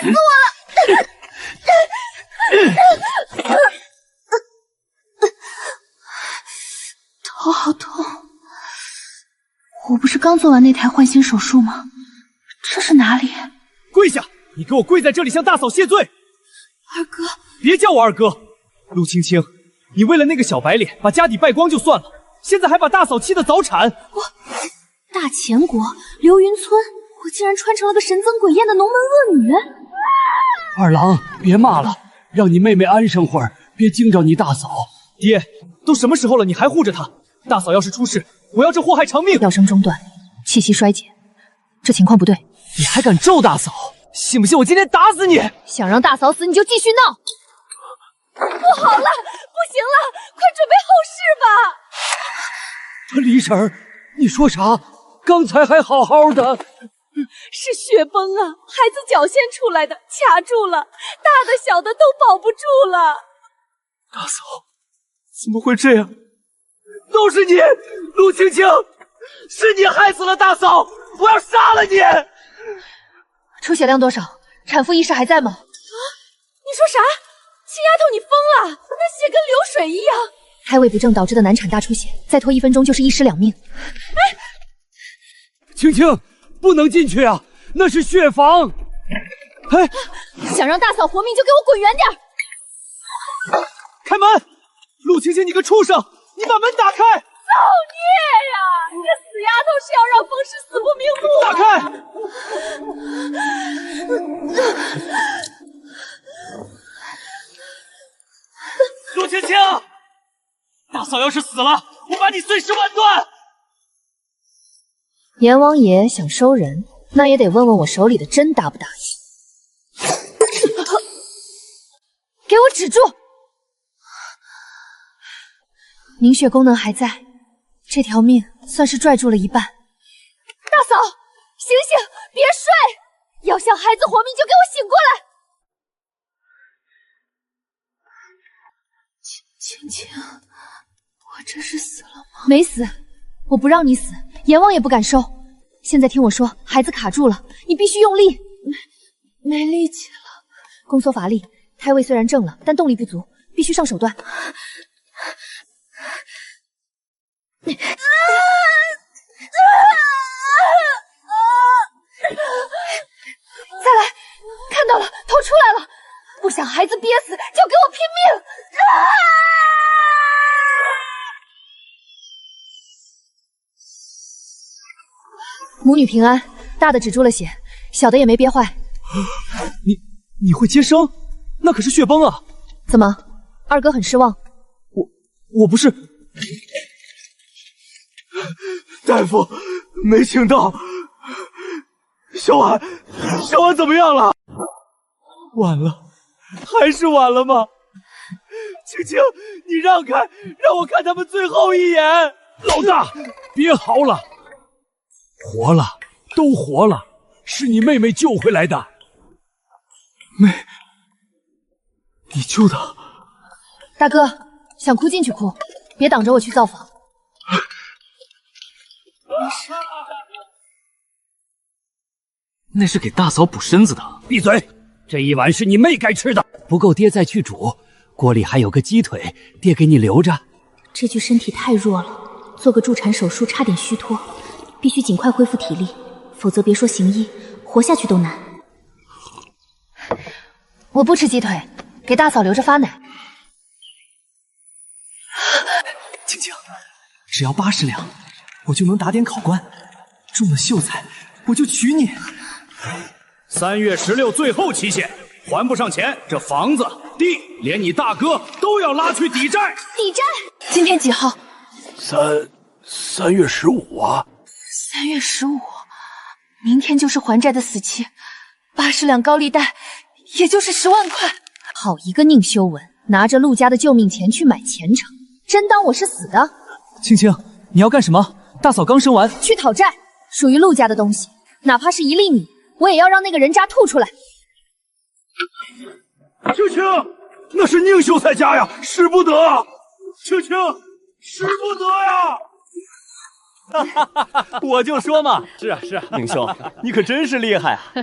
死我了！头好痛，我不是刚做完那台换心手术吗？这是哪里？跪下！你给我跪在这里向大嫂谢罪！二哥，别叫我二哥，陆青青，你为了那个小白脸把家底败光就算了，现在还把大嫂气得早产。大钱国流云村，我竟然穿成了个神憎鬼厌的龙门恶女。二郎，别骂了，让你妹妹安生会儿，别惊着你大嫂。爹，都什么时候了，你还护着她？大嫂要是出事，我要这祸害偿命。药声中断，气息衰竭，这情况不对。你还敢咒大嫂？信不信我今天打死你？想让大嫂死你就继续闹。不好了，不行了，快准备后事吧。李婶儿，你说啥？刚才还好好的。是血崩啊，孩子脚先出来的，卡住了，大的小的都保不住了。大嫂，怎么会这样？都是你，陆青青，是你害死了大嫂，我要杀了你！出血量多少？产妇意识还在吗？啊！你说啥？亲丫头，你疯了？那血跟流水一样。胎位不正导致的难产大出血，再拖1分钟就是一尸两命。哎，青青，不能进去啊，那是血房。哎，想让大嫂活命就给我滚远点！开门！陆青青，你个畜生，你把门打开！造孽呀！这死丫头是要让风氏死不瞑目！打开！陆青青，大嫂要是死了，我把你碎尸万段！阎王爷想收人，那也得问问我手里的针答不答应。给我止住！凝血功能还在，这条命算是拽住了一半。大嫂，醒醒，别睡！要想孩子活命，就给我醒过来！青青，我这是死了吗？没死，我不让你死，阎王也不敢收。现在听我说，孩子卡住了，你必须用力。没力气了。宫缩乏力，胎位虽然正了，但动力不足，必须上手段。再来，看到了，头出来了！不想孩子憋死，就给我拼命！母女平安，大的止住了血，小的也没憋坏。你会接生？那可是血崩啊！怎么，二哥很失望？我不是。大夫，没请到。小婉怎么样了？晚了，还是晚了吗？青青，你让开，让我看他们最后一眼。老大，别嚎了，活了，都活了，是你妹妹救回来的。你救的？大哥，想哭进去哭，别挡着我去造访。没事。那是给大嫂补身子的。闭嘴！这一碗是你妹该吃的，不够爹再去煮。锅里还有个鸡腿，爹给你留着。这具身体太弱了，做个助产手术差点虚脱，必须尽快恢复体力，否则别说行医，活下去都难。我不吃鸡腿，给大嫂留着发奶。青青，只要80两，我就能打点考官，中了秀才，我就娶你。3月16最后期限，还不上钱，这房子、地，连你大哥都要拉去抵债。抵债？今天几号3月15啊。3月15，明天就是还债的死期，80两高利贷，也就是10万块。好一个宁修文，拿着陆家的救命钱去买前程，真当我是死的？青青，你要干什么？大嫂刚生完，去讨债，属于陆家的东西，哪怕是1粒米，我也要让那个人渣吐出来。青青，那是宁秀才家呀，使不得啊！青青，使不得呀！我就说嘛，是啊，宁兄，你可真是厉害啊！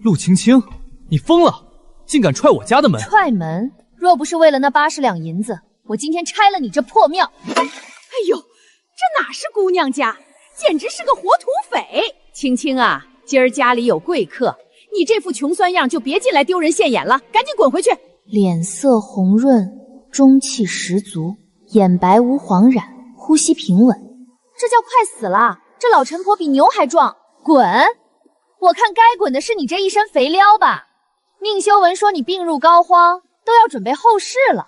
陆青青，你疯了，竟敢踹我家的门！踹门？若不是为了那80两银子，我今天拆了你这破庙！哎呦，这哪是姑娘家，简直是个活土匪！青青啊，今儿家里有贵客，你这副穷酸样就别进来丢人现眼了，赶紧滚回去！脸色红润，中气十足，眼白无黄染，呼吸平稳，这叫快死了！这老陈婆比牛还壮，滚！我看该滚的是你这一身肥膘吧。宁修文说你病入膏肓，都要准备后事了。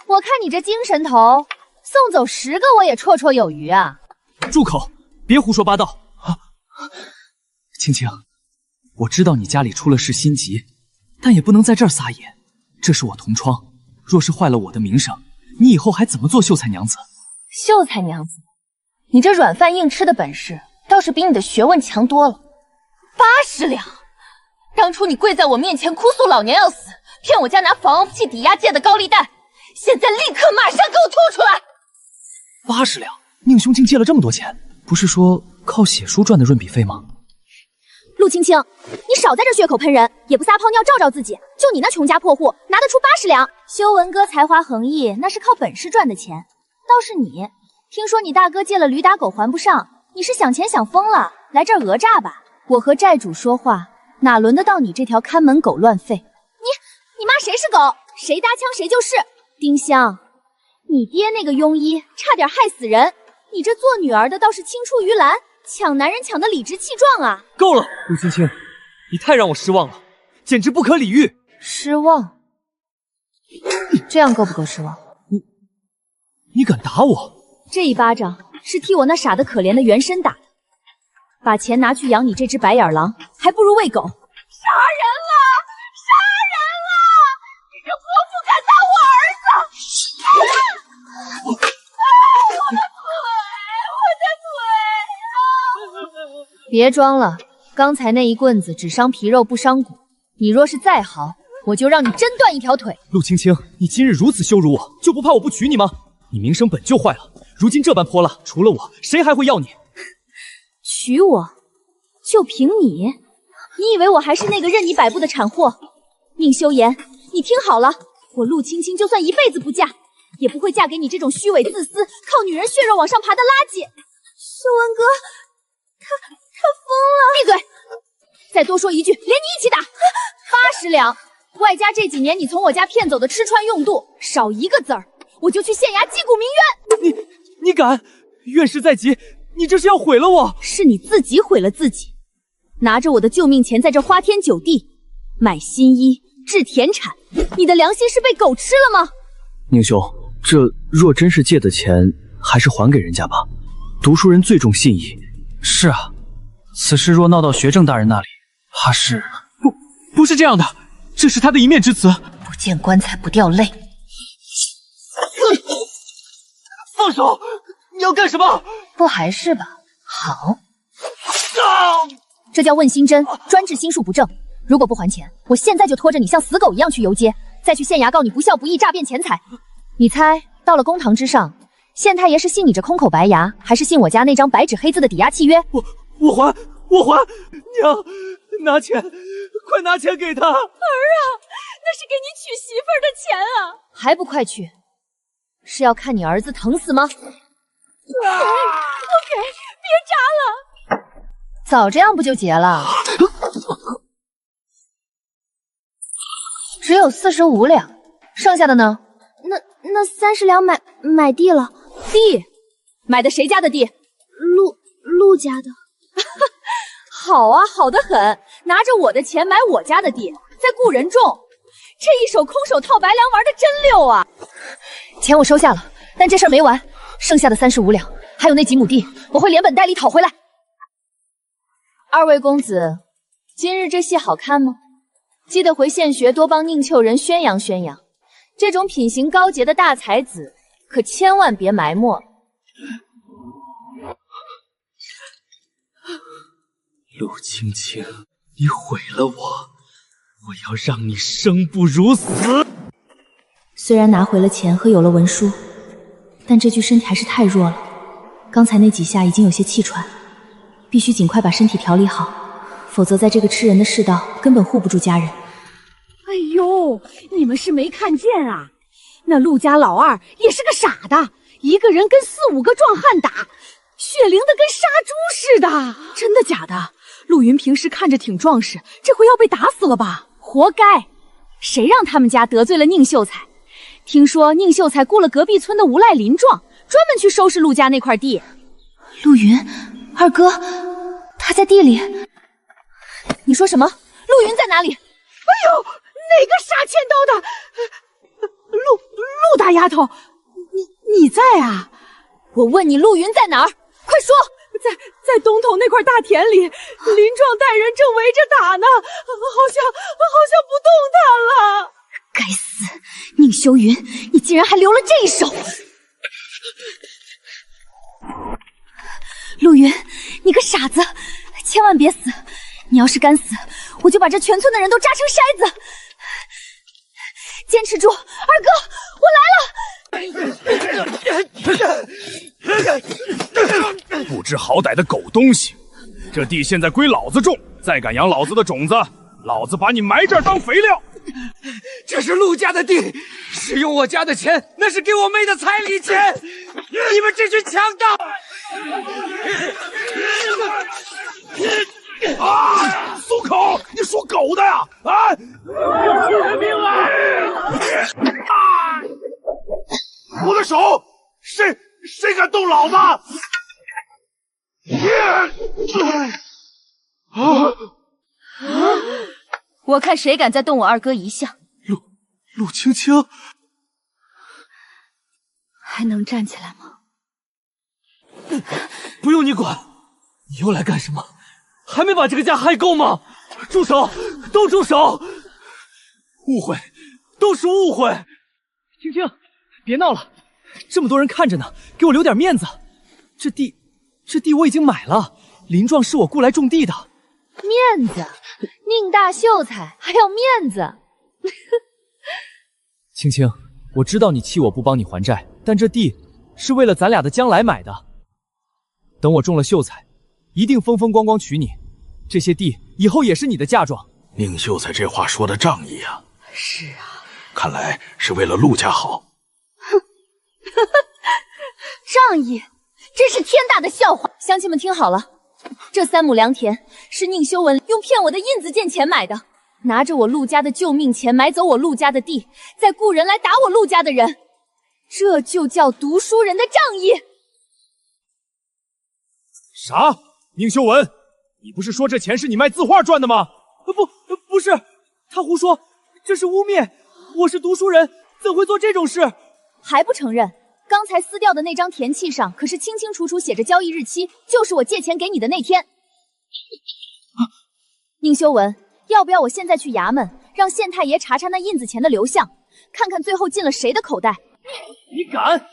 我看你这精神头，送走10个我也绰绰有余啊！住口，别胡说八道！青青，我知道你家里出了事心急，但也不能在这儿撒野。这是我同窗，若是坏了我的名声，你以后还怎么做秀才娘子？秀才娘子，你这软饭硬吃的本事，倒是比你的学问强多了。80两！当初你跪在我面前哭诉老娘要死，骗我家拿房屋契抵押借的高利贷，现在立刻马上给我吐出来！80两？宁兄竟借了这么多钱，不是说靠写书赚的润笔费吗？陆青青，你少在这血口喷人，也不撒泡尿照照自己。就你那穷家破户，拿得出80两？修文哥才华横溢，那是靠本事赚的钱。倒是你，听说你大哥借了驴打狗还不上，你是想钱想疯了，来这儿讹诈吧？我和债主说话，哪轮得到你这条看门狗乱吠？你骂谁是狗？谁搭腔谁就是。丁香，你爹那个庸医差点害死人，你这做女儿的倒是青出于蓝，抢男人抢得理直气壮啊！够了，陆青青，你太让我失望了，简直不可理喻。失望？这样够不够失望？你敢打我？这一巴掌是替我那傻得可怜的原身打的，把钱拿去养你这只白眼狼，还不如喂狗。杀人了！杀人了！你这泼妇敢打我儿子！我的腿！我的腿！别装了，刚才那一棍子只伤皮肉不伤骨，你若是再豪，我就让你真断一条腿。陆青青，你今日如此羞辱我，就不怕我不娶你吗？你名声本就坏了，如今这般泼辣，除了我，谁还会要你？娶我？就凭你？你以为我还是那个任你摆布的产货？宁修言，你听好了，我陆青青就算一辈子不嫁，也不会嫁给你这种虚伪自私、靠女人血肉往上爬的垃圾。修文哥，他疯了！闭嘴！再多说一句，连你一起打！80两，外加这几年你从我家骗走的吃穿用度，少一个字儿，我就去县衙击鼓鸣冤！你敢？怨事在即，你这是要毁了我！是你自己毁了自己，拿着我的救命钱在这花天酒地，买新衣、置田产，你的良心是被狗吃了吗？宁兄，这若真是借的钱，还是还给人家吧。读书人最重信义。是啊，此事若闹到学政大人那里，怕是……不是这样的，这是他的一面之词。不见棺材不掉泪。放手！你要干什么？不还是吧？好，这叫问心真，专治心术不正。如果不还钱，我现在就拖着你像死狗一样去游街，再去县衙告你不孝不义、诈骗钱财。你猜，到了公堂之上，县太爷是信你这空口白牙，还是信我家那张白纸黑字的抵押契约？我还！娘，拿钱，快拿钱给他！儿啊，那是给你娶媳妇儿的钱啊！还不快去！是要看你儿子疼死吗？不给，别扎了！早这样不就结了？只有45两，剩下的呢？那30两买地了。地？买的谁家的地？陆家的。好啊，好得很，拿着我的钱买我家的地，再雇人种，这一手空手套白粮玩的真溜啊！钱我收下了，但这事儿没完，剩下的35两，还有那几亩地，我会连本带利讨回来。二位公子，今日这戏好看吗？记得回县学多帮宁丘人宣扬宣扬，这种品行高洁的大才子，可千万别埋没。陆青青，你毁了我，我要让你生不如死！虽然拿回了钱和有了文书，但这具身体还是太弱了，刚才那几下已经有些气喘，必须尽快把身体调理好，否则在这个吃人的世道根本护不住家人。哎呦，你们是没看见啊？那陆家老二也是个傻的，一个人跟4、5个壮汉打，血淋的跟杀猪似的。真的假的？陆云平时看着挺壮实，这回要被打死了吧？活该！谁让他们家得罪了宁秀才？听说宁秀才雇了隔壁村的无赖林壮，专门去收拾陆家那块地。陆云，二哥，他在地里。你说什么？陆云在哪里？哎呦，哪个杀千刀的？陆大丫头，你在啊？我问你，陆云在哪儿？快说！在东头那块大田里，林壮带人正围着打呢，好像不动弹了。该死，宁修云，你竟然还留了这一手！陆云，你个傻子，千万别死！你要是敢死，我就把这全村的人都扎成筛子！坚持住，二哥，我来了！不知好歹的狗东西，这地现在归老子种，再敢养老子的种子，老子把你埋这儿当肥料！这是陆家的地，是用我家的钱，那是给我妹的彩礼钱！你们这群强盗！啊！松口！你属狗的呀！啊！救命啊！啊！我的手！谁敢动老子？我看谁敢再动我二哥一下。陆青青，还能站起来吗？不用你管，你又来干什么？还没把这个家害够吗？住手！都住手！误会，都是误会。青青，别闹了，这么多人看着呢，给我留点面子。这地我已经买了，林壮是我雇来种地的。面子，宁大秀才还要面子？青青，我知道你气我不帮你还债，但这地是为了咱俩的将来买的。等我中了秀才，一定风风光光娶你，这些地以后也是你的嫁妆。宁秀才这话说的仗义啊！是啊，看来是为了陆家好。仗义，真是天大的笑话！乡亲们听好了，这3亩良田是宁修文用骗我的印子见钱买的，拿着我陆家的救命钱买走我陆家的地，再雇人来打我陆家的人，这就叫读书人的仗义。啥？宁修文，你不是说这钱是你卖字画赚的吗？不是，他胡说，这是污蔑。我是读书人，怎会做这种事？还不承认？刚才撕掉的那张田契上可是清清楚楚写着交易日期，就是我借钱给你的那天。宁修文，要不要我现在去衙门，让县太爷查查那印子钱的流向，看看最后进了谁的口袋？你敢？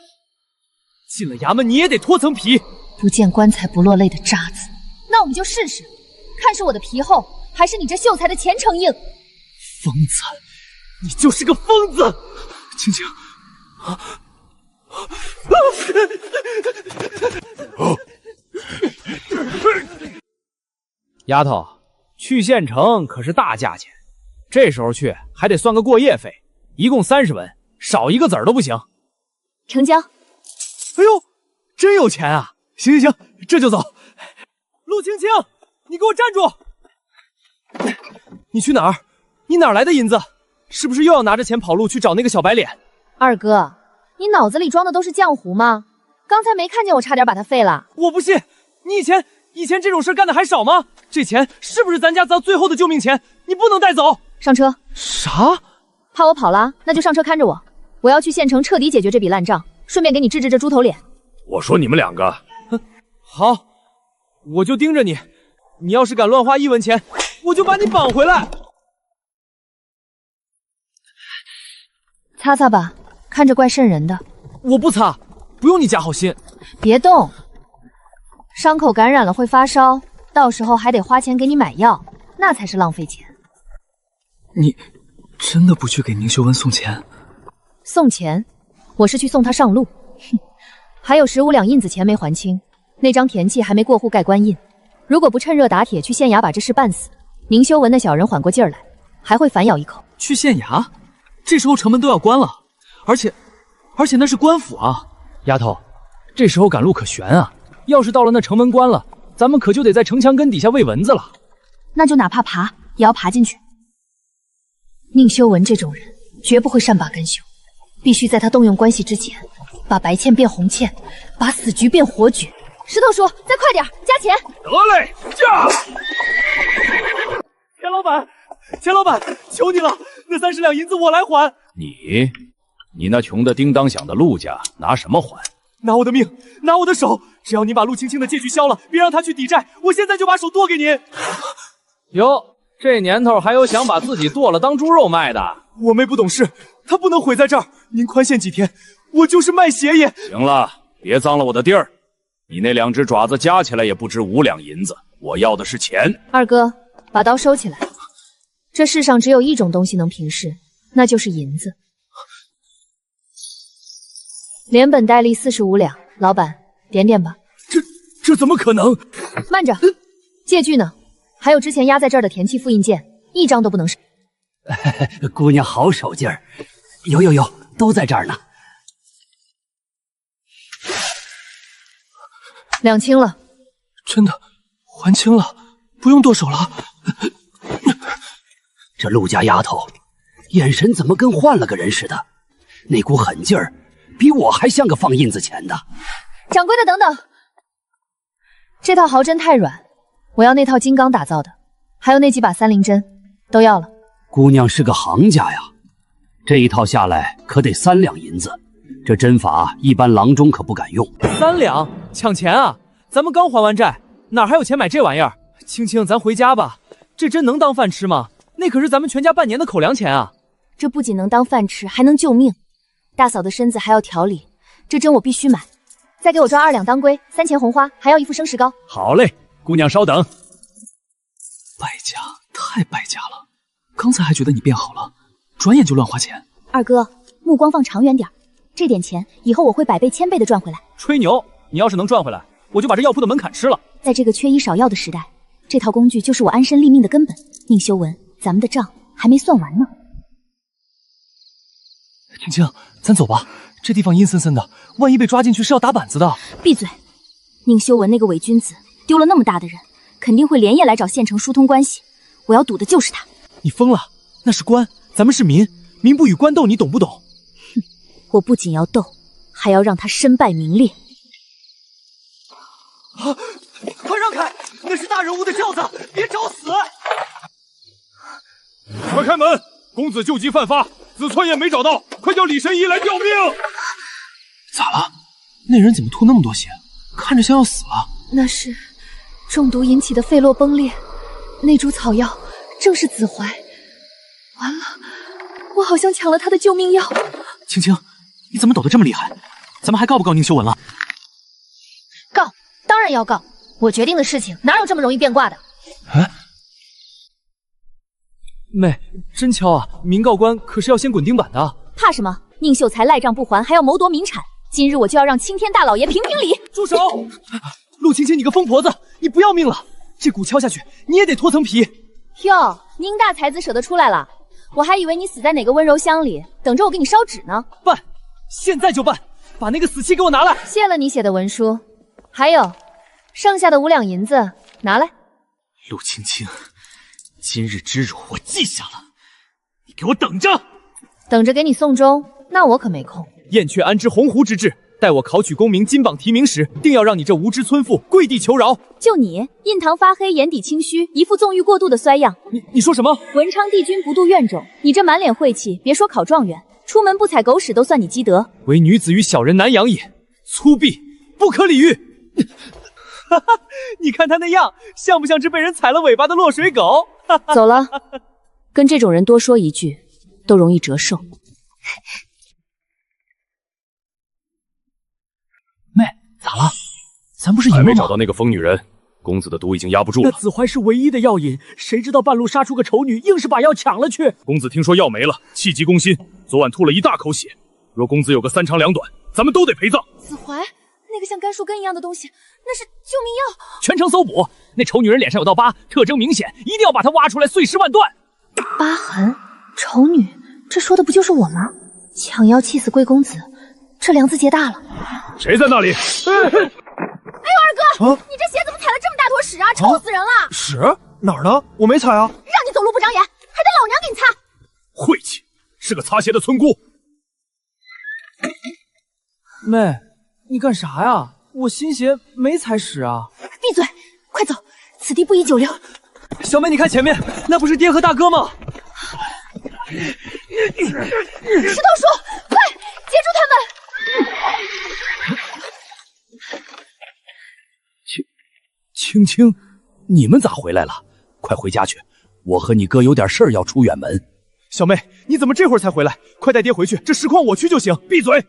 进了衙门你也得脱层皮！不见棺材不落泪的渣子。那我们就试试，看是我的皮厚，还是你这秀才的前程硬。疯子，你就是个疯子！青青，丫头，去县城可是大价钱，这时候去还得算个过夜费，一共30文，少一个子儿都不行。成交。哎呦，真有钱啊！行，这就走。陆青青，你给我站住！你去哪儿？你哪来的银子？是不是又要拿着钱跑路去找那个小白脸？二哥，你脑子里装的都是浆糊吗？刚才没看见我差点把它废了？我不信，你以前这种事干的还少吗？这钱是不是咱家咱最后的救命钱？你不能带走。上车。啥？怕我跑了？那就上车看着我。我要去县城彻底解决这笔烂账，顺便给你治治这猪头脸。我说你们两个，好，我就盯着你。你要是敢乱花1文钱，我就把你绑回来。擦擦吧，看着怪瘆人的。我不擦，不用你假好心。别动，伤口感染了会发烧，到时候还得花钱给你买药，那才是浪费钱。你真的不去给宁修文送钱？送钱？我是去送他上路。哼，还有15两印子钱没还清，那张田契还没过户盖棺印，如果不趁热打铁去县衙把这事办死，宁修文那小人缓过劲儿来，还会反咬一口。去县衙？这时候城门都要关了，而且那是官府啊！丫头，这时候赶路可悬啊！要是到了那城门关了，咱们可就得在城墙根底下喂蚊子了。那就哪怕爬，也要爬进去。宁修文这种人绝不会善罢甘休，必须在他动用关系之前，把白茜变红茜，把死局变活局。石头叔，再快点，加钱！得嘞，驾！钱老板，求你了，那30两银子我来还。你那穷的叮当响的陆家拿什么还？拿我的命，拿我的手，只要您把陆青青的借据消了，别让他去抵债，我现在就把手剁给您。哟，这年头还有想把自己剁了当猪肉卖的？我妹不懂事，她不能毁在这儿，您宽限几天，我就是卖血也。行了，别脏了我的地儿。你那2只爪子加起来也不值5两银子，我要的是钱。二哥，把刀收起来。这世上只有一种东西能平事，那就是银子。连本带利45两，老板点点吧。这怎么可能？慢着，借据呢？还有之前压在这儿的田契复印件，一张都不能少。姑娘好手劲儿，有，都在这儿呢。两清了，真的还清了，不用剁手了。这陆家丫头，眼神怎么跟换了个人似的？那股狠劲儿，比我还像个放印子钱的。掌柜的，等等，这套毫针太软，我要那套金刚打造的，还有那几把30针，都要了。姑娘是个行家呀，这一套下来可得3两银子。这针法一般郎中可不敢用。3两？抢钱啊！咱们刚还完债，哪还有钱买这玩意儿？青青，咱回家吧。这针能当饭吃吗？那可是咱们全家半年的口粮钱啊！这不仅能当饭吃，还能救命。大嫂的身子还要调理，这针我必须买。再给我抓2两当归，3钱红花，还要1副生石膏。好嘞，姑娘稍等。败家，太败家了！刚才还觉得你变好了，转眼就乱花钱。二哥，目光放长远点，这点钱以后我会100倍、1000倍的赚回来。吹牛！你要是能赚回来，我就把这药铺的门槛吃了。在这个缺医少药的时代，这套工具就是我安身立命的根本。宁修文，咱们的账还没算完呢。青青，咱走吧，这地方阴森森的，万一被抓进去是要打板子的。闭嘴！宁修文那个伪君子，丢了那么大的人，肯定会连夜来找县城疏通关系。我要堵的就是他。你疯了？那是官，咱们是民，民不与官斗，你懂不懂？哼，我不仅要斗，还要让他身败名裂。啊！快让开！那是大人物的轿子，别找死！快开门！公子救急犯发，子川也没找到，快叫李神医来调兵！咋了？那人怎么吐那么多血？看着像要死了。那是中毒引起的肺络崩裂，那株草药正是子怀。完了，我好像抢了他的救命药。青青，你怎么抖得这么厉害？咱们还告不告宁修文了？告，当然要告。我决定的事情哪有这么容易变卦的？哎，妹，真巧啊！民告官可是要先滚钉板的。怕什么？宁秀才赖账不还，还要谋夺民产。今日我就要让青天大老爷评评理！住手！陆青青，你个疯婆子，你不要命了？这鼓敲下去，你也得脱层皮。哟，宁大才子舍得出来了，我还以为你死在哪个温柔乡里，等着我给你烧纸呢。办，现在就办！把那个死契给我拿来！谢了你写的文书，还有剩下的5两银子拿来。陆青青，今日之辱我记下了，你给我等着！等着给你送终，那我可没空。燕雀安知鸿鹄之志？待我考取功名，金榜题名时，定要让你这无知村妇跪地求饶！就你，印堂发黑，眼底清虚，一副纵欲过度的衰样。你说什么？文昌帝君不度怨种，你这满脸晦气，别说考状元，出门不踩狗屎都算你积德。唯女子与小人难养也，粗鄙，不可理喻。哈哈，你看他那样，像不像只被人踩了尾巴的落水狗？走了，跟这种人多说一句，都容易折寿。妹，咋了？咱不是赢了吗？还没找到那个疯女人，公子的毒已经压不住了。那子怀是唯一的药引，谁知道半路杀出个丑女，硬是把药抢了去。公子听说药没了，气急攻心，昨晚吐了一大口血。若公子有个3长2短，咱们都得陪葬。子怀，那个像干树根一样的东西，那是救命药。全城搜捕，那丑女人脸上有道疤，特征明显，一定要把她挖出来碎尸万段。疤痕，丑女，这说的不就是我吗？抢妖气死贵公子，这梁子结大了。谁在那里？哎呦，二哥，你这鞋怎么踩了这么大坨屎啊？臭死人了！屎哪儿呢？我没踩啊！让你走路不长眼，还得老娘给你擦。晦气，是个擦鞋的村姑。妹，你干啥呀？我新鞋没踩屎啊！闭嘴，快走，此地不宜久留。小妹，你看前面，那不是爹和大哥吗？石头叔，快接住他们！青青，你们咋回来了？快回家去，我和你哥有点事儿要出远门。小妹，你怎么这会儿才回来？快带爹回去，这实况我去就行。闭嘴！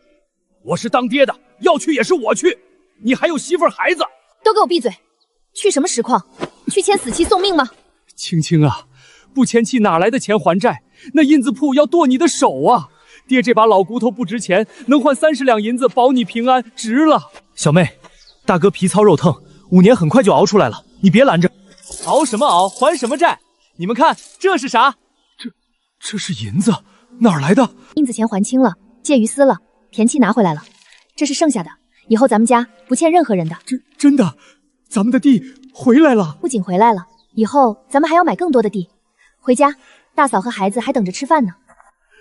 我是当爹的，要去也是我去，你还有媳妇儿孩子。都给我闭嘴！去什么实况？去签死期送命吗？青青啊，不签契哪来的钱还债？那印子铺要剁你的手啊！爹这把老骨头不值钱，能换30两银子保你平安，值了。小妹，大哥皮糙肉疼，5年很快就熬出来了，你别拦着。熬什么熬？还什么债？你们看这是啥？这是银子，哪儿来的？印子钱还清了，借鱼丝了，田契拿回来了，这是剩下的。以后咱们家不欠任何人的。真的，咱们的地回来了。不仅回来了，以后咱们还要买更多的地。回家，大嫂和孩子还等着吃饭呢。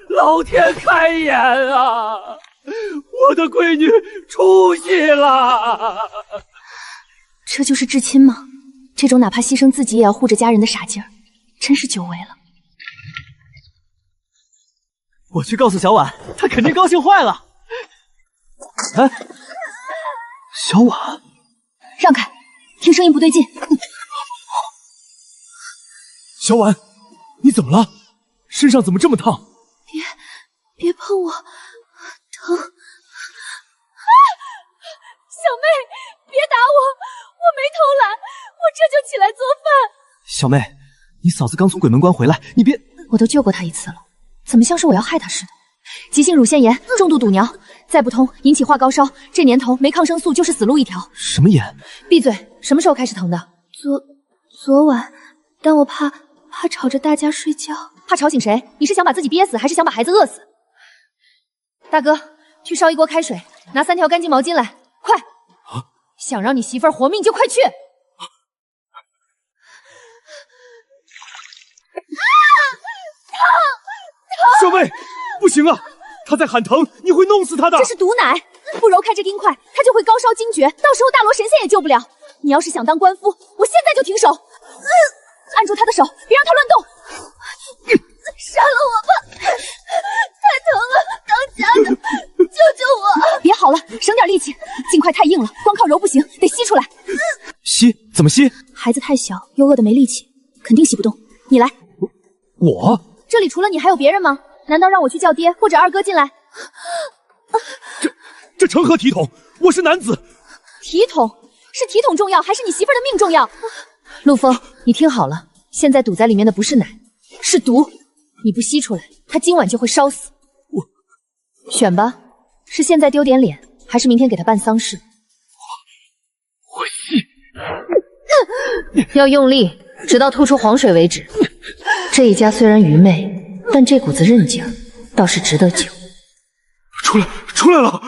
老天开眼啊！我的闺女出息了。这就是至亲吗？这种哪怕牺牲自己也要护着家人的傻劲儿，真是久违了。我去告诉小婉，她肯定高兴坏了。哎，小婉，让开，听声音不对劲。小婉，你怎么了？身上怎么这么烫？别碰我，疼！小妹，别打我，我没偷懒，我这就起来做饭。小妹，你嫂子刚从鬼门关回来，你别……我都救过她一次了，怎么像是我要害她似的？急性乳腺炎，重度堵尿，再不通引起化高烧，这年头没抗生素就是死路一条。什么炎？闭嘴！什么时候开始疼的？昨晚，但我怕吵着大家睡觉。怕吵醒谁？你是想把自己憋死，还是想把孩子饿死？大哥，去烧一锅开水，拿3条干净毛巾来，快！想让你媳妇儿活命就快去！小妹，不行啊，她在喊疼，你会弄死她的。这是毒奶，不揉开这冰块，她就会高烧惊厥，到时候大罗神仙也救不了。你要是想当官夫，我现在就停手，按住她的手，别让她乱动。杀了我吧，太疼了，当家的，救救我！别好了，省点力气，尽快太硬了，光靠揉不行，得吸出来。吸？怎么吸？孩子太小，又饿得没力气，肯定吸不动。你来。我？这里除了你还有别人吗？难道让我去叫爹或者二哥进来？这成何体统？我是男子。体统？是体统重要，还是你媳妇儿的命重要？陆枫，你听好了，现在堵在里面的不是奶，是毒。你不吸出来，他今晚就会烧死。选吧，是现在丢点脸，还是明天给他办丧事？我吸。要用力，直到吐出黄水为止。这一家虽然愚昧，但这股子韧劲儿倒是值得救。出来了！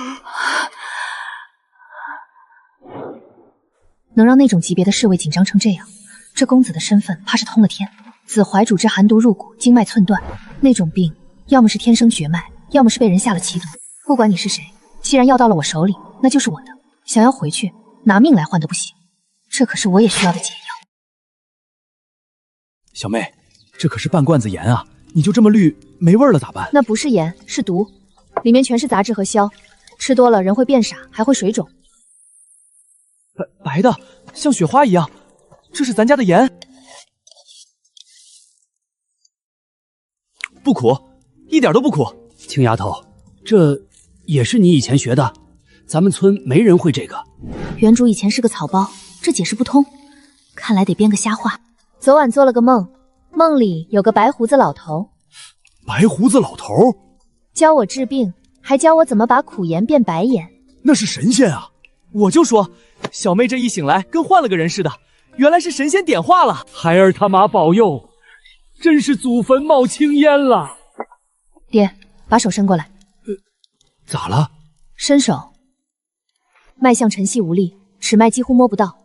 能让那种级别的侍卫紧张成这样，这公子的身份怕是通了天。子怀主之寒毒入骨，经脉寸断，那种病要么是天生绝脉，要么是被人下了奇毒。不管你是谁，既然药到了我手里，那就是我的。想要回去，拿命来换都不行。这可是我也需要的解药。小妹，这可是半罐子盐啊！你就这么绿没味了咋办？那不是盐，是毒，里面全是杂质和硝，吃多了人会变傻，还会水肿。白的，像雪花一样，这是咱家的盐。不苦，一点都不苦。青丫头，这也是你以前学的？咱们村没人会这个。原主以前是个草包，这解释不通，看来得编个瞎话。昨晚做了个梦，梦里有个白胡子老头。白胡子老头？教我治病，还教我怎么把苦盐变白盐。那是神仙啊！我就说，小妹这一醒来跟换了个人似的，原来是神仙点化了。孩儿他妈保佑，真是祖坟冒青烟了。爹，把手伸过来。咋了？伸手。脉象沉细无力，尺脉几乎摸不到。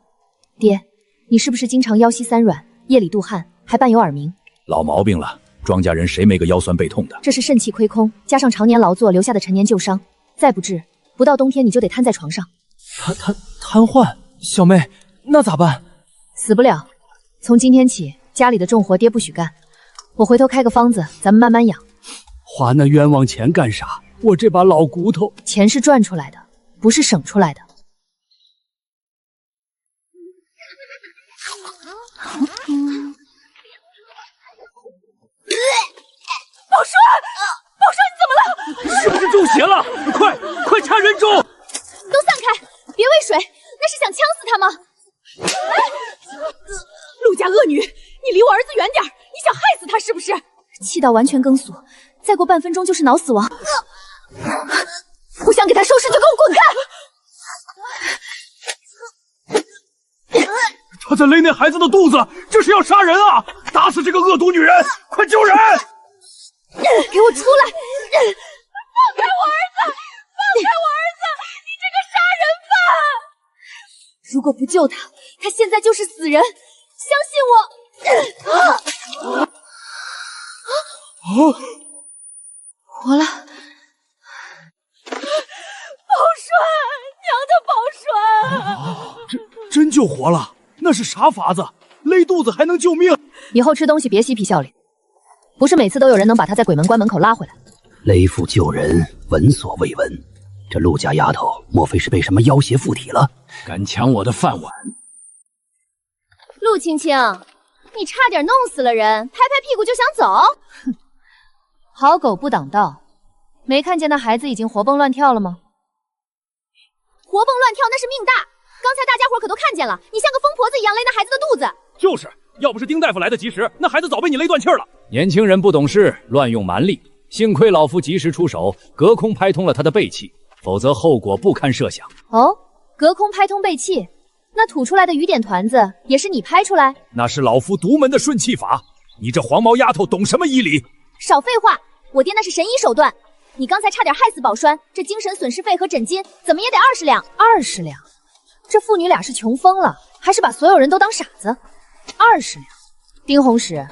爹，你是不是经常腰膝三软，夜里妒汗，还伴有耳鸣？老毛病了，庄家人谁没个腰酸背痛的？这是肾气亏空，加上常年劳作留下的陈年旧伤，再不治，不到冬天你就得瘫在床上。瘫痪？小妹，那咋办？死不了。从今天起，家里的重活爹不许干。我回头开个方子，咱们慢慢养。花那冤枉钱干啥？我这把老骨头，钱是赚出来的，不是省出来的。宝栓，宝栓，你怎么了？是不是中邪了？快查人中！都散开，别喂水，那是想呛死他吗？陆家恶女，你离我儿子远点，你想害死他是不是？气到完全更速，再过半分钟就是脑死亡。不想给他收拾就给我滚开！他在勒那孩子的肚子，这是要杀人啊！打死这个恶毒女人！快救人！给我出来！放开我儿子！放开我儿子！你这个杀人犯！如果不救他，他现在就是死人。相信我。活了。宝栓，娘的宝栓！真救活了？那是啥法子？勒肚子还能救命？以后吃东西别嬉皮笑脸，不是每次都有人能把他在鬼门关门口拉回来。勒腹救人，闻所未闻。这陆家丫头莫非是被什么妖邪附体了？敢抢我的饭碗！陆青青，你差点弄死了人，拍拍屁股就想走？哼，好狗不挡道，没看见那孩子已经活蹦乱跳了吗？活蹦乱跳那是命大，刚才大家伙可都看见了，你像个疯婆子一样勒那孩子的肚子。就是，要不是丁大夫来得及时，那孩子早被你勒断气了。年轻人不懂事，乱用蛮力，幸亏老夫及时出手，隔空拍通了他的背气，否则后果不堪设想。哦，隔空拍通背气，那吐出来的雨点团子也是你拍出来？那是老夫独门的顺气法，你这黄毛丫头懂什么医理？少废话，我爹那是神医手段。你刚才差点害死宝栓，这精神损失费和诊金怎么也得20两。20两，这父女俩是穷疯了，还是把所有人都当傻子？20两，丁红石，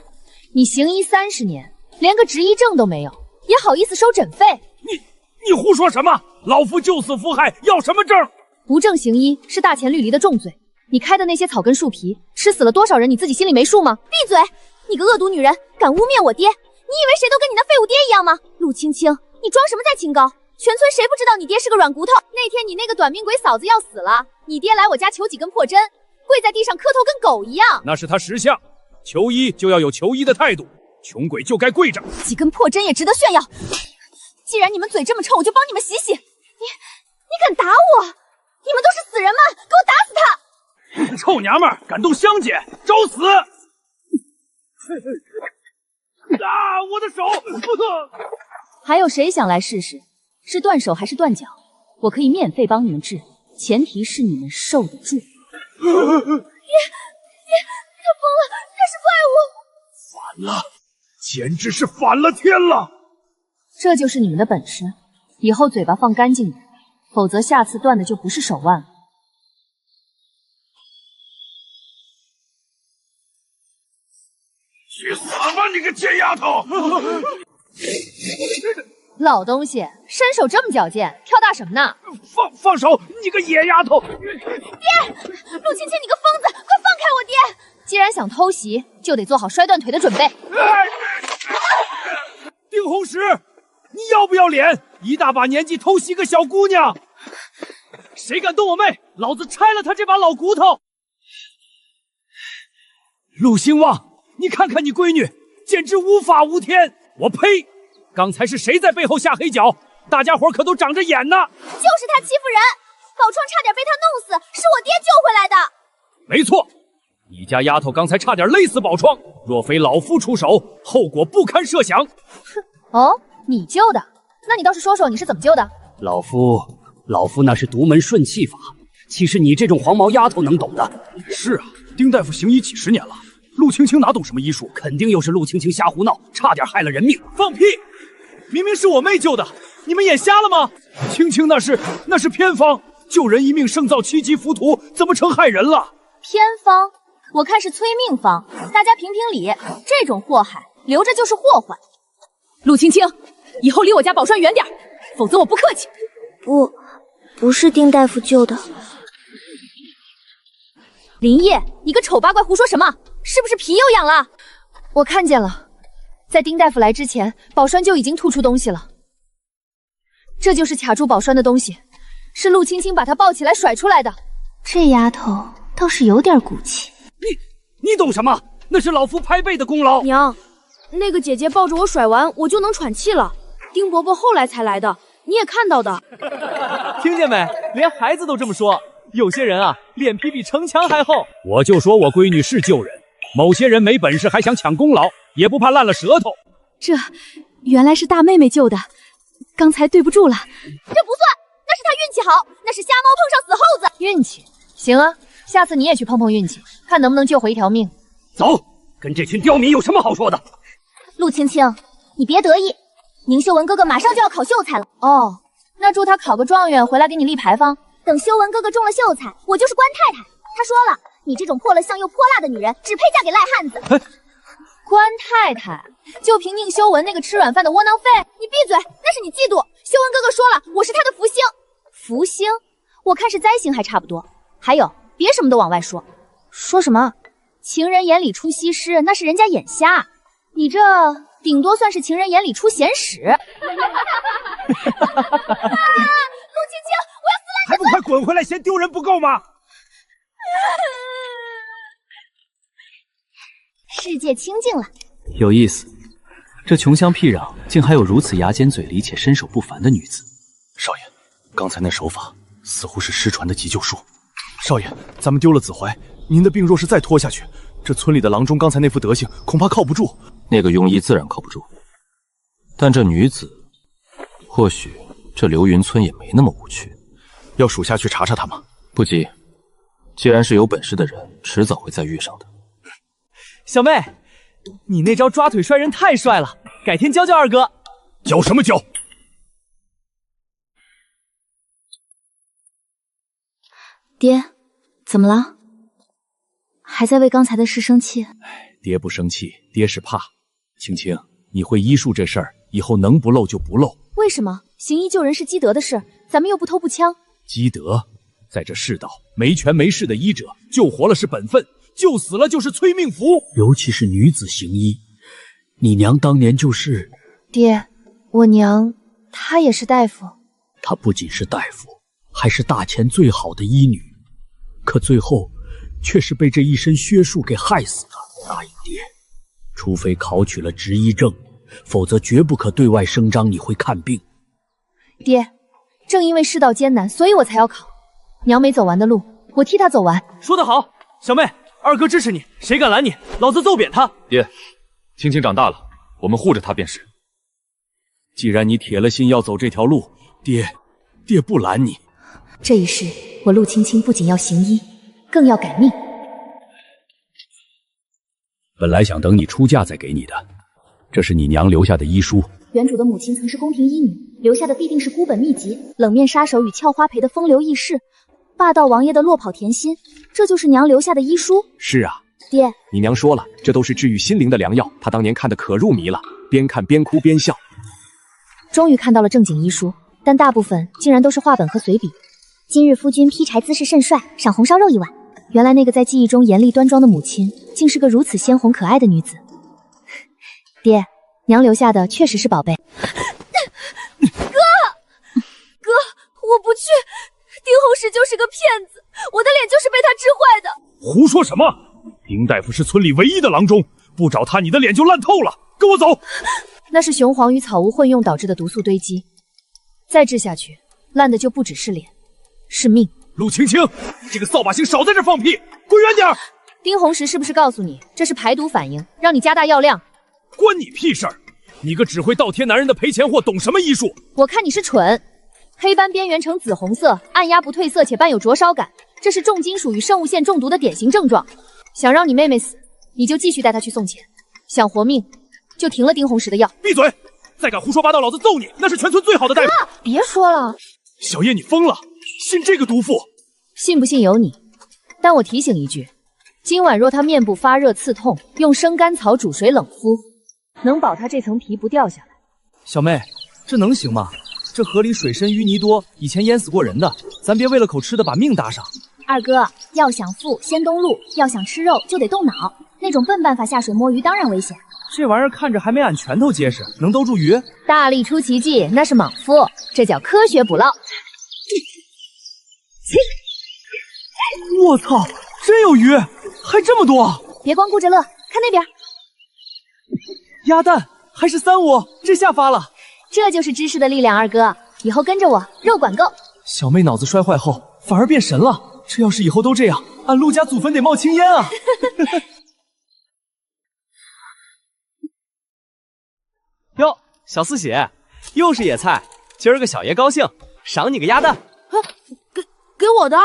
你行医30年，连个执医证都没有，也好意思收诊费？你胡说什么？老夫救死扶害，要什么证？不正行医是大钱绿篱的重罪，你开的那些草根树皮，吃死了多少人，你自己心里没数吗？闭嘴！你个恶毒女人，敢污蔑我爹！你以为谁都跟你那废物爹一样吗？陆青青，你装什么在清高？全村谁不知道你爹是个软骨头？那天你那个短命鬼嫂子要死了，你爹来我家求几根破针，跪在地上磕头跟狗一样。那是他识相，求医就要有求医的态度，穷鬼就该跪着。几根破针也值得炫耀。既然你们嘴这么臭，我就帮你们洗洗。你敢打我？你们都是死人吗？给我打死他！臭娘们儿，敢动香姐，找死！啊，我的手！还有谁想来试试？是断手还是断脚？我可以免费帮你们治，前提是你们受得住。爹，他疯了，他是怪物！反了，简直是反了天了！这就是你们的本事，以后嘴巴放干净点，否则下次断的就不是手腕了。去死吧，你个贱丫头！老东西，身手这么矫健，跳大什么呢？放手！你个野丫头！爹，陆青青，你个疯子，快放开我爹！既然想偷袭，就得做好摔断腿的准备。丁红石，你要不要脸？一大把年纪偷袭个小姑娘，谁敢动我妹，老子拆了他这把老骨头！陆兴旺，你看看你闺女，简直无法无天！我呸！刚才是谁在背后下黑脚？大家伙可都长着眼呢！就是他欺负人，宝创差点被他弄死，是我爹救回来的。没错，你家丫头刚才差点勒死宝创，若非老夫出手，后果不堪设想。哼，哦，你救的？那你倒是说说你是怎么救的？老夫那是独门顺气法，岂是你这种黄毛丫头能懂的？是啊，丁大夫行医几10年了，陆青青哪懂什么医术？肯定又是陆青青瞎胡闹，差点害了人命。放屁！明明是我妹救的，你们眼瞎了吗？青青那是偏方，救人一命胜造7级浮屠，怎么成害人了？偏方，我看是催命方。大家评评理，这种祸害留着就是祸患。陆青青，以后离我家宝栓远点，否则我不客气。不是丁大夫救的。林烨，你个丑八怪胡说什么？是不是皮又痒了？我看见了，在丁大夫来之前，宝栓就已经吐出东西了。这就是卡住宝栓的东西，是陆青青把她抱起来甩出来的。这丫头倒是有点骨气。你懂什么？那是老夫拍背的功劳。娘，那个姐姐抱着我甩完，我就能喘气了。丁伯伯后来才来的，你也看到的。听见没？连孩子都这么说。有些人啊，脸皮比城墙还厚。我就说我闺女是救人，某些人没本事还想抢功劳，也不怕烂了舌头。这原来是大妹妹救的，刚才对不住了。这不算，那是她运气好，那是瞎猫碰上死耗子。运气？行啊，下次你也去碰碰运气，看能不能救回一条命。走，跟这群刁民有什么好说的？陆青青，你别得意，宁秀文哥哥马上就要考秀才了。哦，那祝他考个状元回来给你立牌坊。等修文哥哥中了秀才，我就是官太太。他说了，你这种破了相又泼辣的女人，只配嫁给赖汉子。官太太，就凭宁修文那个吃软饭的窝囊废？你闭嘴，那是你嫉妒。修文哥哥说了，我是他的福星。福星？我看是灾星还差不多。还有，别什么都往外说。说什么？情人眼里出西施，那是人家眼瞎。你这顶多算是情人眼里出咸屎。陆青青，我要撕烂你！还不快滚回来，嫌丢人不够吗？世界清静了。有意思，这穷乡僻壤竟还有如此牙尖嘴利且身手不凡的女子。少爷，刚才那手法似乎是失传的急救术。少爷，咱们丢了子怀，您的病若是再拖下去，这村里的郎中刚才那副德行，恐怕靠不住。那个庸医自然靠不住，但这女子，或许这流云村也没那么无趣。要属下去查查他吗？不急，既然是有本事的人，迟早会再遇上的。小妹，你那招抓腿摔人太帅了，改天教教二哥。教什么教？爹，怎么了？还在为刚才的事生气？爹不生气，爹是怕。青青，你会医术这事儿，以后能不漏就不漏。为什么？行医救人是积德的事，咱们又不偷不抢。积德，在这世道，没权没势的医者，救活了是本分，救死了就是催命符。尤其是女子行医，你娘当年就是……爹，我娘她也是大夫。她不仅是大夫，还是大前最好的医女，可最后却是被这一身血术给害死的。答应爹，除非考取了执医证，否则绝不可对外声张你会看病。爹，正因为世道艰难，所以我才要考。娘没走完的路，我替她走完。说得好，小妹，二哥支持你，谁敢拦你，老子揍扁他。爹，青青长大了，我们护着她便是。既然你铁了心要走这条路，爹不拦你。这一世，我陆青青不仅要行医，更要改命。本来想等你出嫁再给你的，这是你娘留下的医书。原主的母亲曾是宫廷医女，留下的必定是孤本秘籍，冷面杀手与俏花陪的风流轶事，霸道王爷的落跑甜心，这就是娘留下的医书。是啊，爹，你娘说了，这都是治愈心灵的良药，她当年看得可入迷了，边看边哭边笑。终于看到了正经医书，但大部分竟然都是画本和随笔。今日夫君劈柴姿势甚帅，赏红烧肉1碗。原来那个在记忆中严厉端庄的母亲，竟是个如此鲜红可爱的女子。爹，娘留下的确实是宝贝。哥，我不去。丁红石就是个骗子，我的脸就是被他治坏的。胡说什么？丁大夫是村里唯一的郎中，不找他，你的脸就烂透了。跟我走。那是雄黄与草乌混用导致的毒素堆积，再治下去，烂的就不只是脸，是命。陆青青，这个扫把星少在这放屁，滚远点！丁红石是不是告诉你这是排毒反应，让你加大药量？关你屁事儿！你个只会倒贴男人的赔钱货，懂什么医术？我看你是蠢。黑斑边缘呈紫红色，按压不褪色且伴有灼烧感，这是重金属与生物线中毒的典型症状。想让你妹妹死，你就继续带她去送钱；想活命，就停了丁红石的药。闭嘴！再敢胡说八道，老子揍你！那是全村最好的大夫。别说了，小叶，你疯了！信这个毒妇？信不信由你。但我提醒一句，今晚若她面部发热刺痛，用生甘草煮水冷敷，能保她这层皮不掉下来。小妹，这能行吗？这河里水深淤泥多，以前淹死过人的，咱别为了口吃的把命搭上。二哥，要想富先动路，要想吃肉就得动脑。那种笨办法下水摸鱼当然危险。这玩意儿看着还没俺拳头结实，能兜住鱼？大力出奇迹，那是莽夫，这叫科学捕捞。我操，真有鱼，还这么多！别光顾着乐，看那边。鸭蛋还是35，这下发了。这就是知识的力量，二哥，以后跟着我，肉管够。小妹脑子摔坏后反而变神了，这要是以后都这样，俺陆家祖坟得冒青烟啊！哟，小四喜，又是野菜，今儿个小爷高兴，赏你个鸭蛋。给我的？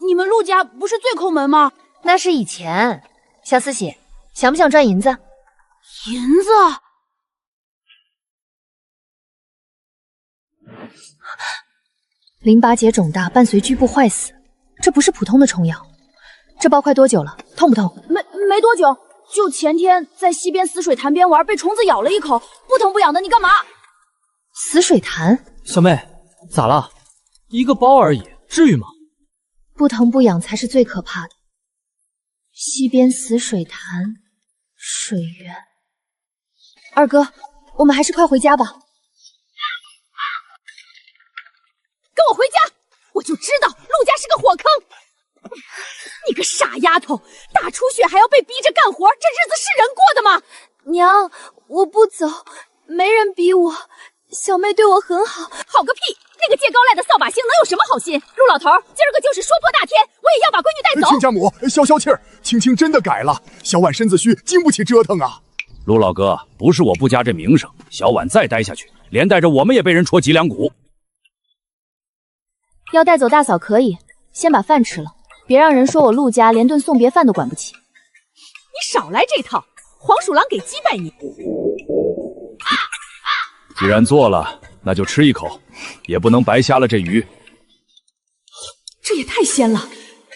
你们陆家不是最抠门吗？那是以前。小四喜，想不想赚银子？银子？淋巴结肿大，伴随局部坏死，这不是普通的虫咬。这包快多久了？痛不痛？没多久，就前天在西边死水潭边玩，被虫子咬了一口，不疼不痒的。你干嘛？死水潭？小妹，咋了？一个包而已，至于吗？不疼不痒才是最可怕的。西边死水潭，水源。二哥，我们还是快回家吧。跟我回家！我就知道陆家是个火坑。你个傻丫头，大出血还要被逼着干活，这日子是人过的吗？娘，我不走，没人逼我，小妹对我很好。好个屁！那个借高赖的扫把星能有什么好心？陆老头，今儿个就是说破大天，我也要把闺女带走。亲家母，消气儿，青青真的改了，小婉身子虚，经不起折腾啊。陆老哥，不是我不加这名声，小婉再待下去，连带着我们也被人戳脊梁骨。要带走大嫂可以，先把饭吃了，别让人说我陆家连顿送别饭都管不起。你少来这套，黄鼠狼给鸡拜你。既然做了，那就吃一口，也不能白瞎了这鱼。这也太鲜了，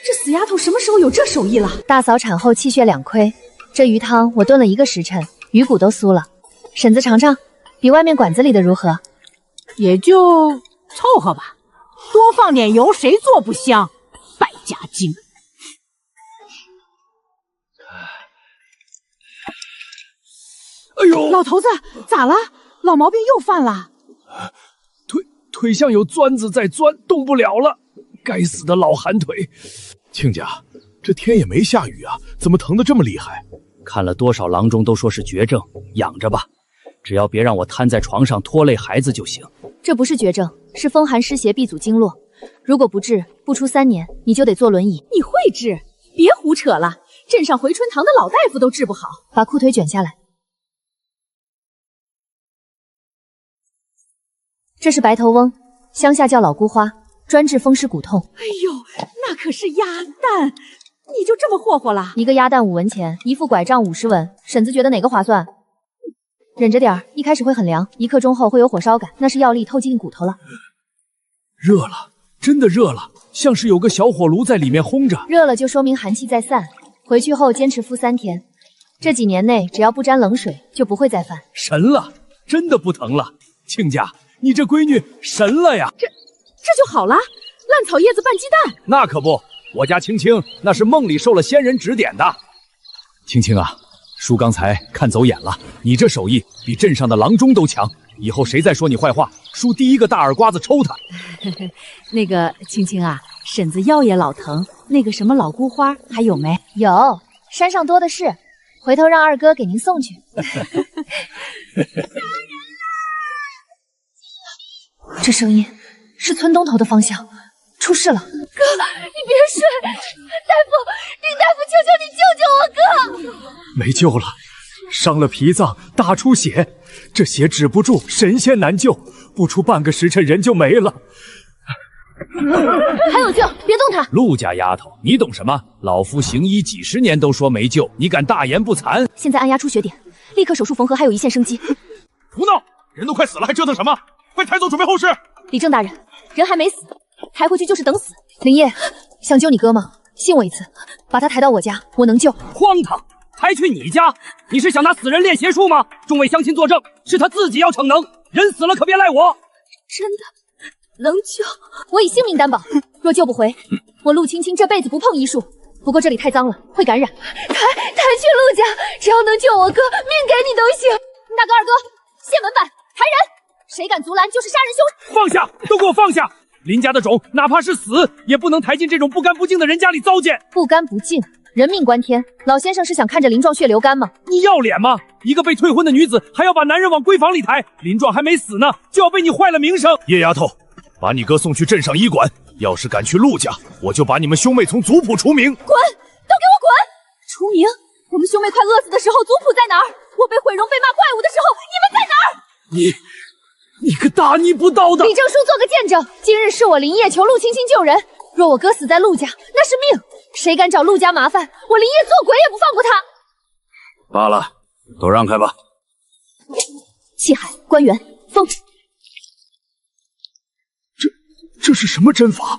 这死丫头什么时候有这手艺了？大嫂产后气血两亏，这鱼汤我炖了1个时辰，鱼骨都酥了。婶子尝尝，比外面馆子里的如何？也就凑合吧。多放点油，谁做不香？败家精！哎呦，老头子咋了？老毛病又犯了？腿像有钻子在钻，动不了了。该死的老寒腿！亲家，这天也没下雨啊，怎么疼得这么厉害？看了多少郎中都说是绝症，养着吧，只要别让我瘫在床上拖累孩子就行。这不是绝症，是风寒湿邪闭阻经络，如果不治，不出3年你就得坐轮椅。你会治？别胡扯了，镇上回春堂的老大夫都治不好。把裤腿卷下来。这是白头翁，乡下叫老姑花，专治风湿骨痛。哎呦，那可是鸭蛋，你就这么霍霍了？一个鸭蛋5文钱，一副拐杖50文，婶子觉得哪个划算？忍着点儿，一开始会很凉，1刻钟后会有火烧感，那是药力透进骨头了。热了，真的热了，像是有个小火炉在里面烘着。热了就说明寒气在散，回去后坚持敷3天。这几年内只要不沾冷水，就不会再犯。神了，真的不疼了。亲家，你这闺女神了呀！这就好了，烂草叶子拌鸡蛋。那可不，我家青青那是梦里受了仙人指点的。青青啊，叔刚才看走眼了，你这手艺比镇上的郎中都强。以后谁再说你坏话，叔第一个大耳刮子抽他。那个青青啊，婶子腰也老疼，那个什么老姑花还有没？有，山上多的是，回头让二哥给您送去。这声音是村东头的方向，出事了！哥，你别睡，大夫，丁大夫，求求你救救我哥！没救了，伤了脾脏，大出血，这血止不住，神仙难救，不出半个时辰人就没了。还有救，别动他！陆家丫头，你懂什么？老夫行医几十年都说没救，你敢大言不惭？现在按压出血点，立刻手术缝合，还有一线生机。胡闹！人都快死了，还折腾什么？快抬走，准备后事。李正大人，人还没死，抬回去就是等死。林烨，想救你哥吗？信我一次，把他抬到我家，我能救。荒唐！抬去你家？你是想拿死人练邪术吗？众位乡亲作证，是他自己要逞能，人死了可别赖我。真的能救？我以性命担保，若救不回，我陆青青这辈子不碰医术。不过这里太脏了，会感染。抬去陆家，只要能救我哥，命给你都行。大哥二哥，谢门板，抬人！谁敢阻拦，就是杀人凶手！放下，都给我放下！林家的种，哪怕是死，也不能抬进这种不干不净的人家里糟践。不干不净，人命关天。老先生是想看着林壮血流干吗？你要脸吗？一个被退婚的女子，还要把男人往闺房里抬。林壮还没死呢，就要被你坏了名声。叶丫头，把你哥送去镇上医馆。要是敢去陆家，我就把你们兄妹从族谱除名。滚！都给我滚！除名？我们兄妹快饿死的时候，族谱在哪儿？我被毁容、被骂怪物的时候，你们在哪儿？你个大逆不道的！李正叔做个见证，今日是我林烨求陆青青救人。若我哥死在陆家，那是命。谁敢找陆家麻烦，我林烨做鬼也不放过他。罢了，都让开吧。气海、关元、风。这是什么针法？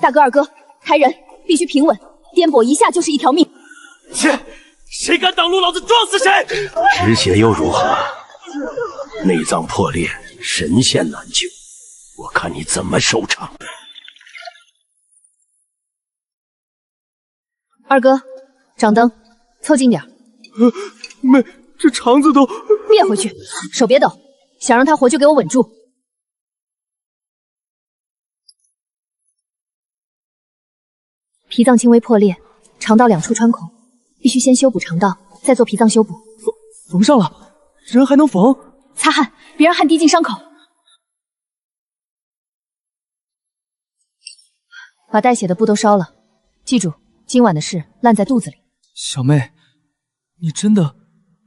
大哥二哥，抬人必须平稳，颠簸一下就是一条命。切！谁敢挡路，老子撞死谁！止血又如何？内脏破裂，神仙难救，我看你怎么收场。二哥，掌灯，凑近点。没，这肠子都别回去，手别抖，想让他活就给我稳住。脾脏轻微破裂，肠道2处穿孔，必须先修补肠道，再做脾脏修补。缝上了，人还能缝？擦汗，别让汗滴进伤口。把带血的布都烧了，记住，今晚的事烂在肚子里。小妹，你真的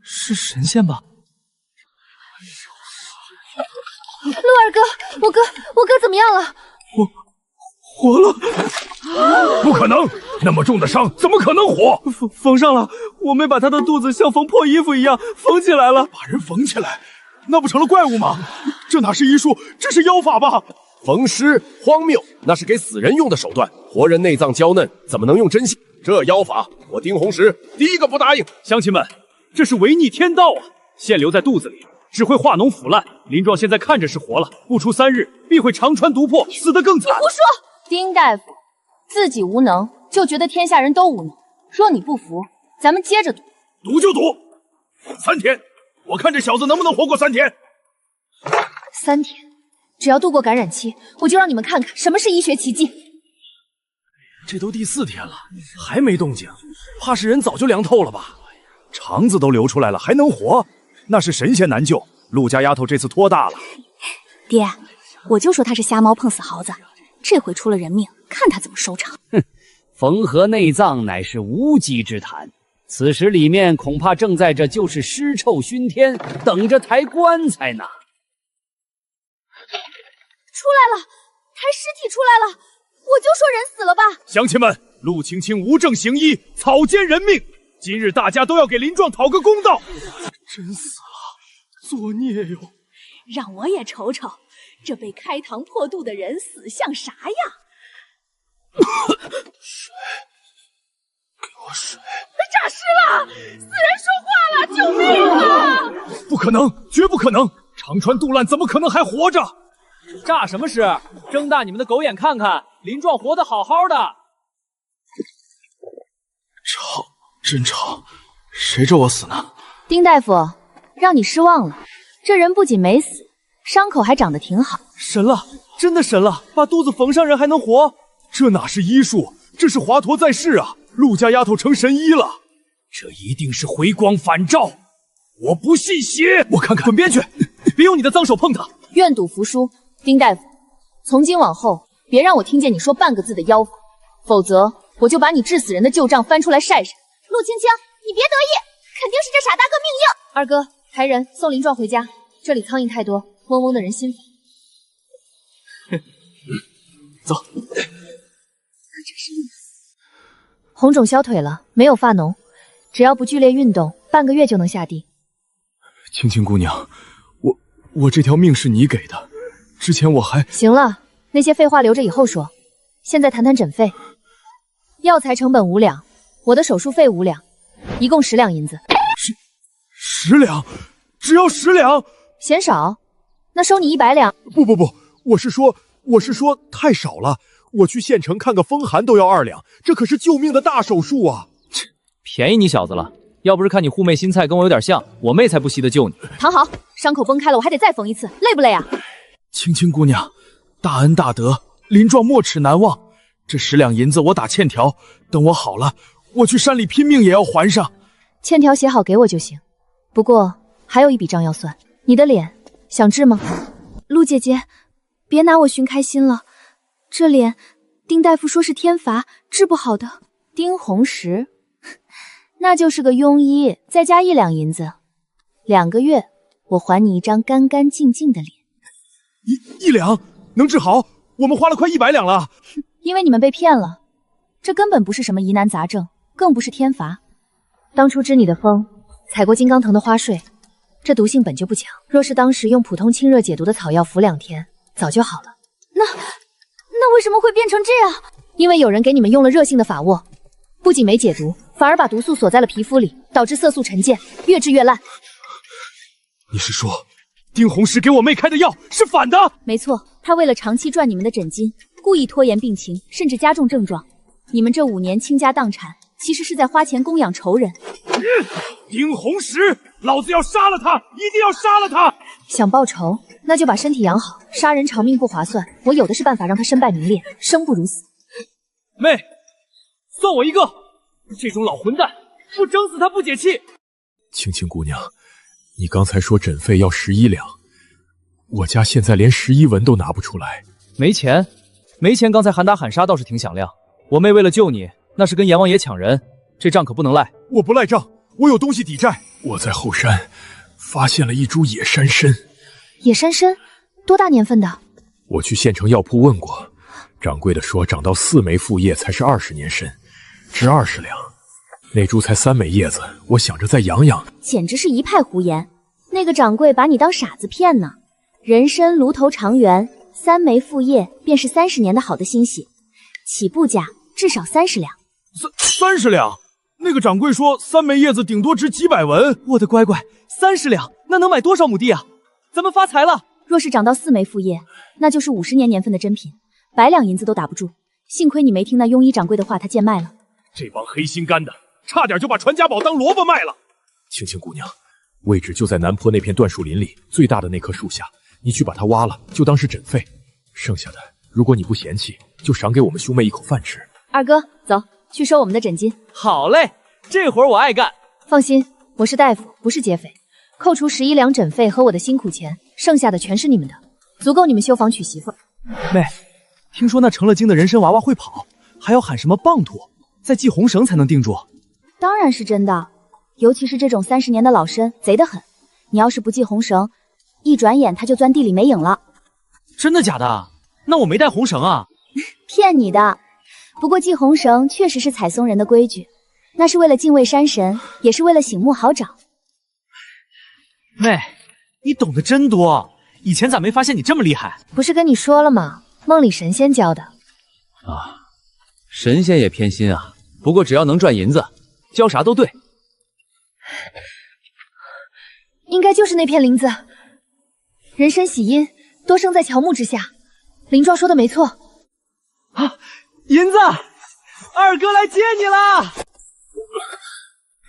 是神仙吧？陆二哥，我哥怎么样了？活了！不可能，那么重的伤怎么可能活？缝上了，我妹把他的肚子像缝破衣服一样缝起来了。把人缝起来，那不成了怪物吗？这哪是医术，这是妖法吧？缝尸荒谬，那是给死人用的手段，活人内脏娇嫩，怎么能用针线？这妖法，我丁红石第一个不答应。乡亲们，这是违逆天道啊！线留在肚子里，只会化脓腐烂。林壮现在看着是活了，不出3日必会肠穿毒破，死得更惨。你胡说！丁大夫，自己无能就觉得天下人都无能。若你不服，咱们接着赌。赌就赌，3天，我看这小子能不能活过3天。3天，只要度过感染期，我就让你们看看什么是医学奇迹。这都第4天了，还没动静，怕是人早就凉透了吧？肠子都流出来了，还能活？那是神仙难救。陆家丫头这次托大了。爹，我就说他是瞎猫碰死耗子，这回出了人命，看他怎么收场。哼，缝合内脏乃是无稽之谈，此时里面恐怕正在这就是尸臭熏天，等着抬棺材呢。出来了，抬尸体出来了，我就说人死了吧。乡亲们，陆青青无证行医，草菅人命，今日大家都要给林壮讨个公道。真死了，作孽哟！让我也瞅瞅，这被开膛破肚的人死像啥样？水，给我水！诈尸了！死人说话了，救命啊！不可能，绝不可能！肠穿肚烂，怎么可能还活着？诈什么尸？睁大你们的狗眼看看，林壮活得好好的。吵，真吵！谁咒我死呢？丁大夫，让你失望了。这人不仅没死，伤口还长得挺好。神了，真的神了！把肚子缝上，人还能活？这哪是医术，这是华佗在世啊！陆家丫头成神医了，这一定是回光返照。我不信邪，我看看。滚边去！别用你的脏手碰他。愿赌服输，丁大夫，从今往后别让我听见你说半个字的妖法，否则我就把你治死人的旧账翻出来晒晒。陆青青，你别得意，肯定是这傻大个命硬。二哥，抬人送林壮回家，这里苍蝇太多，嗡嗡的人心烦。走。红肿消退了，没有发脓，只要不剧烈运动，半个月就能下地。青青姑娘，我这条命是你给的，之前我还……行了，那些废话留着以后说，现在谈谈诊费。药材成本5两，我的手术费5两，一共10两银子。10两，只要10两，嫌少？那收你100两。不，我是说太少了。我去县城看个风寒都要2两，这可是救命的大手术啊！便宜你小子了，要不是看你护妹心菜跟我有点像，我妹才不惜得救你。躺好，伤口崩开了，我还得再缝一次，累不累啊？青青姑娘，大恩大德，林壮没齿难忘。这10两银子我打欠条，等我好了，我去山里拼命也要还上。欠条写好给我就行，不过还有一笔账要算。你的脸想治吗？陆姐姐，别拿我寻开心了，这脸丁大夫说是天罚，治不好的。丁红石，那就是个庸医，再加1两银子，2个月我还你一张干干净净的脸。一两能治好？我们花了快100两了。因为你们被骗了，这根本不是什么疑难杂症，更不是天罚。当初支你的风，采过金刚藤的花睡，这毒性本就不强，若是当时用普通清热解毒的草药服2天，早就好了。那为什么会变成这样？因为有人给你们用了热性的法卧，不仅没解毒，反而把毒素锁在了皮肤里，导致色素沉淀，越治越烂。你是说，丁红石给我妹开的药是反的？没错，他为了长期赚你们的诊金，故意拖延病情，甚至加重症状。你们这5年倾家荡产，其实是在花钱供养仇人。丁红石，老子要杀了他，一定要杀了他！想报仇，那就把身体养好，杀人偿命不划算。我有的是办法让他身败名裂，生不如死。妹，算我一个！这种老混蛋，不整死他不解气。青青姑娘，你刚才说诊费要11两，我家现在连11文都拿不出来。没钱？没钱！刚才喊打喊杀倒是挺响亮。我妹为了救你，那是跟阎王爷抢人，这账可不能赖。我不赖账，我有东西抵债。我在后山发现了一株野山参。野山参多大年份的？我去县城药铺问过，掌柜的说长到4枚副叶才是20年参，值20两。那株才3枚叶子，我想着再养养。简直是一派胡言！那个掌柜把你当傻子骗呢。人参炉头长圆，3枚副叶便是30年的好的欣喜，起步价至少30两。30两？那个掌柜说3枚叶子顶多值几百文。我的乖乖，30两那能买多少亩地啊？咱们发财了！若是长到4枚副叶，那就是50年年份的珍品，100两银子都打不住。幸亏你没听那庸医掌柜的话，他贱卖了。这帮黑心肝的，差点就把传家宝当萝卜卖了。青青姑娘，位置就在南坡那片椴树林里最大的那棵树下，你去把它挖了，就当是诊费。剩下的，如果你不嫌弃，就赏给我们兄妹一口饭吃。二哥，走去收我们的诊金。好嘞，这活我爱干。放心，我是大夫，不是劫匪。扣除11两诊费和我的辛苦钱，剩下的全是你们的，足够你们修房娶媳妇。妹，听说那成了精的人参娃娃会跑，还要喊什么棒土，再系红绳才能定住。当然是真的，尤其是这种30年的老参，贼得很。你要是不系红绳，一转眼他就钻地里没影了。真的假的？那我没带红绳啊。骗你的。不过系红绳确实是采松人的规矩，那是为了敬畏山神，也是为了醒目好找。妹，你懂得真多，以前咋没发现你这么厉害？不是跟你说了吗？梦里神仙教的。啊，神仙也偏心啊。不过只要能赚银子，教啥都对。应该就是那片林子。人参喜阴，多生在乔木之下。林壮说的没错。啊，银子，二哥来接你啦！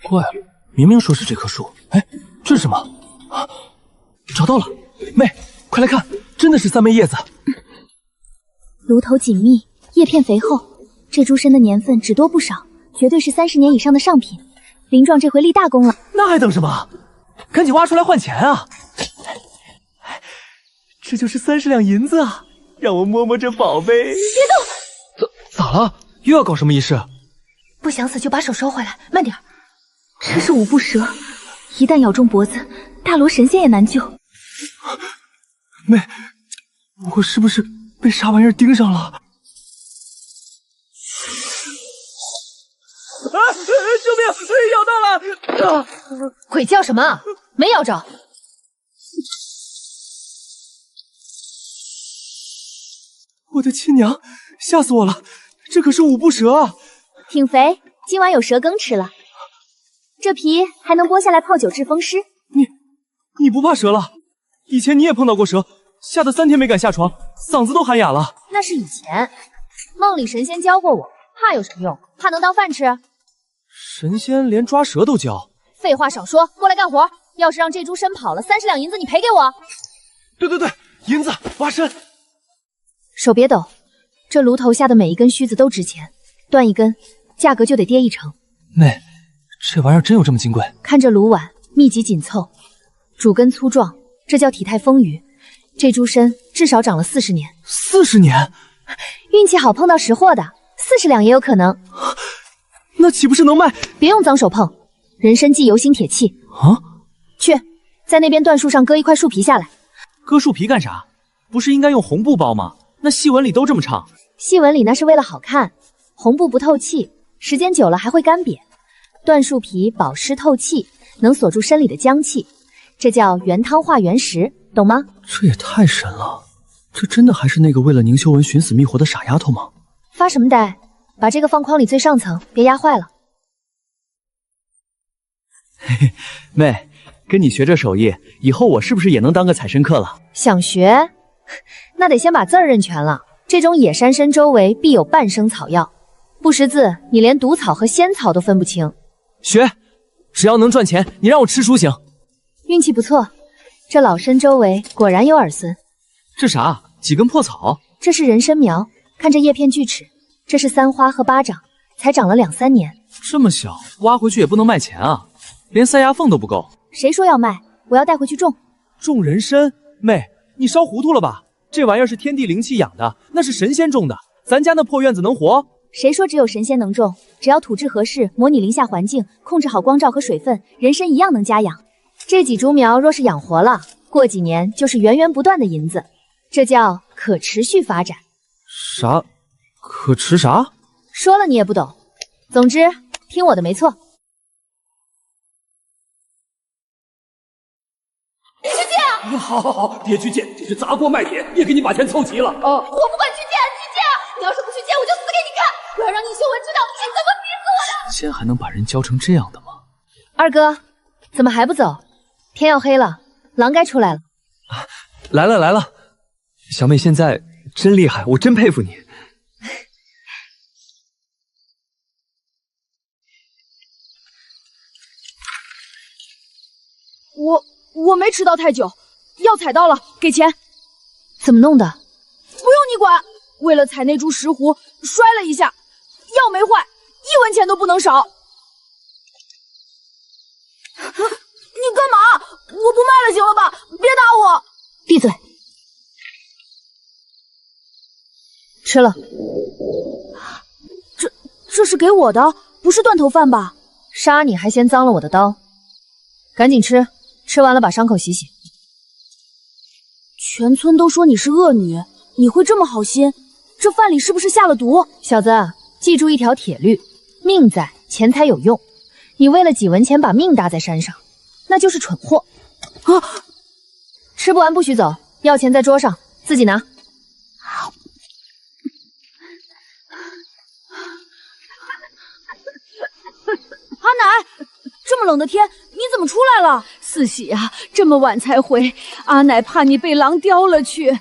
怪了，明明说是这棵树，哎，这是什么？啊，找到了！妹，快来看，真的是3枚叶子。炉头紧密，叶片肥厚，这株参的年份只多不少，绝对是30年以上的上品。林壮这回立大功了。那还等什么？赶紧挖出来换钱啊！这就是30两银子啊！让我摸摸这宝贝。别动！咋了？又要搞什么仪式？不想死就把手收回来，慢点。这是五步蛇，一旦咬中脖子，大罗神仙也难救。妹，我是不是被啥玩意儿盯上了？救命！咬到了！鬼叫什么？没咬着。我的亲娘，吓死我了！这可是五步蛇啊！挺肥，今晚有蛇羹吃了。这皮还能剥下来泡酒治风湿。你不怕蛇了？以前你也碰到过蛇，吓得3天没敢下床，嗓子都喊哑了。那是以前，梦里神仙教过我，怕有什么用？怕能当饭吃？神仙连抓蛇都教？废话少说，过来干活！要是让这株参跑了，30两银子你赔给我。对，银子挖参。手别抖，这炉头下的每一根须子都值钱，断一根，价格就得跌1成。妹，这玩意儿真有这么金贵？看这炉碗密集紧凑，主根粗壮，这叫体态丰腴。这株参至少长了40年。40年？运气好碰到识货的，40两也有可能。那岂不是能卖？别用脏手碰，人参忌油腥铁气啊！去，在那边椴树上割一块树皮下来。割树皮干啥？不是应该用红布包吗？那戏文里都这么唱。戏文里那是为了好看，红布不透气，时间久了还会干瘪。椴树皮保湿透气，能锁住参里的浆气，这叫原汤化原食，懂吗？这也太神了！这真的还是那个为了宁修文寻死觅活的傻丫头吗？发什么呆？把这个放筐里最上层，别压坏了。嘿嘿，妹，跟你学这手艺，以后我是不是也能当个采参客了？想学？那得先把字儿认全了。这种野山参周围必有半生草药，不识字，你连毒草和仙草都分不清。学，只要能赚钱，你让我吃书行。运气不错，这老参周围果然有儿孙。这啥？几根破草？这是人参苗，看这叶片锯齿。这是3花和巴掌，才长了2、3年。这么小，挖回去也不能卖钱啊，连塞牙缝都不够。谁说要卖？我要带回去种。种人参？妹，你烧糊涂了吧？这玩意儿是天地灵气养的，那是神仙种的，咱家那破院子能活？谁说只有神仙能种？只要土质合适，模拟林下环境，控制好光照和水分，人参一样能家养。这几株苗若是养活了，过几年就是源源不断的银子，这叫可持续发展。啥？可持啥？说了你也不懂。总之，听我的没错。去借！好，别去借，这是砸锅卖铁也给你把钱凑齐了。我不管去借，你要是不去借，我就死给你看！我要让宁修文知道你是怎么逼死我的！神仙还能把人教成这样的吗？二哥，怎么还不走？天要黑了，狼该出来了。来了，小妹现在真厉害，我真佩服你。我没迟到太久，药采到了，给钱。怎么弄的？不用你管。为了采那株石斛，摔了一下，药没坏，1文钱都不能少。你干嘛？我不卖了，行了吧？别打我！闭嘴！吃了。这是给我的，不是断头饭吧？杀你还嫌脏了我的刀，赶紧吃，吃完了把伤口洗洗。全村都说你是恶女，你会这么好心？这饭里是不是下了毒？小子，记住一条铁律：命在，钱才有用。你为了几文钱把命搭在山上，那就是蠢货。啊！吃不完不许走，药钱在桌上，自己拿。阿奶，这么冷的天，你怎么出来了？四喜啊，这么晚才回，阿奶怕你被狼叼了去。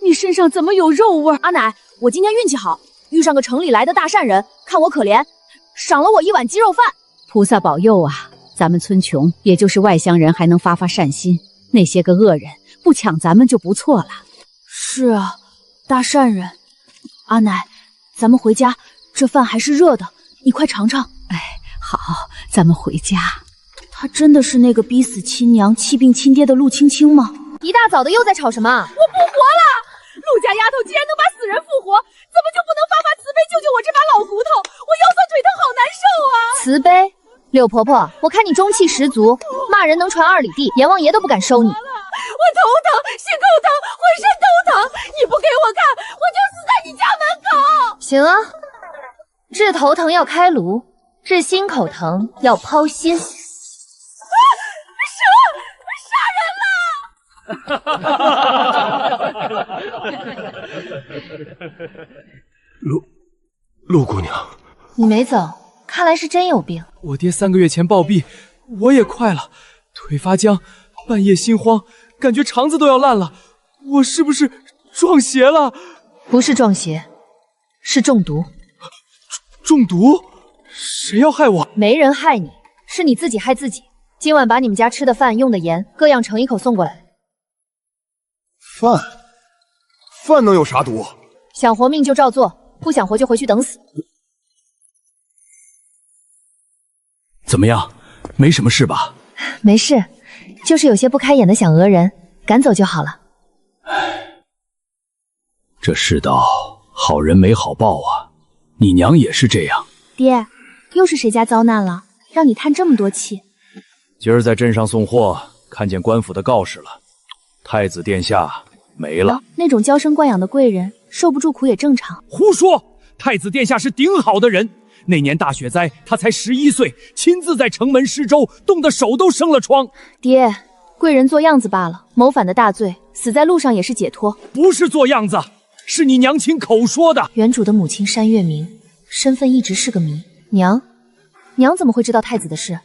你身上怎么有肉味？阿奶，我今天运气好，遇上个城里来的大善人，看我可怜，赏了我1碗鸡肉饭。菩萨保佑啊！咱们村穷，也就是外乡人还能发善心，那些个恶人不抢咱们就不错了。是啊，大善人。阿奶，咱们回家，这饭还是热的，你快尝尝。哎，好，咱们回家。他真的是那个逼死亲娘、气病亲爹的陆青青吗？一大早的又在吵什么？我不活了！陆家丫头既然能把死人复活，怎么就不能发慈悲救救我这把老骨头？我腰酸腿疼，好难受啊！慈悲？柳婆婆，我看你中气十足，骂人能传2里地，阎王爷都不敢收你。我头疼，心口疼，浑身都疼，你不给我看，我就死在你家门口。行啊，治头疼要开颅，治心口疼要抛心。陆姑娘，你没走，看来是真有病。我爹3个月前暴毙，我也快了，腿发僵，半夜心慌，感觉肠子都要烂了。我是不是撞邪了？不是撞邪，是中毒。中毒？谁要害我？没人害你，是你自己害自己。今晚把你们家吃的饭、用的盐各样盛1口送过来。饭能有啥毒？想活命就照做，不想活就回去等死。怎么样？没什么事吧？没事，就是有些不开眼的小讹人，赶走就好了。这世道好人没好报啊！你娘也是这样。爹，又是谁家遭难了，让你叹这么多气？今儿在镇上送货，看见官府的告示了，太子殿下没了。那种娇生惯养的贵人，受不住苦也正常。胡说！太子殿下是顶好的人。那年大雪灾，他才11岁，亲自在城门施粥，冻得手都生了疮。爹，贵人做样子罢了，谋反的大罪，死在路上也是解脱。不是做样子，是你娘亲口说的。原主的母亲山月明，身份一直是个谜。娘怎么会知道太子的事？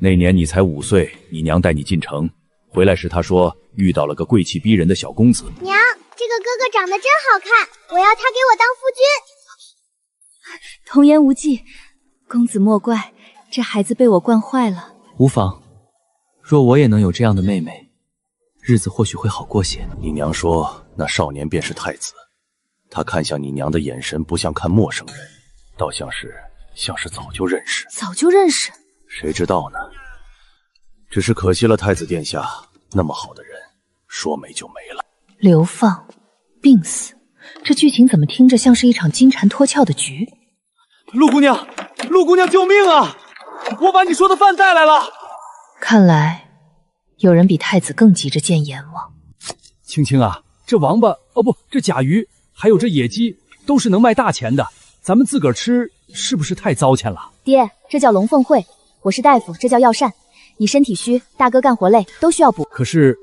那年你才5岁，你娘带你进城，回来时她说遇到了个贵气逼人的小公子。娘，这个哥哥长得真好看，我要他给我当夫君。童言无忌，公子莫怪，这孩子被我惯坏了。无妨，若我也能有这样的妹妹，日子或许会好过些。你娘说那少年便是太子，他看向你娘的眼神不像看陌生人，倒像是早就认识。早就认识？谁知道呢？只是可惜了太子殿下，那么好的人，说没就没了。流放，病死，这剧情怎么听着像是一场金蝉脱壳的局？陆姑娘，救命啊！我把你说的饭带来了。看来有人比太子更急着见阎王。青青啊，这王八这甲鱼还有这野鸡都是能卖大钱的，咱们自个儿吃是不是太糟践了？爹，这叫龙凤会，我是大夫，这叫药膳。你身体虚，大哥干活累，都需要补。可是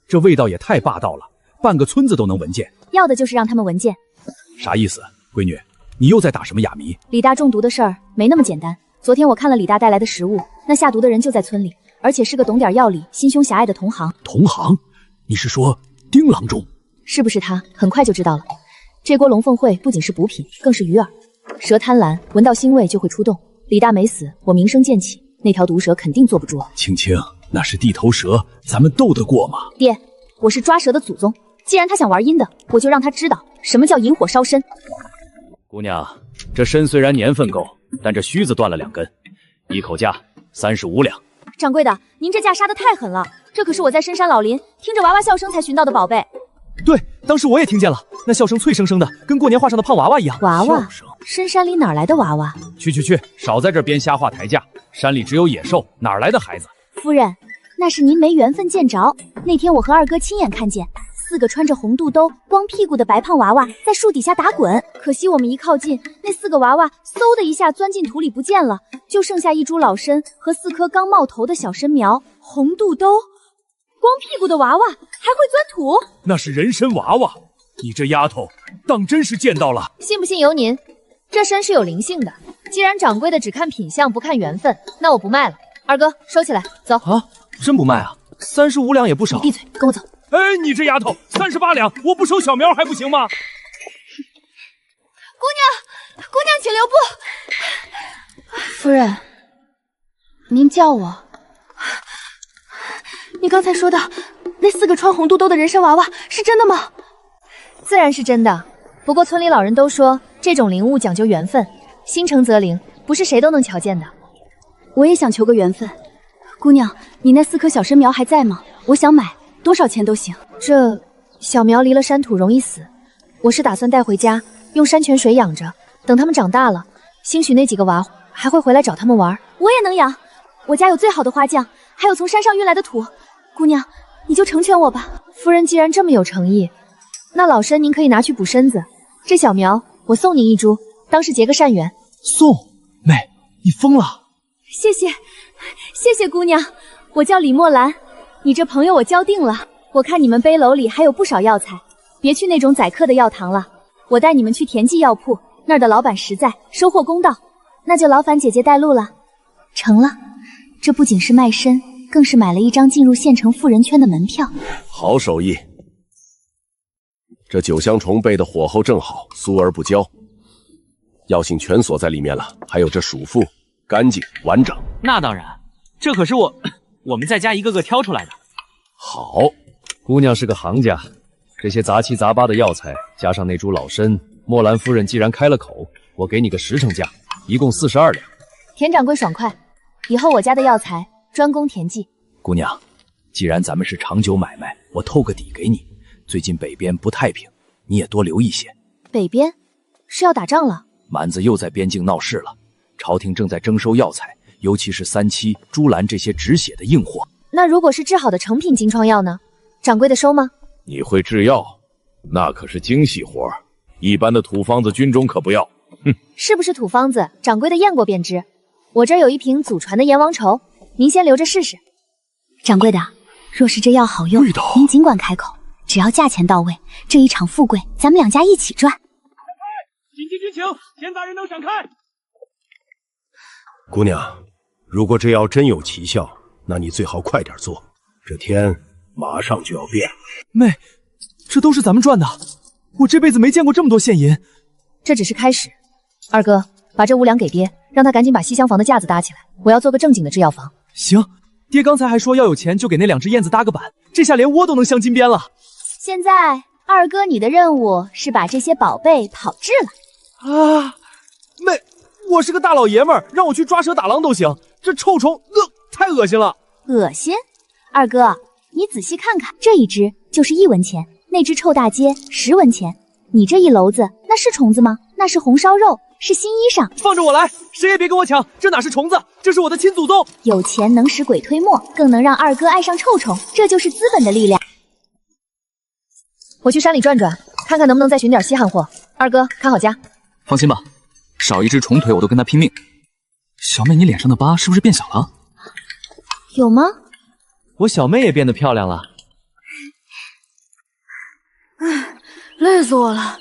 这味道也太霸道了，半个村子都能闻见。要的就是让他们闻见。啥意思？闺女，你又在打什么哑谜？李大中毒的事儿没那么简单。昨天我看了李大带来的食物，那下毒的人就在村里，而且是个懂点药理、心胸狭隘的同行。同行？你是说丁郎中？是不是他？很快就知道了。这锅龙凤会不仅是补品，更是鱼饵。蛇贪婪，闻到腥味就会出动。李大没死，我名声渐起，那条毒蛇肯定坐不住了。青青，那是地头蛇，咱们斗得过吗？爹，我是抓蛇的祖宗，既然他想玩阴的，我就让他知道什么叫引火烧身。姑娘，这参虽然年份够，但这须子断了2根，一口价35两。掌柜的，您这价杀得太狠了，这可是我在深山老林听着娃娃笑声才寻到的宝贝。对，当时我也听见了，那笑声脆生生的，跟过年画上的胖娃娃一样。娃娃？深山里哪来的娃娃？去，少在这编瞎话抬价。山里只有野兽，哪来的孩子？夫人，那是您没缘分见着。那天我和二哥亲眼看见4个穿着红肚兜、光屁股的白胖娃娃在树底下打滚。可惜我们一靠近，那4个娃娃嗖的一下钻进土里不见了，就剩下一株老参和4颗刚冒头的小参苗。红肚兜、光屁股的娃娃还会钻土？那是人参娃娃。你这丫头当真是见到了。信不信由您，这参是有灵性的。既然掌柜的只看品相不看缘分，那我不卖了。二哥收起来，走。啊，真不卖啊？35两也不少。闭嘴，跟我走。哎，你这丫头，38两，我不收小苗还不行吗？姑娘，请留步。夫人，您叫我。你刚才说的那4个穿红肚兜的人参娃娃是真的吗？自然是真的。不过村里老人都说，这种灵物讲究缘分，心诚则灵，不是谁都能瞧见的。我也想求个缘分。姑娘，你那4棵小参苗还在吗？我想买，多少钱都行。这小苗离了山土容易死，我是打算带回家，用山泉水养着，等它们长大了，兴许那几个娃还会回来找他们玩。我也能养，我家有最好的花匠，还有从山上运来的土。姑娘，你就成全我吧。夫人既然这么有诚意，那老参您可以拿去补身子。这小苗我送您1株，当是结个善缘。送？妹，你疯了！谢谢，谢谢姑娘。我叫李墨兰，你这朋友我交定了。我看你们背篓里还有不少药材，别去那种宰客的药堂了，我带你们去田记药铺，那儿的老板实在，收货公道。那就劳烦姐姐带路了。成了，这不仅是卖身，更是买了一张进入县城富人圈的门票。好手艺，这9香虫备的火候正好，酥而不焦，药性全锁在里面了。还有这鼠腹，干净完整。那当然，这可是我们在家一个个挑出来的。好，姑娘是个行家，这些杂七杂八的药材加上那株老参，墨兰夫人既然开了口，我给你个10成价，一共42两。田掌柜爽快，以后我家的药材专供田记。姑娘，既然咱们是长久买卖，我透个底给你。最近北边不太平，你也多留一些。北边是要打仗了？蛮子又在边境闹事了，朝廷正在征收药材，尤其是3七、猪兰这些止血的硬货。那如果是治好的成品金疮药呢？掌柜的收吗？你会制药，那可是精细活，一般的土方子军中可不要。哼，是不是土方子？掌柜的验过便知。我这儿有一瓶祖传的阎王稠，您先留着试试。掌柜的，若是这药好用，您尽管开口，只要价钱到位，这一场富贵咱们2家一起赚。紧急军情，闲杂人等闪开！姑娘，如果这药真有奇效，那你最好快点做，这天马上就要变了。妹，这都是咱们赚的，我这辈子没见过这么多现银。这只是开始。二哥，把这5两给爹，让他赶紧把西厢房的架子搭起来，我要做个正经的制药房。行，爹刚才还说要有钱就给那2只燕子搭个板，这下连窝都能镶金边了。现在二哥你的任务是把这些宝贝炮制了。啊，妹，我是个大老爷们儿，让我去抓蛇打狼都行，这臭虫太恶心了。恶心？二哥，你仔细看看，这一只就是1文钱，那只臭大街10文钱。你这一篓子，那是虫子吗？那是红烧肉，是新衣裳。放着我来，谁也别跟我抢，这哪是虫子，这是我的亲祖宗。有钱能使鬼推磨，更能让二哥爱上臭虫，这就是资本的力量。我去山里转转，看看能不能再寻点稀罕货。二哥，看好家。放心吧，少一只虫腿我都跟他拼命。小妹，你脸上的疤是不是变小了？有吗？我小妹也变得漂亮了。累死我了！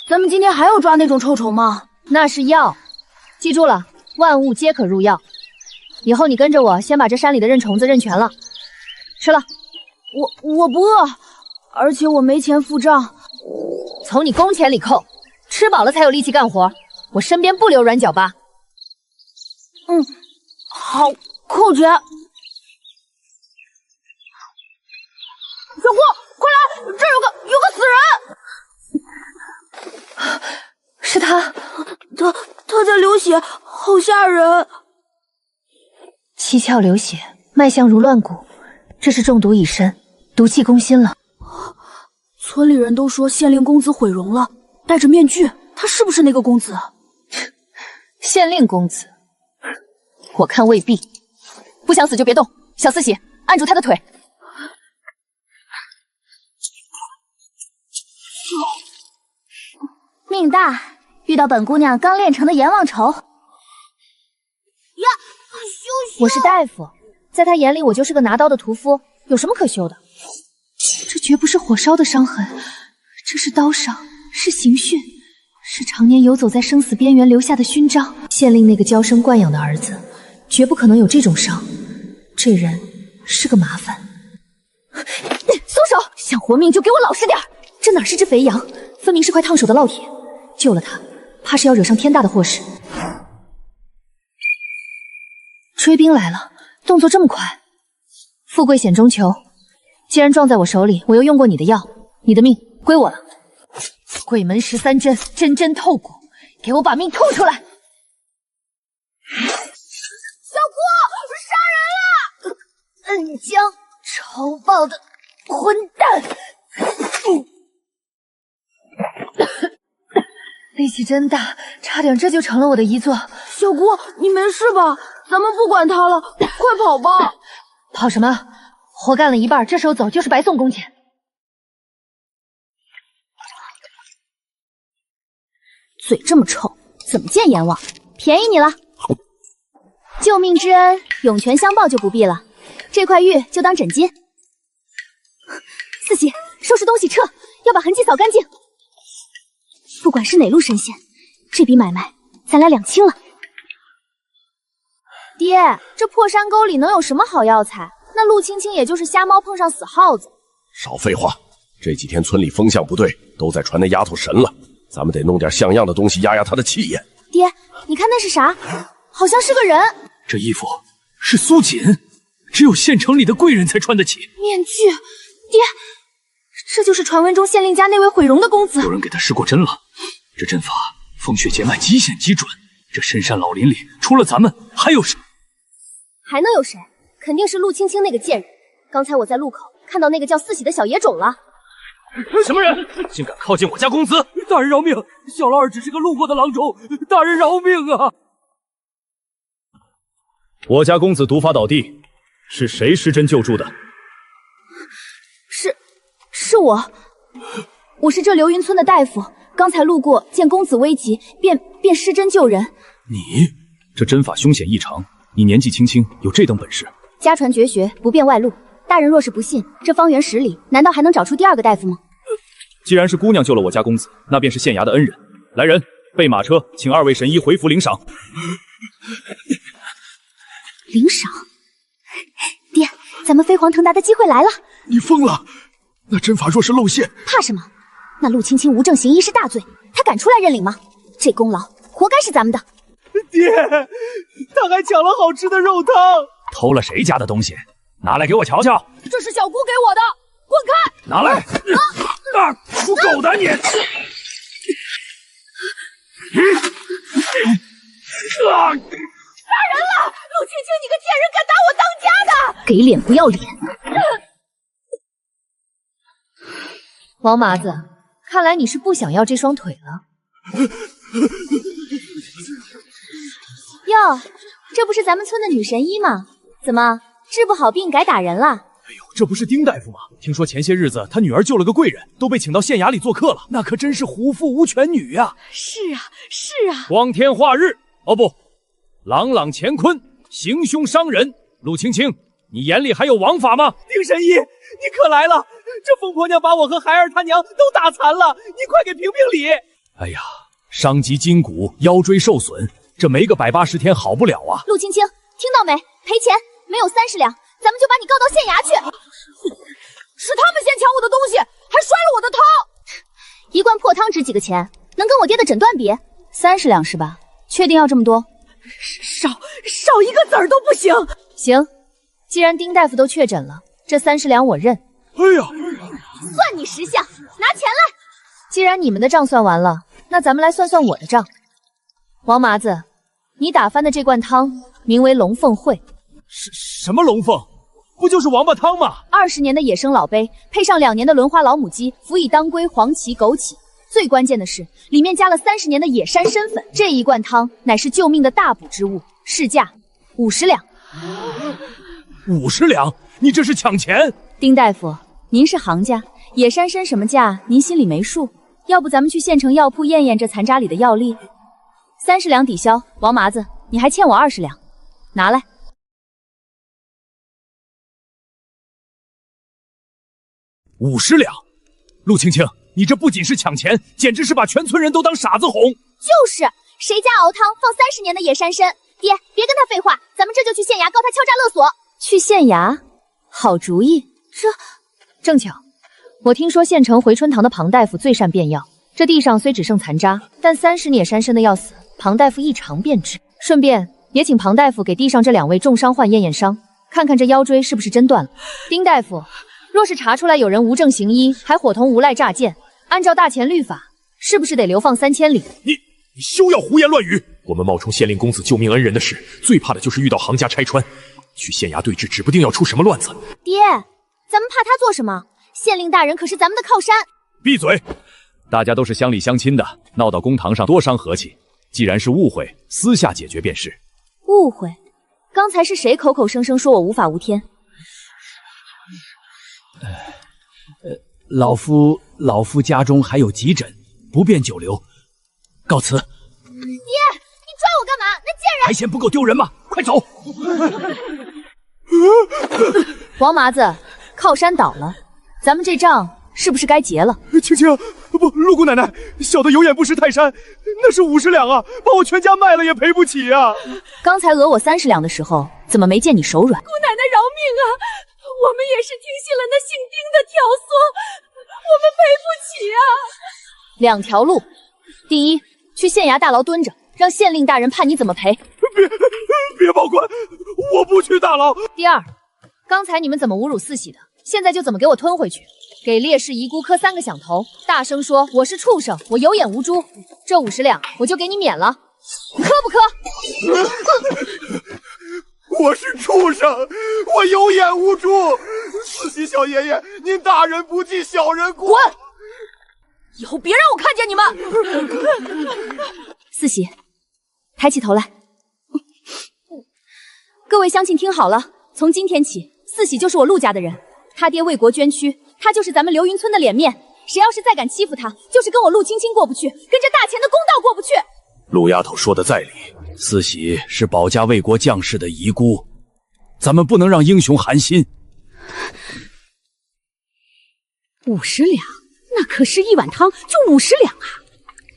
咱们今天还要抓那种臭虫吗？那是药，记住了，万物皆可入药。以后你跟着我，先把这山里的认虫子认全了。吃了。我不饿，而且我没钱付账。从你工钱里扣，吃饱了才有力气干活。我身边不留软脚疤。好，扣钱。小郭，快来，这儿有个死人！是他在流血，好吓人。七窍流血，脉象如乱骨，这是中毒已深，毒气攻心了。村里人都说县令公子毁容了，戴着面具，他是不是那个公子？县令公子，我看未必。不想死就别动，小四喜，按住他的腿。命大，遇到本姑娘刚炼成的阎王愁。呀，我是大夫，在他眼里我就是个拿刀的屠夫，有什么可羞的？这绝不是火烧的伤痕，这是刀伤，是刑讯，是常年游走在生死边缘留下的勋章。县令那个娇生惯养的儿子，绝不可能有这种伤。这人是个麻烦。松手！想活命就给我老实点！这哪是只肥羊，分明是块烫手的烙铁。救了他，怕是要惹上天大的祸事。追兵来了，动作这么快。富贵险中求，既然撞在我手里，我又用过你的药，你的命归我了。鬼门13针，针针透骨，给我把命吐出来！小郭，杀人了！恩将仇报的混蛋！力气真大，差点这就成了我的遗作。小姑，你没事吧？咱们不管他了，快跑吧！跑什么？活干了一半，这时候走就是白送工钱。嘴这么臭，怎么见阎王？便宜你了！救命之恩，涌泉相报就不必了。这块玉就当枕巾。四喜，收拾东西撤，要把痕迹扫干净。不管是哪路神仙，这笔买卖咱俩两清了。爹，这破山沟里能有什么好药材？那陆青青也就是瞎猫碰上死耗子。少废话，这几天村里风向不对，都在传那丫头神了，咱们得弄点像样的东西压压她的气焰。爹，你看那是啥？好像是个人。这衣服是苏锦，只有县城里的贵人才穿得起。面具，爹，这就是传闻中县令家那位毁容的公子。有人给他施过针了，这阵法风血劫脉极险极准。这深山老林里，除了咱们，还有谁？还能有谁？肯定是陆青青那个贱人。刚才我在路口看到那个叫四喜的小野种了。什么人竟敢靠近我家公子？大人饶命！小老二只是个路过的郎中，大人饶命啊！我家公子毒发倒地，是谁施针救助的？是我，我是这流云村的大夫，刚才路过见公子危急，便施针救人。你这针法凶险异常，你年纪轻轻有这等本事？家传绝学，不便外露。大人若是不信，这方圆10里难道还能找出第二个大夫吗？既然是姑娘救了我家公子，那便是县衙的恩人。来人，备马车，请2位神医回府领赏。领赏？爹，咱们飞黄腾达的机会来了！你疯了！那针法若是露馅，怕什么？那陆青青无证行医是大罪，他敢出来认领吗？这功劳活该是咱们的。爹，他还抢了好吃的肉汤，偷了谁家的东西？拿来给我瞧瞧。这是小姑给我的，滚开！拿来！属狗的你！杀人了！陆青青，你个贱人，敢打我当家的！给脸不要脸！王麻子，看来你是不想要这双腿了。哟，这不是咱们村的女神医吗？怎么治不好病改打人了？哎呦，这不是丁大夫吗？听说前些日子他女儿救了个贵人，都被请到县衙里做客了，那可真是虎父无犬女呀！是啊，是啊。光天化日，哦不，朗朗乾坤，行凶伤人。陆青青，你眼里还有王法吗？丁神医，你可来了！这疯婆娘把我和孩儿他娘都打残了，你快给评评理！哎呀，伤及筋骨，腰椎受损，这没个180天好不了啊！陆青青，听到没？赔钱，没有30两，咱们就把你告到县衙去。是他们先抢我的东西，还摔了我的汤。一罐破汤值几个钱？能跟我爹的诊断比？30两是吧？确定要这么多？少一个子儿都不行。行，既然丁大夫都确诊了，这30两我认。哎呀，算你识相，拿钱来。既然你们的账算完了，那咱们来算算我的账。王麻子，你打翻的这罐汤名为龙凤会。什么龙凤？不就是王八汤吗？20年的野生老杯，配上2年的轮花老母鸡，辅以当归、黄芪、枸杞。最关键的是，里面加了30年的野山参粉。这一罐汤乃是救命的大补之物，市价50两。50两？你这是抢钱！丁大夫，您是行家，野山参什么价，您心里没数？要不咱们去县城药铺验验这残渣里的药力。30两抵消，王麻子，你还欠我20两，拿来。50两，陆青青，你这不仅是抢钱，简直是把全村人都当傻子哄。就是，谁家熬汤放30年的野山参？爹，别跟他废话，咱们这就去县衙告他敲诈勒索。去县衙，好主意。正巧，我听说县城回春堂的庞大夫最善变药，这地上虽只剩残渣，但30年山参的要死，庞大夫一尝便知。顺便也请庞大夫给地上这2位重伤患验验伤，看看这腰椎是不是真断了。丁大夫，若是查出来有人无证行医，还伙同无赖诈骗，按照大钱律法，是不是得流放3000里？你休要胡言乱语！我们冒充县令公子救命恩人的事，最怕的就是遇到行家拆穿。去县衙对峙，指不定要出什么乱子。爹，咱们怕他做什么？县令大人可是咱们的靠山。闭嘴！大家都是乡里乡亲的，闹到公堂上多伤和气。既然是误会，私下解决便是。误会？刚才是谁口口声声说我无法无天？老夫家中还有急诊，不便久留，告辞。爹，你抓我干嘛？那贱人！还嫌不够丢人吗？快走！王麻子，靠山倒了，咱们这账是不是该结了？青青，不，陆姑奶奶，小的有眼不识泰山，那是50两啊，把我全家卖了也赔不起啊。刚才讹我30两的时候，怎么没见你手软？姑奶奶饶命啊！我们也是听信了那姓丁的挑唆，我们赔不起啊。2条路，第一，去县衙大牢蹲着，让县令大人判你怎么赔。别报官，我不去大牢。第二，刚才你们怎么侮辱四喜的，现在就怎么给我吞回去。给烈士遗孤磕3个响头，大声说我是畜生，我有眼无珠。这50两我就给你免了，磕不磕？我是畜生，我有眼无珠。四喜小爷爷，您大人不计小人过。滚！以后别让我看见你们。四喜，抬起头来。各位乡亲听好了，从今天起，四喜就是我陆家的人，他爹为国捐躯，他就是咱们流云村的脸面。谁要是再敢欺负他，就是跟我陆青青过不去，跟这大钱的公道过不去。陆丫头说的在理，四喜是保家卫国将士的遗孤，咱们不能让英雄寒心。50两，那可是1碗汤就50两啊！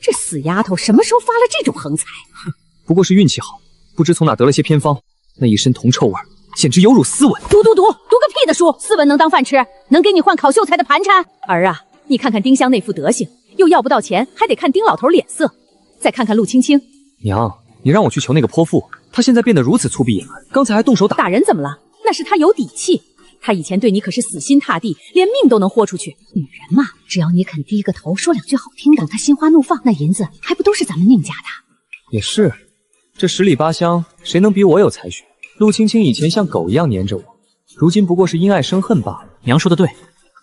这死丫头什么时候发了这种横财？不过是运气好，不知从哪得了些偏方，那一身铜臭味，简直有辱斯文。读个屁的书！斯文能当饭吃？能给你换烤秀才的盘缠？儿啊，你看看丁香那副德行，又要不到钱，还得看丁老头脸色。再看看陆青青，娘，你让我去求那个泼妇，她现在变得如此粗鄙野蛮，刚才还动手打。打人怎么了？那是她有底气。她以前对你可是死心塌地，连命都能豁出去。女人嘛，只要你肯低个头，说2句好听的，等她心花怒放，那银子还不都是咱们宁家的？也是，这10里8乡，谁能比我有才学？陆青青以前像狗一样黏着我，如今不过是因爱生恨罢了。娘说的对，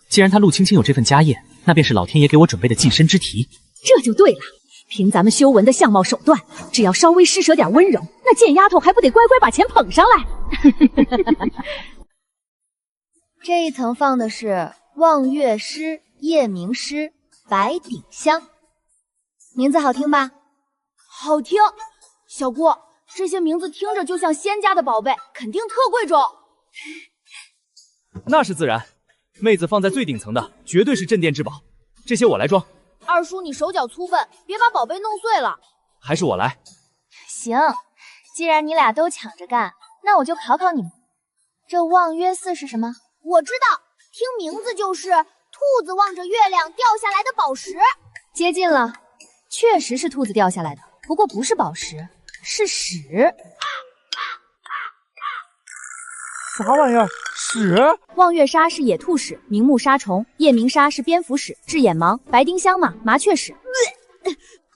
既然她陆青青有这份家业，那便是老天爷给我准备的晋升之题。这就对了。凭咱们修文的相貌手段，只要稍微施舍点温柔，那贱丫头还不得乖乖把钱捧上来？这一层放的是望月诗、夜明诗、白鼎香，名字好听吧？好听。小姑，这些名字听着就像仙家的宝贝，肯定特贵重。那是自然，妹子放在最顶层的，绝对是镇店之宝。这些我来装。二叔，你手脚粗笨，别把宝贝弄碎了。还是我来。行，既然你俩都抢着干，那我就考考你们。这望月寺是什么？我知道，听名字就是兔子望着月亮掉下来的宝石。接近了，确实是兔子掉下来的，不过不是宝石，是屎。啥玩意儿？屎？望月沙是野兔屎，明目杀虫；夜明沙是蝙蝠屎，治眼盲；白丁香嘛，麻雀屎。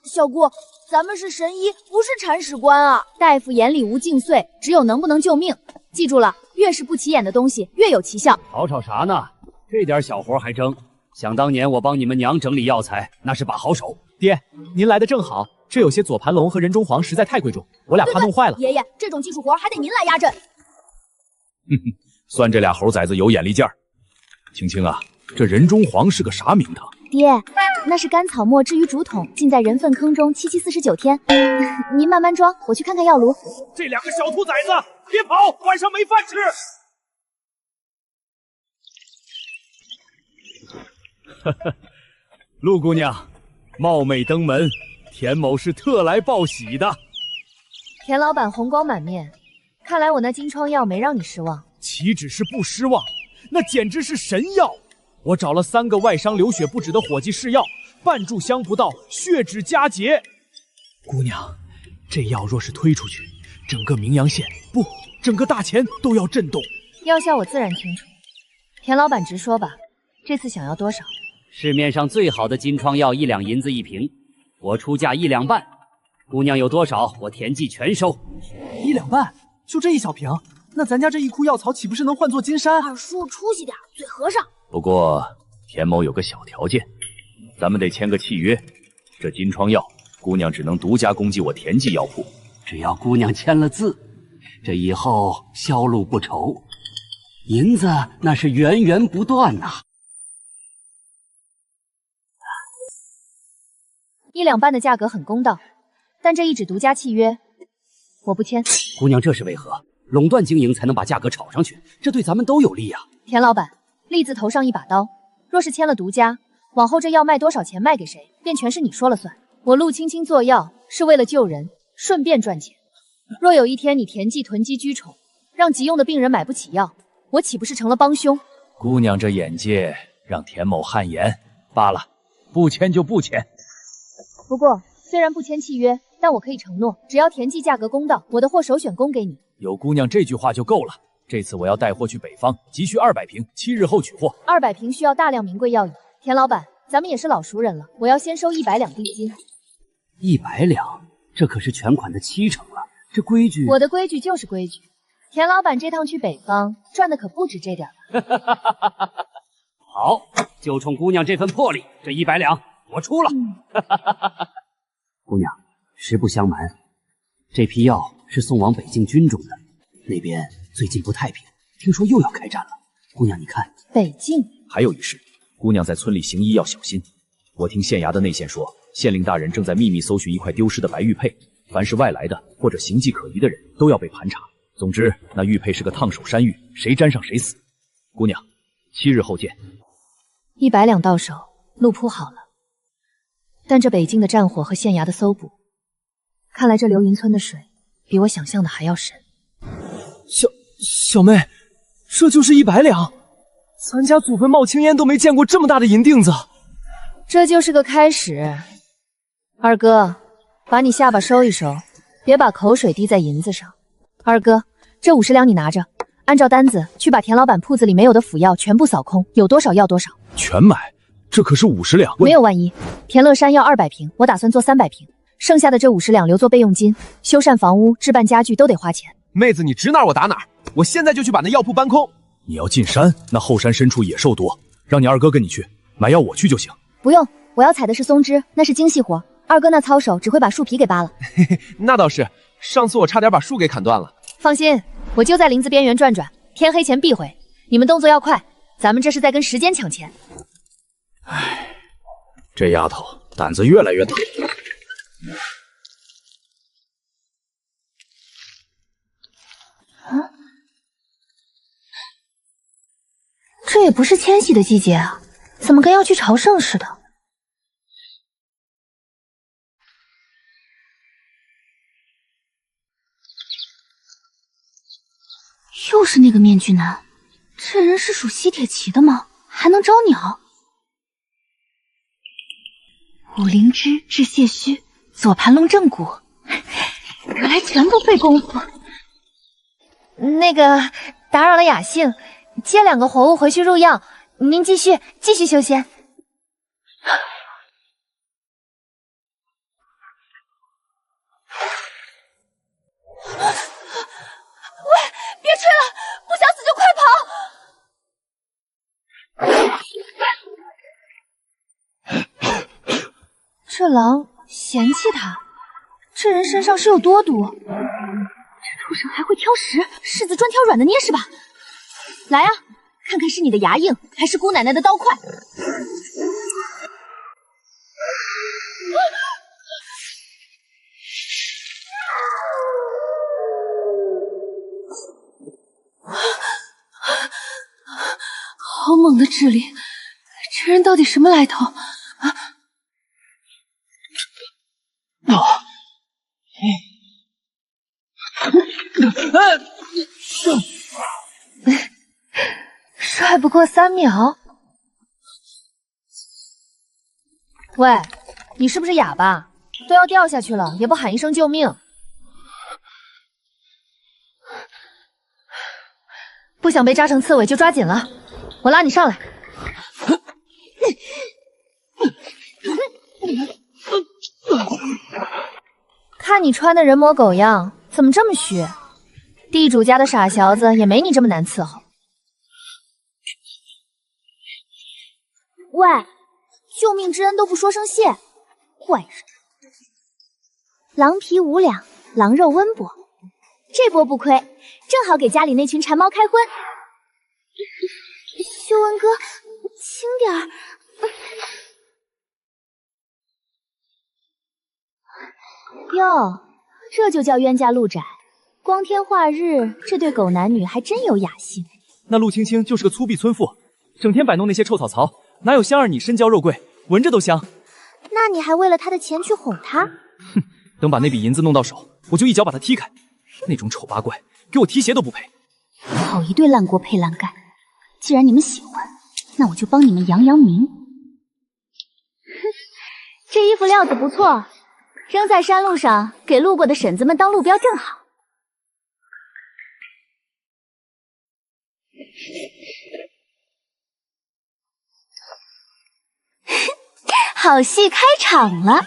小姑，咱们是神医，不是铲屎官啊！大夫眼里无尽碎，只有能不能救命。记住了，越是不起眼的东西，越有奇效。吵啥呢？这点小活还争？想当年我帮你们娘整理药材，那是把好手。爹，您来的正好，这有些左盘龙和人中黄实在太贵重，我俩怕弄坏了。爷爷，这种技术活还得您来压阵。算这俩猴崽子有眼力劲儿。青青啊，这人中黄是个啥名堂？爹，那是甘草末置于竹筒，浸在人粪坑中7期49天。您慢慢装，我去看看药炉。这两个小兔崽子，别跑，晚上没饭吃。陆姑娘，冒昧登门，田某是特来报喜的。田老板红光满面，看来我那金疮药没让你失望。岂止是不失望，那简直是神药！我找了3个外伤流血不止的伙计试药，半炷香不到，血脂佳节。姑娘，这药若是推出去，整个明阳县不，整个大钱都要震动。药效我自然清楚，田老板直说吧，这次想要多少？市面上最好的金疮药1两银子1瓶，我出价1两半。姑娘有多少，我田记全收。1两半？就这一小瓶？那咱家这一库药草岂不是能换作金山？二叔出息点，嘴和尚。不过田某有个小条件，咱们得签个契约。这金疮药，姑娘只能独家供给我田记药铺。只要姑娘签了字，这以后销路不愁，银子那是源源不断呐。1两半的价格很公道，但这一纸独家契约，我不签。姑娘这是为何？垄断经营才能把价格炒上去，这对咱们都有利呀。田老板，利字头上一把刀，若是签了独家，往后这药卖多少钱卖给谁，便全是你说了算。我陆青青做药是为了救人，顺便赚钱。若有一天你田记囤积居宠，让急用的病人买不起药，我岂不是成了帮凶？姑娘这眼界让田某汗颜。罢了，不签就不签。不过虽然不签契约，但我可以承诺，只要田记价格公道，我的货首选供给你。有姑娘这句话就够了。这次我要带货去北方，急需200瓶，7日后取货。200瓶需要大量名贵药引。田老板，咱们也是老熟人了，我要先收100两定金。100两，这可是全款的70%了。这规矩，我的规矩就是规矩。田老板这趟去北方赚的可不止这点了。好，就冲姑娘这份魄力，这100两我出了。姑娘，实不相瞒，这批药是送往北境军中的，那边最近不太平，听说又要开战了。姑娘，你看，北境还有一事，姑娘在村里行医要小心。我听县衙的内线说，县令大人正在秘密搜寻一块丢失的白玉佩，凡是外来的或者形迹可疑的人都要被盘查。总之，那玉佩是个烫手山芋，谁沾上谁死。姑娘，7日后见。100两到手，路铺好了。但这北境的战火和县衙的搜捕，看来这流云村的水比我想象的还要深。小妹，这就是100两，咱家祖坟冒青烟都没见过这么大的银锭子。这就是个开始。二哥，把你下巴收一收，别把口水滴在银子上。二哥，这50两你拿着，按照单子去把田老板铺子里没有的辅药全部扫空，有多少要多少。全买？这可是50两。没有万一。田乐山要200瓶，我打算做300瓶，剩下的这50两留作备用金，修缮房屋、置办家具都得花钱。妹子，你指哪儿我打哪儿，我现在就去把那药铺搬空。你要进山，那后山深处野兽多，让你二哥跟你去，买药我去就行。不用，我要采的是松枝，那是精细活，二哥那操手只会把树皮给扒了。那倒是，上次我差点把树给砍断了。放心，我就在林子边缘转转，天黑前必回。你们动作要快，咱们这是在跟时间抢钱。唉，这丫头胆子越来越大。这也不是迁徙的季节啊，怎么跟要去朝圣似的？又是那个面具男，这人是属吸铁旗的吗？还能招鸟？五灵芝治血虚，左盘龙正骨，原来全都费功夫。那个打扰了雅兴，接2个活物回去入药，您继续修仙。喂，别吹了，不想死就快跑！这狼嫌弃他，这人身上是有多毒？这畜生还会挑食，柿子专挑软的捏是吧？来啊，看看是你的牙硬，还是姑奶奶的刀快。好猛的智力，这人到底什么来头？帅不过3秒。喂，你是不是哑巴？都要掉下去了，也不喊一声救命！不想被扎成刺猬就抓紧了，我拉你上来。看你穿的人模狗样，怎么这么虚？地主家的傻小子也没你这么难伺候。喂，救命之恩都不说声谢，坏人。狼皮5两，狼肉温补，这波不亏，正好给家里那群馋猫开荤。修文哥，轻点儿。哟，这就叫冤家路窄，光天化日，这对狗男女还真有雅兴。那陆青青就是个粗鄙村妇，整天摆弄那些臭草草，哪有香儿你身娇肉贵，闻着都香。那你还为了他的钱去哄他？哼，等把那笔银子弄到手，我就一脚把他踢开。那种丑八怪，给我提鞋都不配。好一对烂锅配烂盖！既然你们喜欢，那我就帮你们扬扬名。这衣服料子不错，扔在山路上，给路过的婶子们当路标正好。好戏开场了，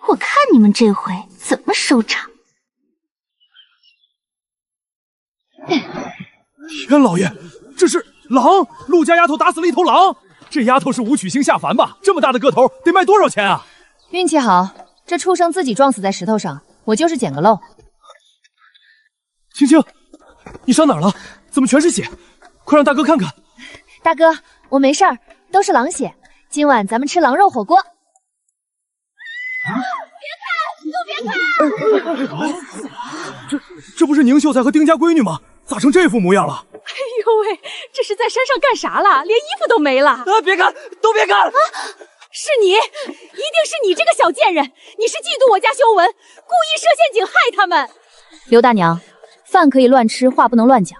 我看你们这回怎么收场。天老爷，这是狼！陆家丫头打死了一头狼，这丫头是武曲星下凡吧？这么大的个头，得卖多少钱啊？运气好，这畜生自己撞死在石头上，我就是捡个漏。青青，你伤哪儿了？怎么全是血？快让大哥看看。大哥，我没事儿，都是狼血。今晚咱们吃狼肉火锅。别看，都别看！这不是宁秀才和丁家闺女吗？咋成这副模样了？哎呦喂，这是在山上干啥了？连衣服都没了！啊，别看，都别看！啊，是你，一定是你这个小贱人！你是嫉妒我家修文，故意设陷阱害他们。刘大娘，饭可以乱吃，话不能乱讲。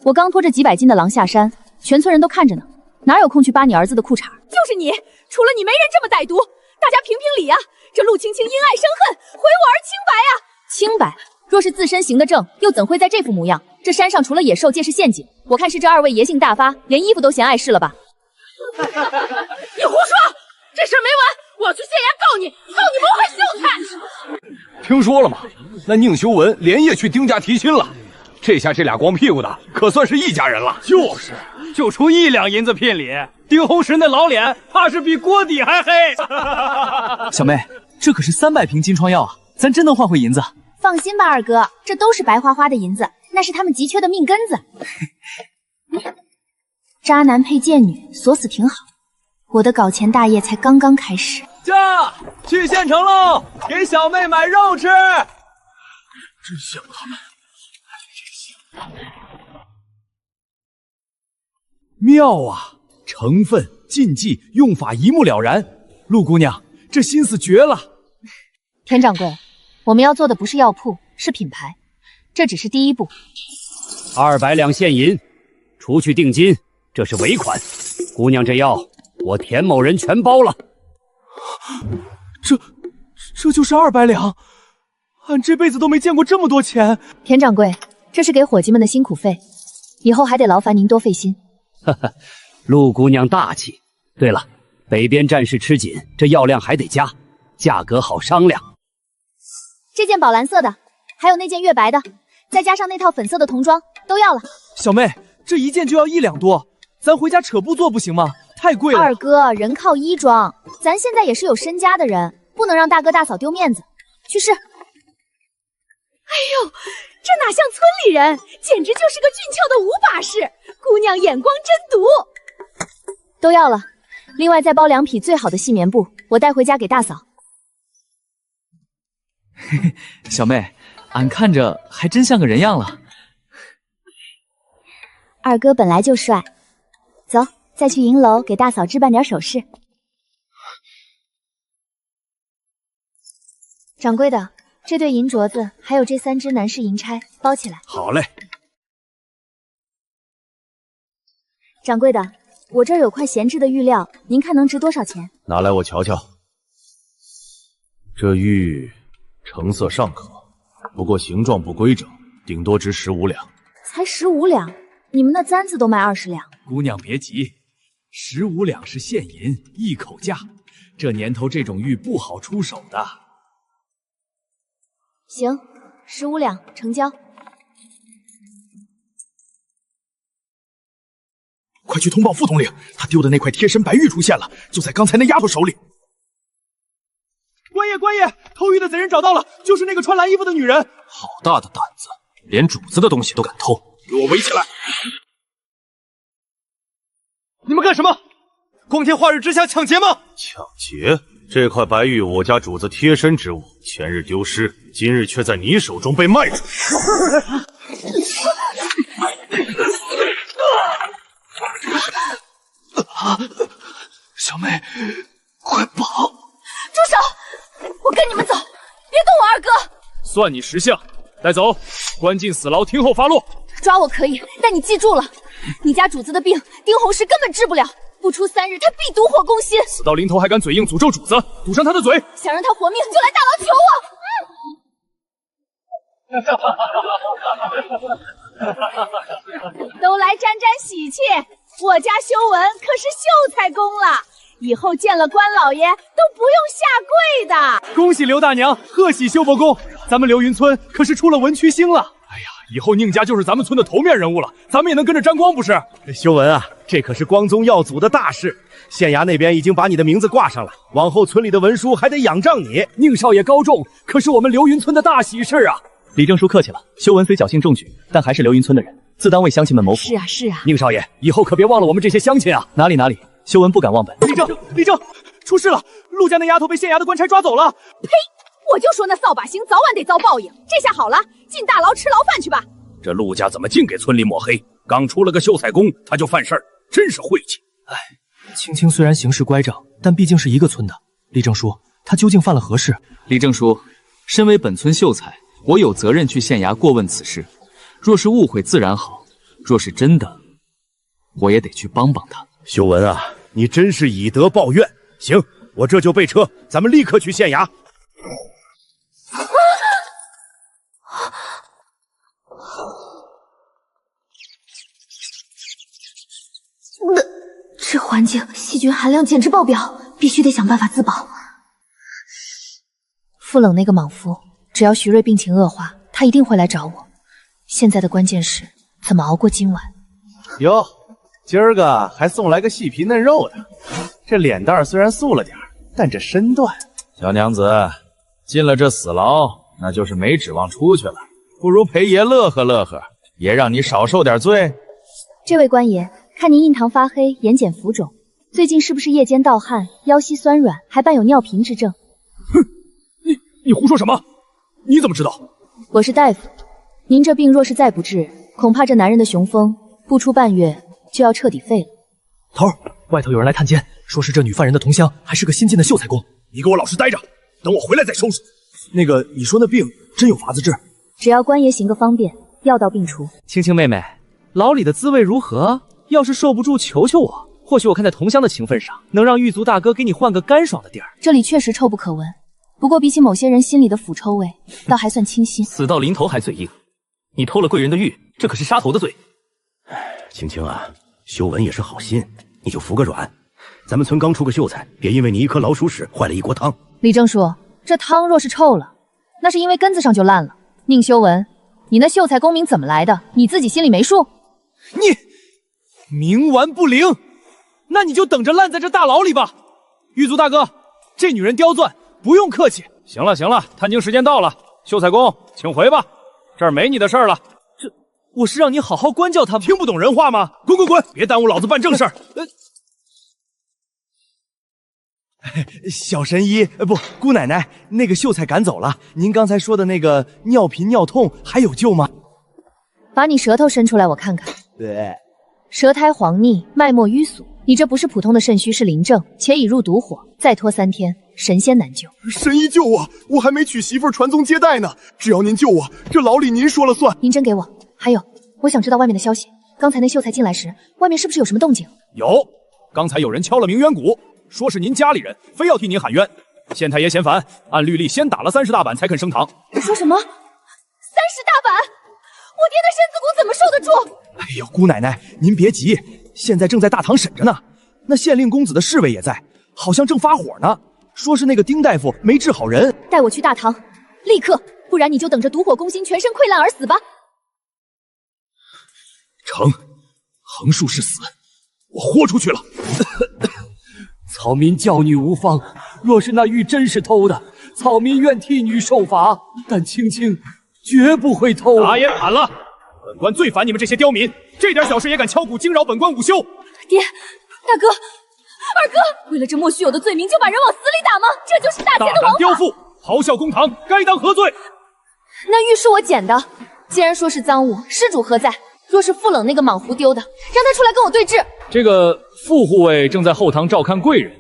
我刚拖着几百斤的狼下山，全村人都看着呢，哪有空去扒你儿子的裤衩？就是你，除了你没人这么歹毒。大家评评理啊！这陆青青因爱生恨，毁我儿清白啊！清白？若是自身行得正，又怎会在这副模样？这山上除了野兽，皆是陷阱。我看是这二位爷性大发，连衣服都嫌碍事了吧？你胡说！这事没完，我要去县衙告你，告你谋害秀才！听说了吗？那宁修文连夜去丁家提亲了。这下这俩光屁股的可算是一家人了。就是，就出1两银子聘礼。丁红石那老脸，怕是比锅底还黑。小妹，这可是300瓶金疮药啊，咱真能换回银子？放心吧，二哥，这都是白花花的银子，那是他们急缺的命根子。渣男配贱女，锁死挺好。我的搞钱大业才刚刚开始。驾，去县城喽，给小妹买肉吃。真像他们。妙啊！成分、禁忌、用法一目了然。陆姑娘，这心思绝了。田掌柜，我们要做的不是药铺，是品牌，这只是第一步。200两现银，除去定金，这是尾款。姑娘，这药我田某人全包了。这就是200两，俺这辈子都没见过这么多钱。田掌柜，这是给伙计们的辛苦费，以后还得劳烦您多费心。哈哈，陆姑娘大气。对了，北边战事吃紧，这药量还得加，价格好商量。这件宝蓝色的，还有那件月白的，再加上那套粉色的童装，都要了。小妹，这一件就要1两多，咱回家扯布做不行吗？太贵了。二哥，人靠衣装，咱现在也是有身家的人，不能让大哥大嫂丢面子。去试。哎呦，这哪像村里人，简直就是个俊俏的武把式。姑娘眼光真毒。都要了，另外再包2匹最好的细棉布，我带回家给大嫂。嘿嘿，小妹，俺看着还真像个人样了。二哥本来就帅，走，再去银楼给大嫂置办点首饰。掌柜的，这对银镯子还有这3只男士银钗包起来。好嘞。掌柜的，我这儿有块闲置的玉料，您看能值多少钱？拿来我瞧瞧。这玉成色尚可，不过形状不规整，顶多值15两。才15两？你们那簪子都卖20两。姑娘别急，15两是现银，一口价。这年头这种玉不好出手的。行，15两成交。快去通报副统领，他丢的那块贴身白玉出现了，就在刚才那丫头手里。官爷，偷玉的贼人找到了，就是那个穿蓝衣服的女人。好大的胆子，连主子的东西都敢偷！给我围起来！你们干什么？光天化日之下抢劫吗？抢劫？这块白玉我家主子贴身之物，前日丢失，今日却在你手中被卖出去。小妹，快跑！住手！我跟你们走，别动我二哥！算你识相，带走，关进死牢，听候发落。抓我可以，但你记住了，你家主子的病，丁红石根本治不了。不出3日，他必毒火攻心。死到临头还敢嘴硬诅咒主子，堵上他的嘴！想让他活命，就来大牢求我！都来沾沾喜气，我家修文可是秀才公了，以后见了关老爷都不用下跪的。恭喜刘大娘，贺喜修伯公，咱们流云村可是出了文曲星了。哎呀，以后宁家就是咱们村的头面人物了，咱们也能跟着沾光不是？修文啊，这可是光宗耀祖的大事，县衙那边已经把你的名字挂上了，往后村里的文书还得仰仗你。宁少爷高中，可是我们流云村的大喜事啊！李正叔客气了，修文虽侥幸中举，但还是流云村的人，自当为乡亲们谋福。是啊，宁少爷，以后可别忘了我们这些乡亲啊！哪里，修文不敢忘本。李正，出事了！陆家那丫头被县衙的官差抓走了。呸！我就说那扫把星早晚得遭报应，这下好了，进大牢吃牢饭去吧。这陆家怎么净给村里抹黑？刚出了个秀才公，他就犯事儿，真是晦气。哎，青青虽然行事乖张，但毕竟是一个村的。李正叔，他究竟犯了何事？李正叔，身为本村秀才，我有责任去县衙过问此事。若是误会自然好，若是真的，我也得去帮帮他。修文啊，你真是以德报怨。行，我这就备车，咱们立刻去县衙。这环境细菌含量简直爆表，必须得想办法自保。傅冷那个莽夫，只要徐瑞病情恶化，他一定会来找我。现在的关键是怎么熬过今晚。哟，今儿个还送来个细皮嫩肉的，这脸蛋虽然素了点，但这身段……小娘子进了这死牢，那就是没指望出去了，不如陪爷乐呵乐呵，爷让你少受点罪。这位官爷，看您印堂发黑，眼睑浮肿，最近是不是夜间盗汗、腰膝酸软，还伴有尿频之症？哼，你胡说什么？你怎么知道？我是大夫，您这病若是再不治，恐怕这男人的雄风不出半月就要彻底废了。头儿，外头有人来探监，说是这女犯人的同乡，还是个新进的秀才公。你给我老实待着，等我回来再收拾。那个，你说那病真有法子治？只要官爷行个方便，药到病除。青青妹妹，牢里的滋味如何？要是受不住，求求我，或许我看在同乡的情分上，能让狱卒大哥给你换个干爽的地儿。这里确实臭不可闻，不过比起某些人心里的腐臭味，倒还算清新。死到临头还嘴硬，你偷了贵人的玉，这可是杀头的罪。青青啊，修文也是好心，你就服个软。咱们村刚出个秀才，别因为你一颗老鼠屎坏了一锅汤。李正叔，这汤若是臭了，那是因为根子上就烂了。宁修文，你那秀才功名怎么来的？你自己心里没数？你冥顽不灵，那你就等着烂在这大牢里吧。狱卒大哥，这女人刁钻，不用客气。行了，探经时间到了，秀才公，请回吧，这儿没你的事儿了。我是让你好好关教他们，听不懂人话吗？滚！别耽误老子办正事儿。小神医，不，姑奶奶，那个秀才赶走了。您刚才说的那个尿频尿痛还有救吗？把你舌头伸出来，我看看。对，舌苔黄腻，脉脉淤阻，你这不是普通的肾虚，是临症，且已入毒火，再拖3天，神仙难救。神医救我！我还没娶媳妇传宗接代呢，只要您救我，这牢里您说了算。您针给我。还有，我想知道外面的消息。刚才那秀才进来时，外面是不是有什么动静？有，刚才有人敲了鸣冤鼓，说是您家里人，非要替您喊冤。县太爷嫌烦，按律例先打了30大板才肯升堂。你说什么？30大板？我爹的身子骨怎么受得住？哎呦，姑奶奶，您别急，现在正在大堂审着呢。那县令公子的侍卫也在，好像正发火呢，说是那个丁大夫没治好人。带我去大堂，立刻，不然你就等着毒火攻心，全身溃烂而死吧。成，横竖是死，我豁出去了。草民教女无方，若是那玉真是偷的，草民愿替女受罚，但青青绝不会偷。打也砍了！本官最烦你们这些刁民，这点小事也敢敲鼓惊扰本官午休。爹，大哥，二哥，为了这莫须有的罪名就把人往死里打吗？这就是大钱的王法！刁妇，咆哮公堂，该当何罪？那玉是我捡的，既然说是赃物，失主何在？若是傅冷那个莽胡丢的，让他出来跟我对质。这个傅护卫正在后堂照看贵人，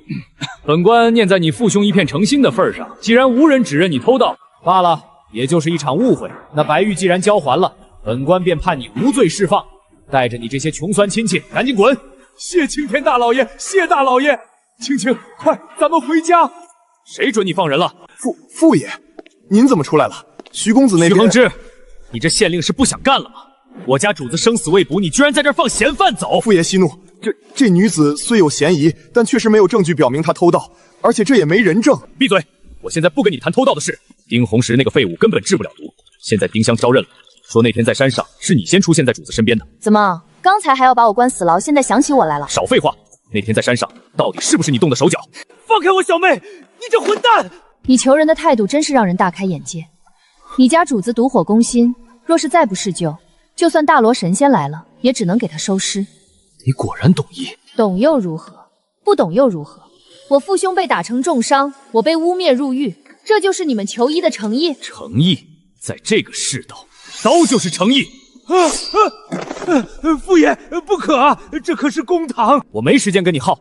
本官念在你父兄一片诚心的份上，既然无人指认你偷盗，罢了，也就是一场误会。那白玉既然交还了，本官便判你无罪释放，带着你这些穷酸亲戚赶紧滚！谢青天大老爷，谢大老爷！青青，快，咱们回家！谁准你放人了？傅爷，您怎么出来了？徐公子那边……徐恒之，你这县令是不想干了吗？我家主子生死未卜，你居然在这儿放嫌犯走！傅爷息怒，这女子虽有嫌疑，但确实没有证据表明她偷盗，而且这也没人证。闭嘴！我现在不跟你谈偷盗的事。丁红石那个废物根本治不了毒，现在丁香招认了，说那天在山上是你先出现在主子身边的。怎么，刚才还要把我关死牢，现在想起我来了？少废话！那天在山上到底是不是你动的手脚？放开我小妹！你这混蛋！你求人的态度真是让人大开眼界。你家主子毒火攻心，若是再不施救，就算大罗神仙来了，也只能给他收尸。你果然懂医，懂又如何？不懂又如何？我父兄被打成重伤，我被污蔑入狱，这就是你们求医的诚意？诚意，在这个世道，刀就是诚意。父爷，不可啊！这可是公堂。我没时间跟你耗。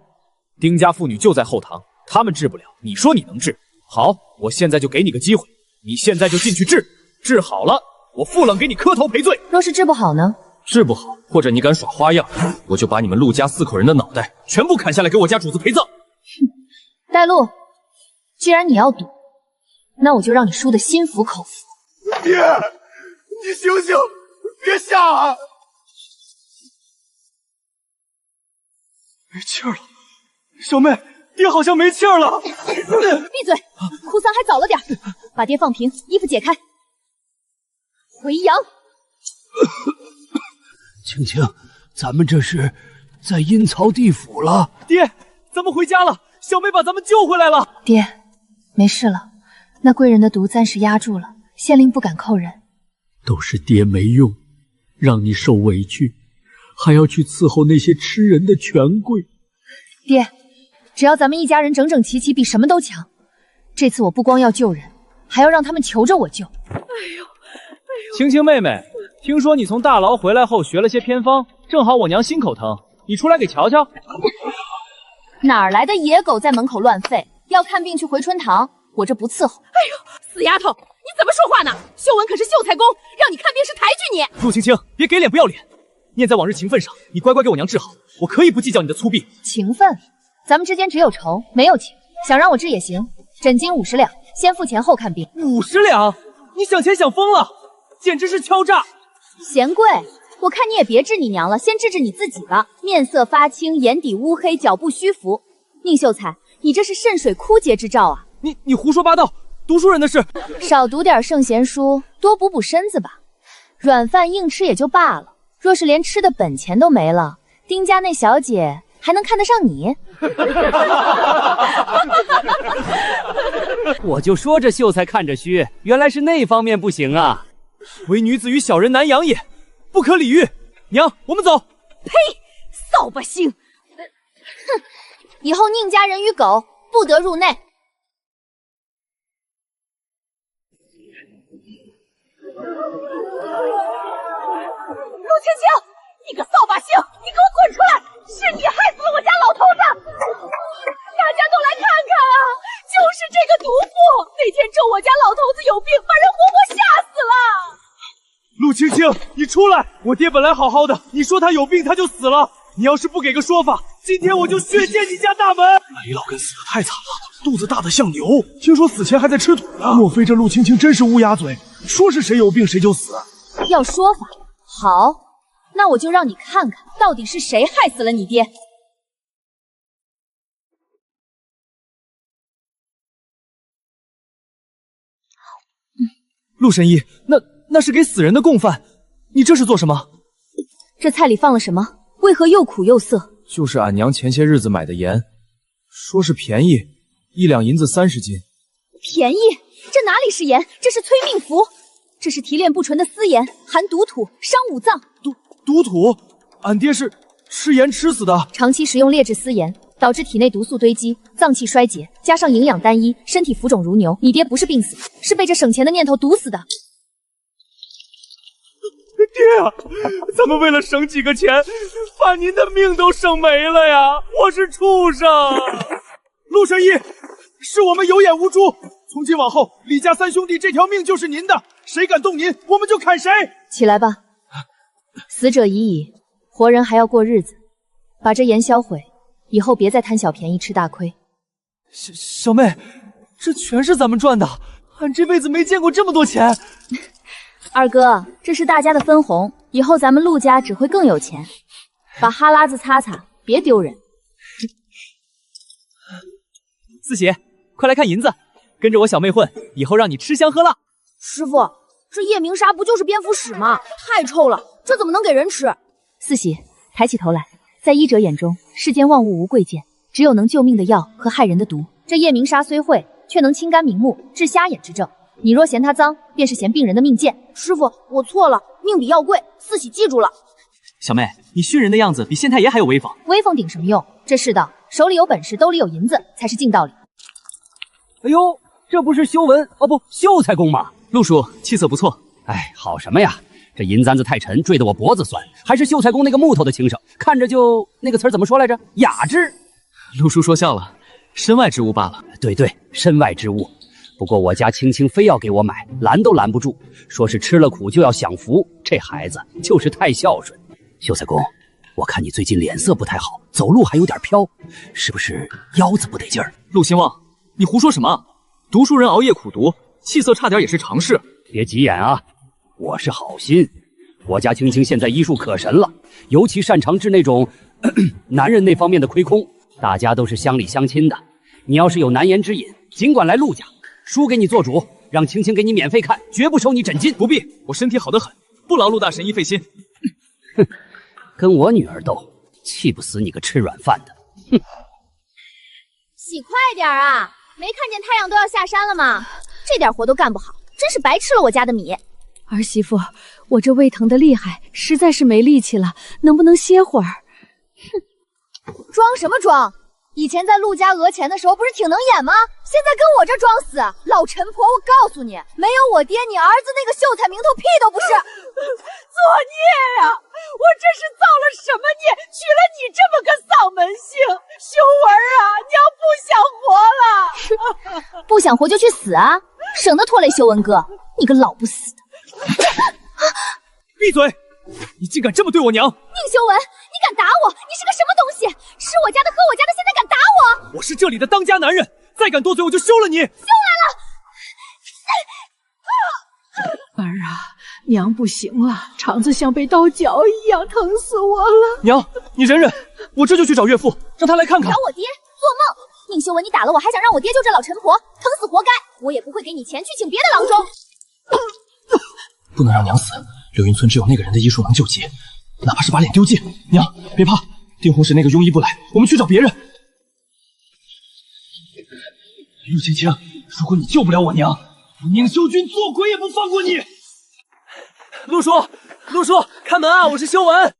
丁家妇女就在后堂，他们治不了，你说你能治？好，我现在就给你个机会，你现在就进去治，治好了，我傅冷给你磕头赔罪。若是治不好呢？治不好，或者你敢耍花样，我就把你们陆家4口人的脑袋全部砍下来给我家主子陪葬。哼，带路，既然你要赌，那我就让你输得心服口服。爹，你醒醒，别下啊！没气儿了，小妹，爹好像没气儿了。闭嘴，哭丧还早了点，把爹放平，衣服解开，回阳。青青，咱们这是在阴曹地府了。爹，咱们回家了，小妹把咱们救回来了。爹，没事了，那贵人的毒暂时压住了，县令不敢扣人。都是爹没用，让你受委屈，还要去伺候那些吃人的权贵。爹，只要咱们一家人整整齐齐，比什么都强。这次我不光要救人，还要让他们求着我救。青青妹妹，听说你从大牢回来后学了些偏方，正好我娘心口疼，你出来给瞧瞧。哪儿来的野狗在门口乱吠？要看病去回春堂，我这不伺候。哎呦，死丫头，你怎么说话呢？秀文可是秀才公，让你看病是抬举你。陆青青，别给脸不要脸！念在往日情分上，你乖乖给我娘治好，我可以不计较你的粗鄙。情分？咱们之间只有仇，没有情。想让我治也行，诊金50两，先付钱后看病。50两？你想钱想疯了，简直是敲诈！嫌贵？我看你也别治你娘了，先治治你自己吧。面色发青，眼底乌黑，脚步虚浮。宁秀才，你这是肾水枯竭之兆啊！你胡说八道，读书人的事。少读点圣贤书，多补补身子吧。软饭硬吃也就罢了，若是连吃的本钱都没了，丁家那小姐还能看得上你？我就说这秀才看着虚，原来是那方面不行啊！唯女子与小人难养也，不可理喻。娘，我们走。呸！扫把星！哼！以后宁家人与狗不得入内。陆青青，你个扫把星，你给我滚出来！是你害死了我家老头子！大家都来看看啊！就是这个毒妇，那天咒我家老头子有病，把人活活吓死了。陆青青，你出来！我爹本来好好的，你说他有病他就死了。你要是不给个说法，今天我就血溅你家大门！那李老根死得太惨了，肚子大得像牛，听说死前还在吃土呢。莫非这陆青青真是乌鸦嘴，说是谁有病谁就死？要说法，好，那我就让你看看，到底是谁害死了你爹。陆神医，那是给死人的供饭，你这是做什么？这菜里放了什么？为何又苦又涩？就是俺娘前些日子买的盐，说是便宜，1两银子30斤。便宜？这哪里是盐，这是催命符。这是提炼不纯的私盐，含毒土，伤五脏。毒土？俺爹是吃盐吃死的。长期食用劣质私盐，导致体内毒素堆积，脏器衰竭，加上营养单一，身体浮肿如牛。你爹不是病死，是被这省钱的念头毒死的。爹啊，咱们为了省几个钱，把您的命都省没了呀！我是畜生。陆神医，是我们有眼无珠。从今往后，李家3兄弟这条命就是您的，谁敢动您，我们就砍谁。起来吧，死者已矣，活人还要过日子，把这盐销毁，以后别再贪小便宜吃大亏。小妹，这全是咱们赚的，俺这辈子没见过这么多钱。二哥，这是大家的分红，以后咱们陆家只会更有钱。把哈喇子擦擦，别丢人。四喜，快来看银子，跟着我小妹混，以后让你吃香喝辣。师傅，这夜明砂不就是蝙蝠屎吗？太臭了，这怎么能给人吃？四喜，抬起头来，在医者眼中，世间万物无贵贱，只有能救命的药和害人的毒。这夜明砂虽晦，却能清肝明目，治瞎眼之症。你若嫌它脏，便是嫌病人的命贱。师傅，我错了，命比药贵，四喜记住了。小妹，你训人的样子比县太爷还有威风。威风顶什么用？这世道，手里有本事，兜里有银子才是净道理。哎呦，这不是修文不秀才公吗？陆叔气色不错。哎，好什么呀？这银簪子太沉，坠得我脖子酸。还是秀才公那个木头的轻省，看着就那个词儿怎么说来着？雅致。陆叔说笑了，身外之物罢了。对对，身外之物。不过我家青青非要给我买，拦都拦不住，说是吃了苦就要享福。这孩子就是太孝顺。秀才公，我看你最近脸色不太好，走路还有点飘，是不是腰子不得劲儿？陆兴旺，你胡说什么？读书人熬夜苦读，气色差点也是常事。别急眼啊，我是好心。我家青青现在医术可神了，尤其擅长治那种男人那方面的亏空。大家都是乡里乡亲的，你要是有难言之隐，尽管来陆家，叔给你做主，让青青给你免费看，绝不收你诊金。不必，我身体好得很，不劳陆大神医费心。哼，跟我女儿斗，气不死你个吃软饭的。哼，洗快点啊！没看见太阳都要下山了吗？这点活都干不好，真是白吃了我家的米。儿媳妇，我这胃疼的厉害，实在是没力气了，能不能歇会儿？哼，装什么装？以前在陆家讹钱的时候不是挺能演吗？现在跟我这装死，老陈婆，我告诉你，没有我爹，你儿子那个秀才名头屁都不是。作孽呀！我这是造了什么孽，娶了你这么个丧门星？修文啊，娘不想活了。不想活就去死啊，省得拖累修文哥，你个老不死的。闭嘴！你竟敢这么对我娘！宁修文，你敢打我？你是个什么东西？吃我家的喝我家的，现在敢打我？我是这里的当家男人，再敢多嘴我就休了你！休来了！儿啊，娘不行了，肠子像被刀绞一样，疼死我了。娘，你忍忍，我这就去找岳父，让他来看看。找我爹？做梦！宁修文，你打了我，还想让我爹救这老陈婆？疼死活该！我也不会给你钱去请别的郎中。不能让娘死，流云村只有那个人的医术能救急，哪怕是把脸丢尽。娘，别怕，定红石那个庸医不来，我们去找别人。陆青青，如果你救不了我娘，我宁修君做鬼也不放过你。陆叔，陆叔，开门啊！我是修文。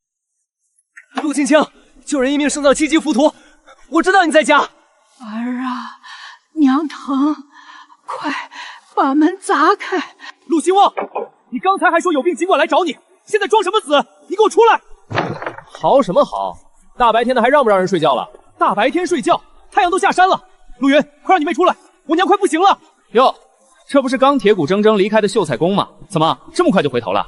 陆青青，救人一命胜造7级浮屠，我知道你在家。儿啊，娘疼，快把门砸开。陆兴旺，你刚才还说有病尽管来找你，现在装什么死？你给我出来！好什么好？大白天的还让不让人睡觉了？大白天睡觉，太阳都下山了。陆云，快让你妹出来，我娘快不行了。哟，这不是刚铁骨铮铮离开的秀才公吗？怎么这么快就回头了？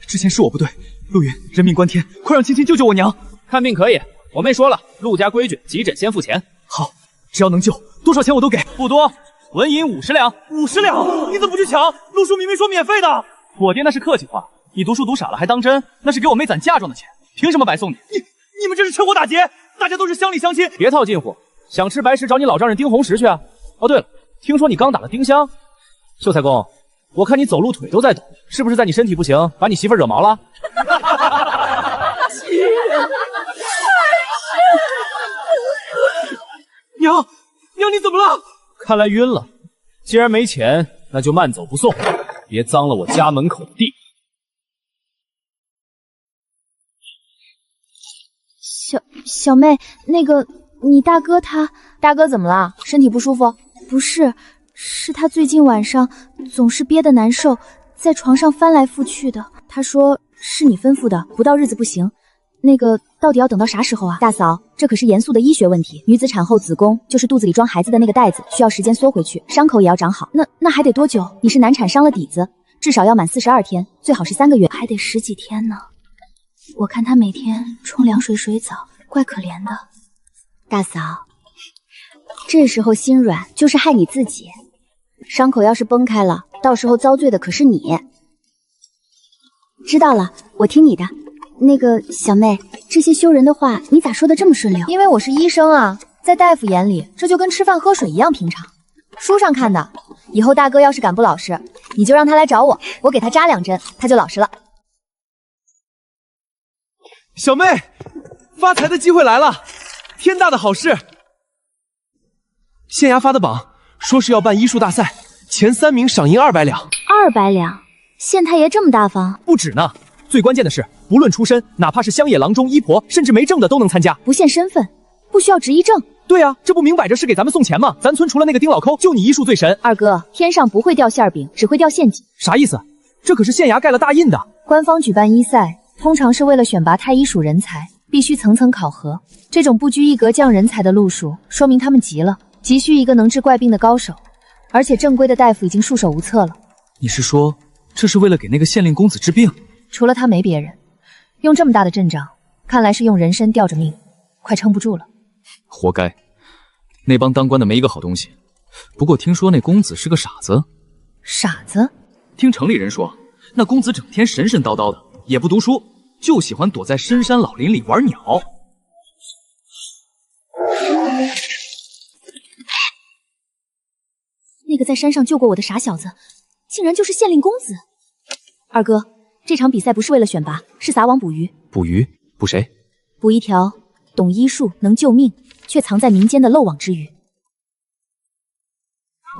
之前是我不对，陆云，人命关天，快让青青救救我娘。看病可以，我妹说了，陆家规矩，急诊先付钱。好，只要能救，多少钱我都给。不多，纹银50两。50两？你怎么不去抢？陆叔明明说免费的。我爹那是客气话，你读书读傻了还当真？那是给我妹攒嫁妆的钱，凭什么白送你？你们这是趁火打劫，大家都是乡里乡亲。别套近乎，想吃白食找你老丈人丁红石去啊。哦对了，听说你刚打了丁香。秀才公，我看你走路腿都在抖，是不是在你身体不行，把你媳妇惹毛了？欺人太甚！看来晕了。既然没钱，那就慢走不送，别脏了我家门口的地。小妹，那个你大哥他……大哥怎么了？身体不舒服？不是，是他最近晚上总是憋得难受，在床上翻来覆去的。他说是你吩咐的，不到日子不行。那个到底要等到啥时候啊？大嫂，这可是严肃的医学问题。女子产后子宫就是肚子里装孩子的那个袋子，需要时间缩回去，伤口也要长好。那还得多久？你是难产伤了底子，至少要满42天，最好是3个月，还得10几天呢。我看他每天冲凉水水澡，怪可怜的。大嫂，这时候心软就是害你自己。伤口要是崩开了，到时候遭罪的可是你。知道了，我听你的。那个小妹，这些羞人的话你咋说的这么顺溜？因为我是医生啊，在大夫眼里，这就跟吃饭喝水一样平常。书上看的，以后大哥要是敢不老实，你就让他来找我，我给他扎2针，他就老实了。小妹，发财的机会来了，天大的好事！县衙发的榜说是要办医术大赛，前3名赏银200两。200两？县太爷这么大方？不止呢，最关键的是，不论出身，哪怕是乡野郎中、医婆，甚至没证的都能参加，不限身份，不需要执医证。对啊，这不明摆着是给咱们送钱吗？咱村除了那个丁老抠，就你医术最神。二哥，天上不会掉馅饼，只会掉陷阱。啥意思？这可是县衙盖了大印的。官方举办医赛，通常是为了选拔太医属人才，必须层层考核。这种不拘一格降人才的路数，说明他们急了，急需一个能治怪病的高手。而且正规的大夫已经束手无策了。你是说，这是为了给那个县令公子治病？除了他没别人。用这么大的阵仗，看来是用人参吊着命，快撑不住了。活该，那帮当官的没一个好东西。不过听说那公子是个傻子。傻子？听城里人说，那公子整天神神叨叨的，也不读书，就喜欢躲在深山老林里玩鸟。那个在山上救过我的傻小子，竟然就是县令公子。二哥，这场比赛不是为了选拔，是撒网捕鱼。捕鱼？捕谁？捕一条懂医术、能救命，却藏在民间的漏网之鱼。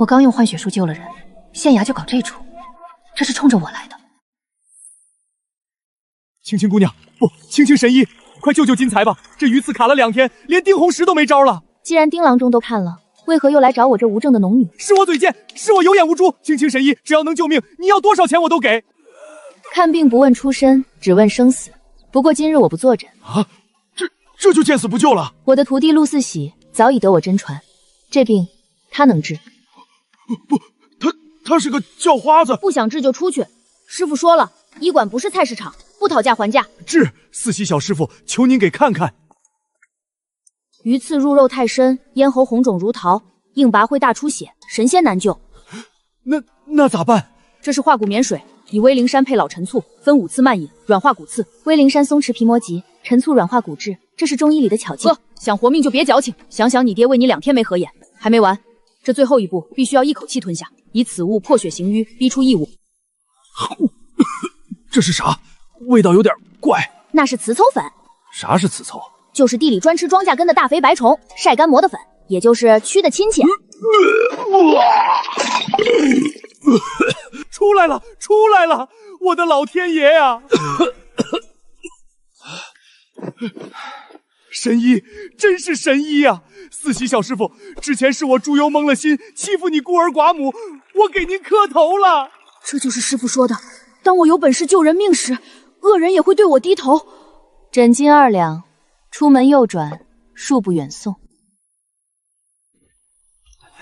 我刚用换血术救了人，县衙就搞这出，这是冲着我来的。青青姑娘，不，青青神医，快救救金财吧！这鱼刺卡了2天，连丁红石都没招了。既然丁郎中都看了，为何又来找我这无证的农女？是我嘴贱，是我有眼无珠。青青神医，只要能救命，你要多少钱我都给。看病不问出身，只问生死。不过今日我不坐诊啊，这就见死不救了。我的徒弟陆四喜早已得我真传，这病他能治。不，他是个叫花子。不想治就出去。师傅说了，医馆不是菜市场，不讨价还价。治，四喜小师傅，求您给看看。鱼刺入肉太深，咽喉红肿如桃，硬拔会大出血，神仙难救。那咋办？这是化骨绵水，以威灵山配老陈醋，分5次慢饮，软化骨刺。威灵山松弛皮膜急，陈醋软化骨质，这是中医里的巧劲。想活命就别矫情，想想你爹喂你2天没合眼，还没完，这最后一步必须要一口气吞下，以此物破血行瘀，逼出异物。这是啥？味道有点怪。那是雌凑粉。啥是雌凑？就是地里专吃庄稼根的大肥白虫，晒干磨的粉，也就是蛆的亲戚。出来了，出来了！我的老天爷呀！神医，真是神医呀！四喜小师傅，之前是我猪油蒙了心，欺负你孤儿寡母，我给您磕头了。这就是师傅说的，当我有本事救人命时，恶人也会对我低头。诊金2两，出门右转，恕不远送。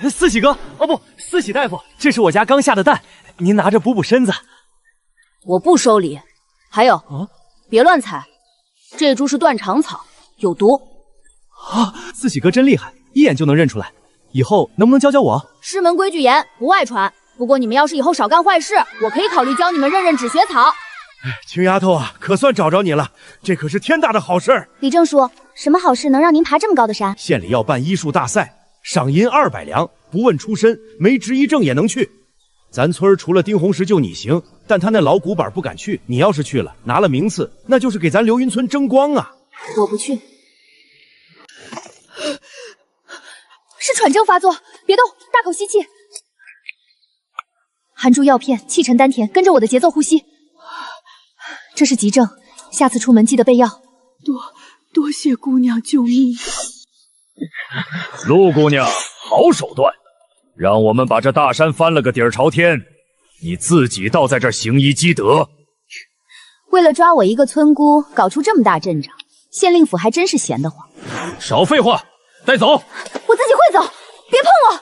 四喜哥，哦不，四喜大夫，这是我家刚下的蛋，您拿着补补身子。我不收礼。还有，别乱采，这株是断肠草，有毒。啊，四喜哥真厉害，一眼就能认出来。以后能不能教教我？师门规矩严，不外传。不过你们要是以后少干坏事，我可以考虑教你们认止血草。青丫头啊，可算找着你了，这可是天大的好事。李正叔，什么好事能让您爬这么高的山？县里要办医术大赛，赏银200两，不问出身，没执医证也能去。咱村除了丁红石就你行，但他那老古板不敢去。你要是去了，拿了名次，那就是给咱流云村争光啊！我不去。是喘症发作，别动，大口吸气，含住药片，气沉丹田，跟着我的节奏呼吸。这是急症，下次出门记得备药。多谢姑娘救命。陆姑娘，好手段，让我们把这大山翻了个底儿朝天，你自己倒在这儿行医积德。为了抓我一个村姑，搞出这么大阵仗，县令府还真是闲得慌。少废话，带走。我自己会走，别碰我。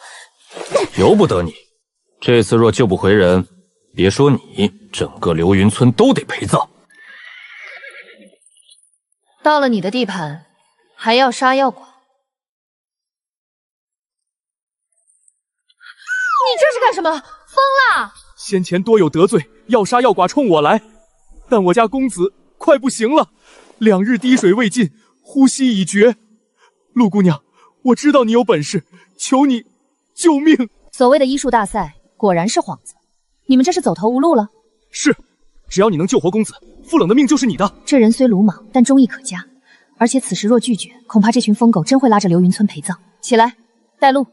由不得你，这次若救不回人，别说你，整个流云村都得陪葬。到了你的地盘，还要杀药寡？你这是干什么？疯了！先前多有得罪，要杀要剐冲我来，但我家公子快不行了，2日滴水未进，呼吸已绝。陆姑娘，我知道你有本事，求你救命！所谓的医术大赛，果然是幌子。你们这是走投无路了？是，只要你能救活公子，傅冷的命就是你的。这人虽鲁莽，但忠义可嘉。而且此时若拒绝，恐怕这群疯狗真会拉着流云村陪葬。起来，带路。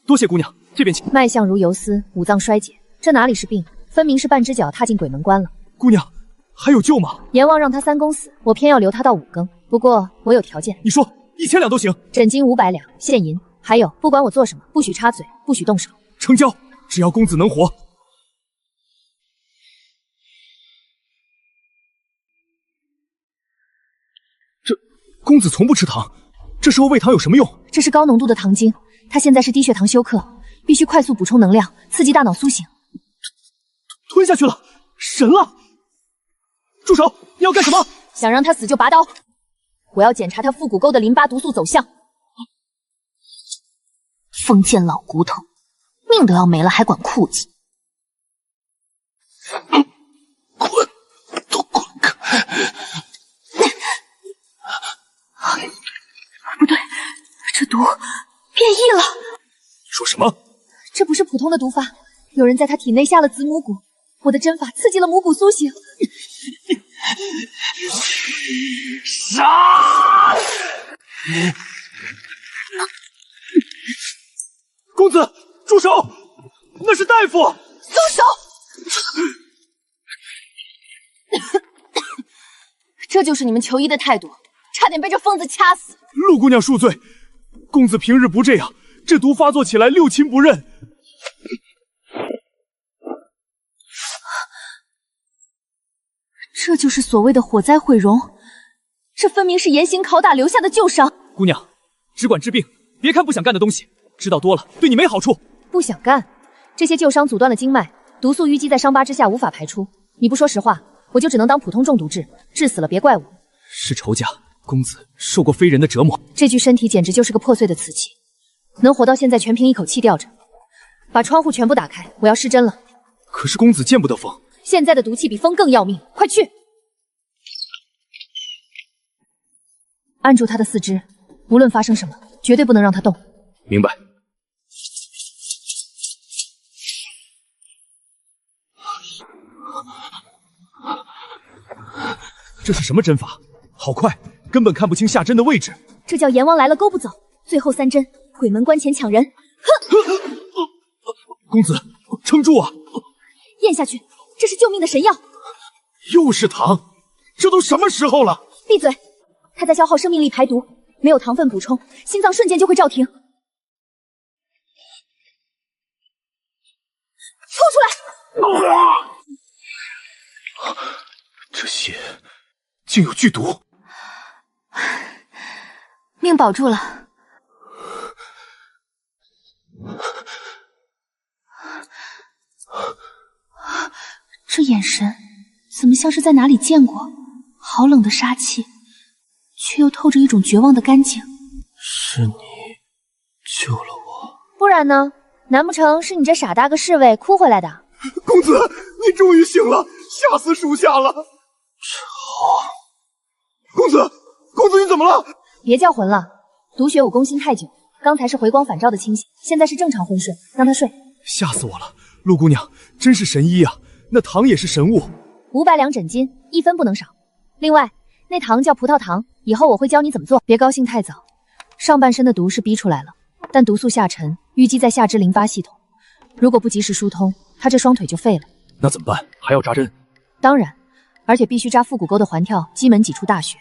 多谢姑娘，这边请。脉象如游丝，五脏衰竭，这哪里是病，分明是半只脚踏进鬼门关了。姑娘，还有救吗？阎王让他3更死，我偏要留他到5更。不过我有条件。你说，1000两都行。诊金500两，现银。还有，不管我做什么，不许插嘴，不许动手。成交，只要公子能活。公子从不吃糖，这时候喂糖有什么用？这是高浓度的糖精，他现在是低血糖休克，必须快速补充能量，刺激大脑苏醒。吞下去了，神了！住手！你要干什么？想让他死就拔刀。我要检查他腹股沟的淋巴毒素走向。封建老骨头，命都要没了还管裤子。滚，都滚开！不对，这毒变异了。你说什么？这不是普通的毒发，有人在他体内下了子母骨，我的针法刺激了母骨苏醒。杀！公子，住手！那是大夫！松手！这就是你们求医的态度，差点被这疯子掐死。陆姑娘恕罪，公子平日不这样，这毒发作起来六亲不认。这就是所谓的火灾毁容，这分明是严刑拷打留下的旧伤。姑娘，只管治病，别看不想干的东西，知道多了对你没好处。不想干，这些旧伤阻断了经脉，毒素淤积在伤疤之下无法排出。你不说实话，我就只能当普通中毒治，治死了别怪我。是仇家，公子受过非人的折磨。这具身体简直就是个破碎的瓷器，能活到现在全凭一口气吊着。把窗户全部打开，我要施针了。可是公子见不得风。现在的毒气比风更要命，快去！按住他的四肢，无论发生什么，绝对不能让他动。明白。这是什么针法？好快，根本看不清下针的位置。这叫阎王来了勾不走。最后3针，鬼门关前抢人。哼！公子，撑住啊！咽下去，这是救命的神药。又是糖，这都什么时候了？闭嘴！他在消耗生命力排毒，没有糖分补充，心脏瞬间就会骤停。吐出来！这血竟有剧毒，命保住了。这眼神怎么像是在哪里见过？好冷的杀气，却又透着一种绝望的干净。是你救了我，不然呢？难不成是你这傻大个侍卫哭回来的？公子，你终于醒了，吓死属下了。好，公子，你怎么了？别叫魂了，毒血武功心太久，刚才是回光返照的清醒，现在是正常昏睡，让他睡。吓死我了，陆姑娘真是神医啊！那糖也是神物，500两诊金，1分不能少。另外，那糖叫葡萄糖，以后我会教你怎么做。别高兴太早，上半身的毒是逼出来了，但毒素下沉，淤积在下肢淋巴系统，如果不及时疏通，他这双腿就废了。那怎么办？还要扎针？当然，而且必须扎腹股沟的环跳，击门挤出大血。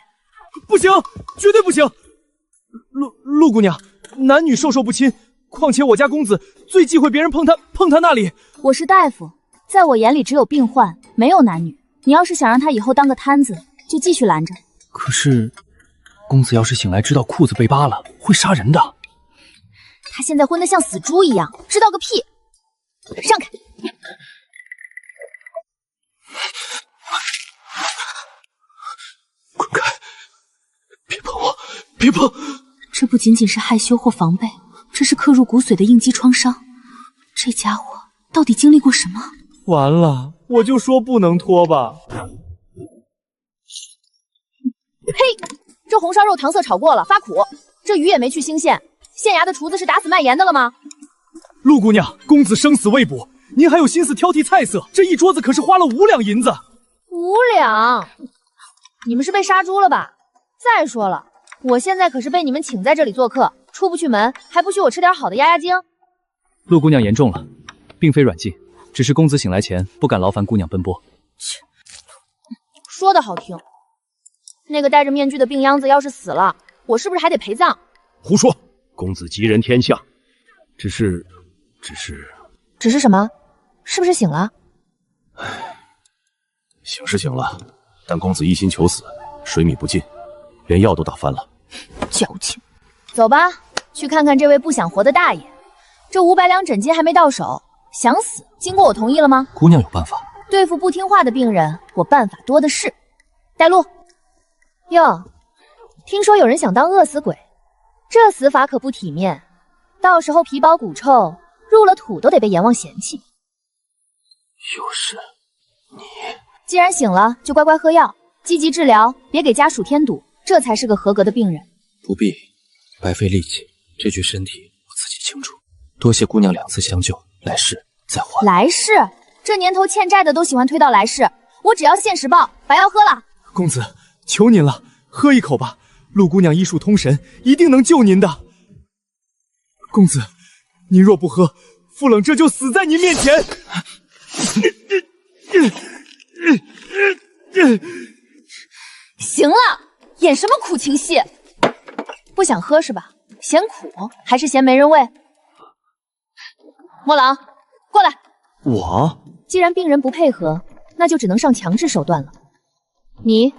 不行，绝对不行！陆姑娘，男女授受不亲，况且我家公子最忌讳别人碰他那里。我是大夫，在我眼里只有病患，没有男女。你要是想让他以后当个摊子，就继续拦着。可是，公子要是醒来知道裤子被扒了，会杀人的。他现在混得像死猪一样，知道个屁！让开！滚开！别碰我！别碰！这不仅仅是害羞或防备，这是刻入骨髓的应激创伤。这家伙到底经历过什么？完了，我就说不能拖吧。呸！这红烧肉糖色炒过了，发苦。这鱼也没去腥县，县衙的厨子是打死卖盐的了吗？陆姑娘，公子生死未卜，您还有心思挑剔菜色？这一桌子可是花了5两银子。5两？你们是被杀猪了吧？再说了，我现在可是被你们请在这里做客，出不去门，还不许我吃点好的压压惊。陆姑娘严重了，并非软禁，只是公子醒来前不敢劳烦姑娘奔波。切，说的好听，那个戴着面具的病秧子要是死了，我是不是还得陪葬？胡说，公子吉人天相，只是什么？是不是醒了？醒是醒了，但公子一心求死，水米不进，连药都打翻了。矫情。走吧，去看看这位不想活的大爷。这500两诊金还没到手，想死经过我同意了吗？姑娘有办法。对付不听话的病人，我办法多的是。带路。哟，听说有人想当饿死鬼，这死法可不体面，到时候皮包骨臭，入了土都得被阎王嫌弃。又是你。既然醒了，就乖乖喝药，积极治疗，别给家属添堵，这才是个合格的病人。不必，白费力气，这具身体我自己清楚。多谢姑娘2次相救，来世再还。来世？这年头欠债的都喜欢推到来世，我只要现实报，把药喝了。公子，求您了，喝一口吧。陆姑娘医术通神，一定能救您的。公子，您若不喝，傅冷这就死在您面前。行了，演什么苦情戏？不想喝是吧？嫌苦还是嫌没人喂？莫郎，过来。我？既然病人不配合，那就只能上强制手段了。你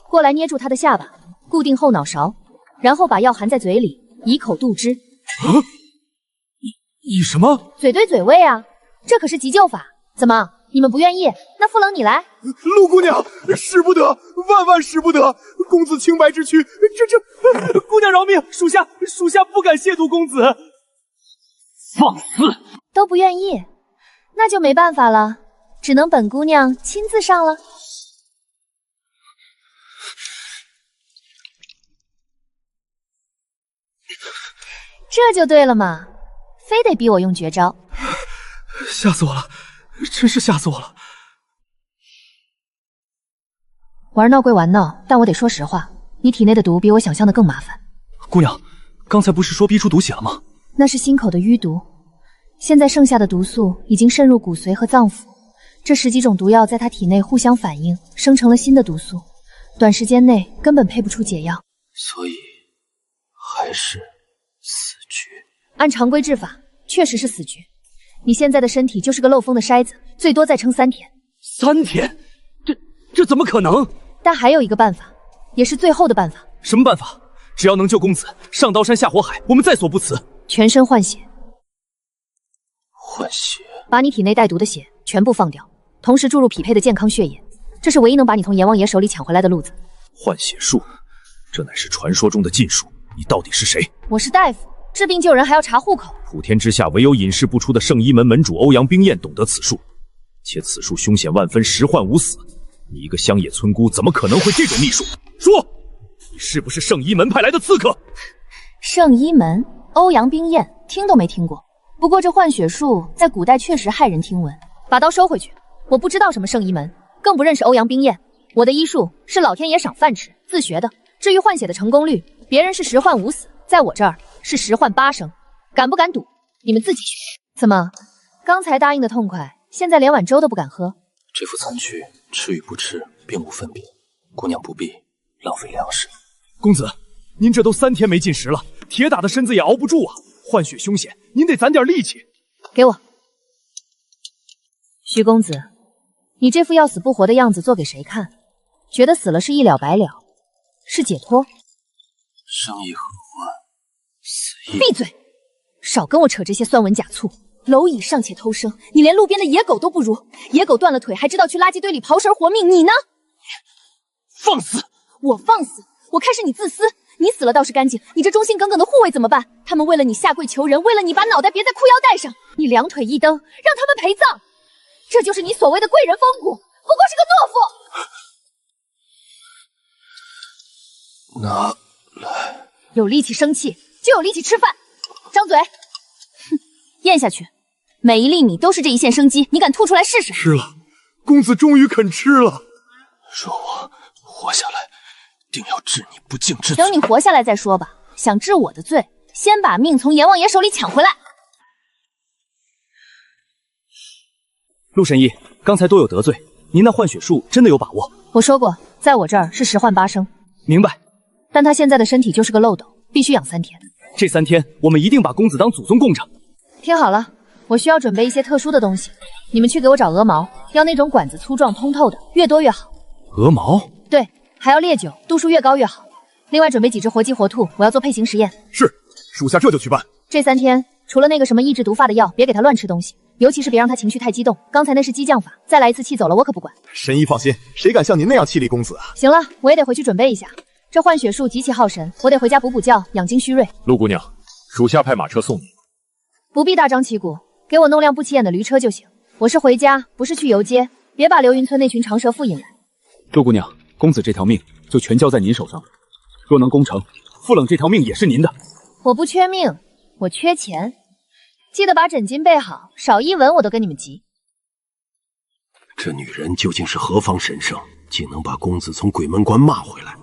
过来捏住他的下巴，固定后脑勺，然后把药含在嘴里，以口渡之。以什么？嘴对嘴喂啊，这可是急救法。怎么，你们不愿意？那傅冷你来。陆姑娘，使不得，万万使不得！公子清白之躯，这姑娘饶命！属下不敢亵渎公子。放肆！都不愿意，那就没办法了，只能本姑娘亲自上了。这就对了嘛，非得逼我用绝招。吓死我了，真是吓死我了。玩闹归玩闹，但我得说实话，你体内的毒比我想象的更麻烦。姑娘，刚才不是说逼出毒血了吗？那是心口的淤毒，现在剩下的毒素已经渗入骨髓和脏腑，这10几种毒药在他体内互相反应，生成了新的毒素，短时间内根本配不出解药，所以还是死局。按常规治法，确实是死局。你现在的身体就是个漏风的筛子，最多再撑3天。3天？这怎么可能？但还有一个办法，也是最后的办法。什么办法？只要能救公子，上刀山下火海，我们在所不辞。全身换血。换血？把你体内带毒的血全部放掉，同时注入匹配的健康血液，这是唯一能把你从阎王爷手里抢回来的路子。换血术，这乃是传说中的禁术。你到底是谁？我是大夫，治病救人还要查户口。普天之下，唯有隐世不出的圣医门门主欧阳冰燕懂得此术，且此术凶险万分，实患无死。你一个乡野村姑，怎么可能会这种秘术？说，你是不是圣医门派来的刺客？圣医门，欧阳冰燕，听都没听过。不过这换血术在古代确实骇人听闻。把刀收回去，我不知道什么圣医门，更不认识欧阳冰燕。我的医术是老天爷赏饭吃，自学的。至于换血的成功率，别人是10患5死，在我这儿是10患8生。敢不敢赌？你们自己学。怎么，刚才答应的痛快，现在连碗粥都不敢喝？这副残躯，吃与不吃并无分别，姑娘不必浪费粮食。公子，您这都3天没进食了，铁打的身子也熬不住啊！换血凶险，您得攒点力气。给我。徐公子，你这副要死不活的样子做给谁看？觉得死了是一了百了，是解脱？生亦何欢，死亦……闭嘴！少跟我扯这些酸文假醋。蝼蚁尚且偷生，你连路边的野狗都不如。野狗断了腿还知道去垃圾堆里刨食活命，你呢？放肆！我放肆？我看是你自私。你死了倒是干净，你这忠心耿耿的护卫怎么办？他们为了你下跪求人，为了你把脑袋别在裤腰带上，你两腿一蹬，让他们陪葬。这就是你所谓的贵人风骨，不过是个懦夫。拿来。有力气生气，就有力气吃饭。张嘴，哼，咽下去。每一粒米都是这一线生机，你敢吐出来试试？吃了，公子终于肯吃了。若我活下来，定要治你不敬之罪。等你活下来再说吧。想治我的罪，先把命从阎王爷手里抢回来。陆神医，刚才多有得罪，您那换血术真的有把握？我说过，在我这儿是10换8生。明白。但他现在的身体就是个漏斗，必须养3天。这3天，我们一定把公子当祖宗供着。听好了，我需要准备一些特殊的东西，你们去给我找鹅毛，要那种管子粗壮通透的，越多越好。鹅毛？对，还要烈酒，度数越高越好。另外准备几只活鸡活兔，我要做配型实验。是，属下这就去办。这3天，除了那个什么抑制毒发的药，别给他乱吃东西，尤其是别让他情绪太激动。刚才那是激将法，再来一次气走了我可不管。神医放心，谁敢像您那样气力公子啊？行了，我也得回去准备一下。这换血术极其耗神，我得回家补觉，养精蓄锐。陆姑娘，属下派马车送你。不必大张旗鼓，给我弄辆不起眼的驴车就行。我是回家，不是去游街，别把流云村那群长舌妇引来。陆姑娘，公子这条命就全交在您手上了。若能攻城，傅冷这条命也是您的。我不缺命，我缺钱。记得把枕巾备好，少一文我都跟你们急。这女人究竟是何方神圣，竟能把公子从鬼门关骂回来？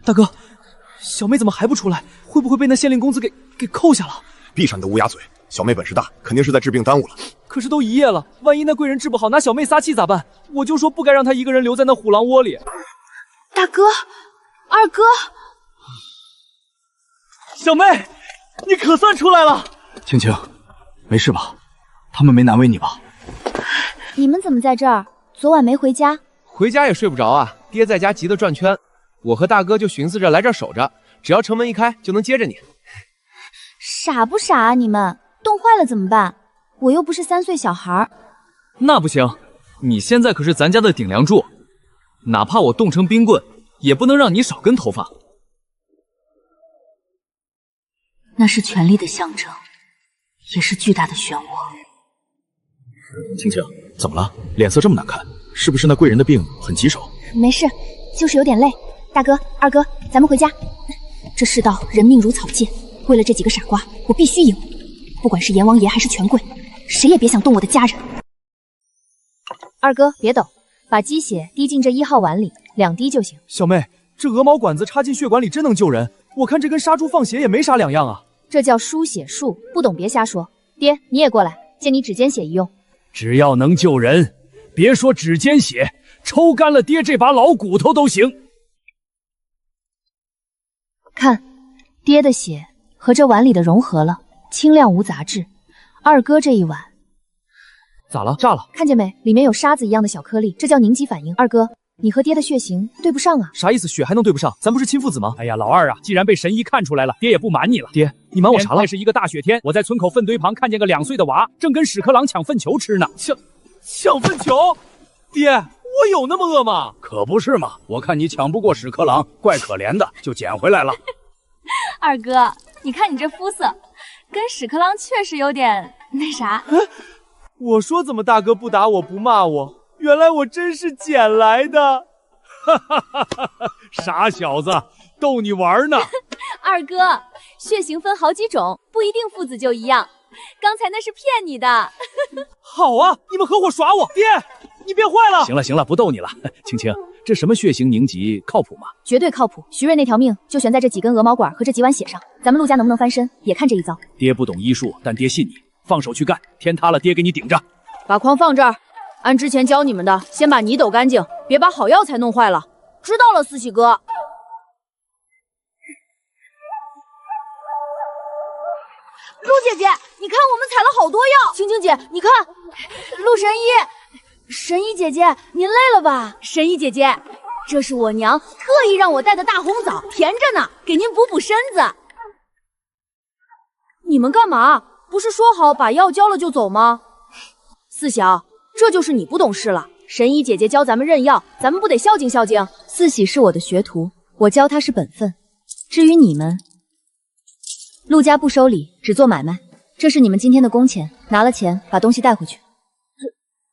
大哥，小妹怎么还不出来？会不会被那县令公子给扣下了？闭上你的乌鸦嘴！小妹本事大，肯定是在治病耽误了。可是都1夜了，万一那贵人治不好，拿小妹撒气咋办？我就说不该让她一个人留在那虎狼窝里。大哥，二哥，小妹，你可算出来了。青青，没事吧？他们没难为你吧？你们怎么在这儿？昨晚没回家？回家也睡不着啊，爹在家急得转圈。我和大哥就寻思着来这儿守着，只要城门一开就能接着你。傻不傻啊你们？冻坏了怎么办？我又不是3岁小孩。那不行，你现在可是咱家的顶梁柱，哪怕我冻成冰棍，也不能让你少根头发。那是权力的象征，也是巨大的漩涡。青青，怎么了？脸色这么难看，是不是那贵人的病很棘手？没事，就是有点累。大哥、二哥，咱们回家。这世道人命如草芥，为了这几个傻瓜，我必须赢。不管是阎王爷还是权贵，谁也别想动我的家人。二哥，别抖，把鸡血滴进这1号碗里，2滴就行。小妹，这鹅毛管子插进血管里真能救人，我看这跟杀猪放血也没啥两样啊。这叫输血术，不懂别瞎说。爹，你也过来，借你指尖血一用。只要能救人，别说指尖血，抽干了爹这把老骨头都行。看，爹的血和这碗里的融合了，清亮无杂质。二哥这一碗咋了？炸了？看见没？里面有沙子一样的小颗粒，这叫凝集反应。二哥，你和爹的血型对不上啊。啥意思？血还能对不上？咱不是亲父子吗？哎呀，老二啊，既然被神医看出来了，爹也不瞒你了。爹，你瞒我啥了？那是一个大雪天，我在村口粪堆旁看见个2岁的娃，正跟屎壳郎抢粪球吃呢。抢粪球？爹，我有那么饿吗？可不是嘛，我看你抢不过屎壳郎，怪可怜的，就捡回来了。二哥，你看你这肤色，跟屎壳郎确实有点那啥。我说怎么大哥不打我不骂我，原来我真是捡来的。傻小子，逗你玩呢。二哥，血型分好几种，不一定父子就一样。刚才那是骗你的。好啊，你们合伙耍我！爹，你变坏了。行了，不逗你了。青青，这什么血型凝集靠谱吗？绝对靠谱。徐瑞那条命就悬在这几根鹅毛管和这几碗血上，咱们陆家能不能翻身，也看这一遭。爹不懂医术，但爹信你，放手去干，天塌了爹给你顶着。把筐放这儿，按之前教你们的，先把泥抖干净，别把好药材弄坏了。知道了，四喜哥。陆姐姐，你看我们采了好多药。青青姐，你看，陆神医姐姐，您累了吧？神医姐姐，这是我娘特意让我带的大红枣，甜着呢，给您补补身子。你们干嘛？不是说好把药交了就走吗？四小，这就是你不懂事了。神医姐姐教咱们认药，咱们不得孝敬孝敬？四喜是我的学徒，我教他是本分。至于你们，陆家不收礼，只做买卖。这是你们今天的工钱，拿了钱把东西带回去。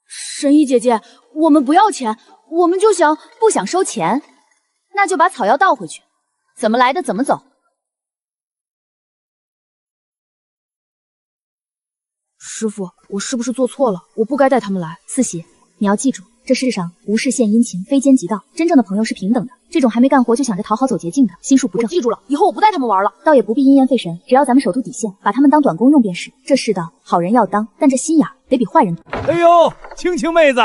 神医姐姐，我们不要钱，我们就想不想收钱，那就把草药倒回去，怎么来的怎么走。师傅，我是不是做错了？我不该带他们来。四喜，你要记住，这世上无事献殷勤，非奸即盗，真正的朋友是平等的。这种还没干活就想着讨好走捷径的，心术不正。我记住了，以后我不带他们玩了。倒也不必因噎废神，只要咱们守住底线，把他们当短工用便是。这世道，好人要当，但这心眼得比坏人多。哎呦，青青妹子，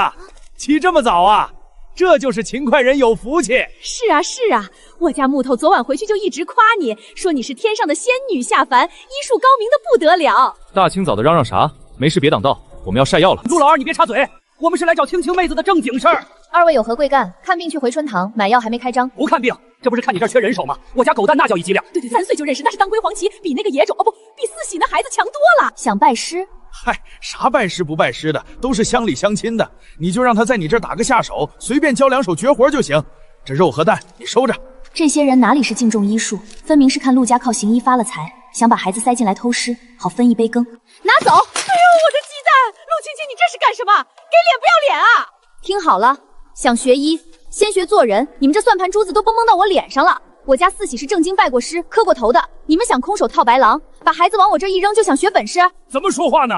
起这么早啊？这就是勤快人有福气。是啊是啊，我家木头昨晚回去就一直夸你，说你是天上的仙女下凡，医术高明的不得了。大清早的嚷嚷啥？没事别挡道，我们要晒药了。陆老二，你别插嘴，我们是来找青青妹子的正经事儿。二位有何贵干？看病去回春堂，买药还没开张。不看病，这不是看你这儿缺人手吗？我家狗蛋那叫一剂量。对，3岁就认识，那是当归黄芪，比那个野种哦不，比四喜那孩子强多了。想拜师？嗨，啥拜师不拜师的，都是乡里乡亲的，你就让他在你这儿打个下手，随便教2手绝活就行。这肉和蛋你收着。这些人哪里是敬重医术，分明是看陆家靠行医发了财，想把孩子塞进来偷师，好分一杯羹。拿走！哎呦，我的鸡蛋！陆青青，你这是干什么？给脸不要脸啊！听好了，想学医，先学做人。你们这算盘珠子都蹦到我脸上了。我家四喜是正经拜过师、磕过头的，你们想空手套白狼，把孩子往我这一扔就想学本事？怎么说话呢？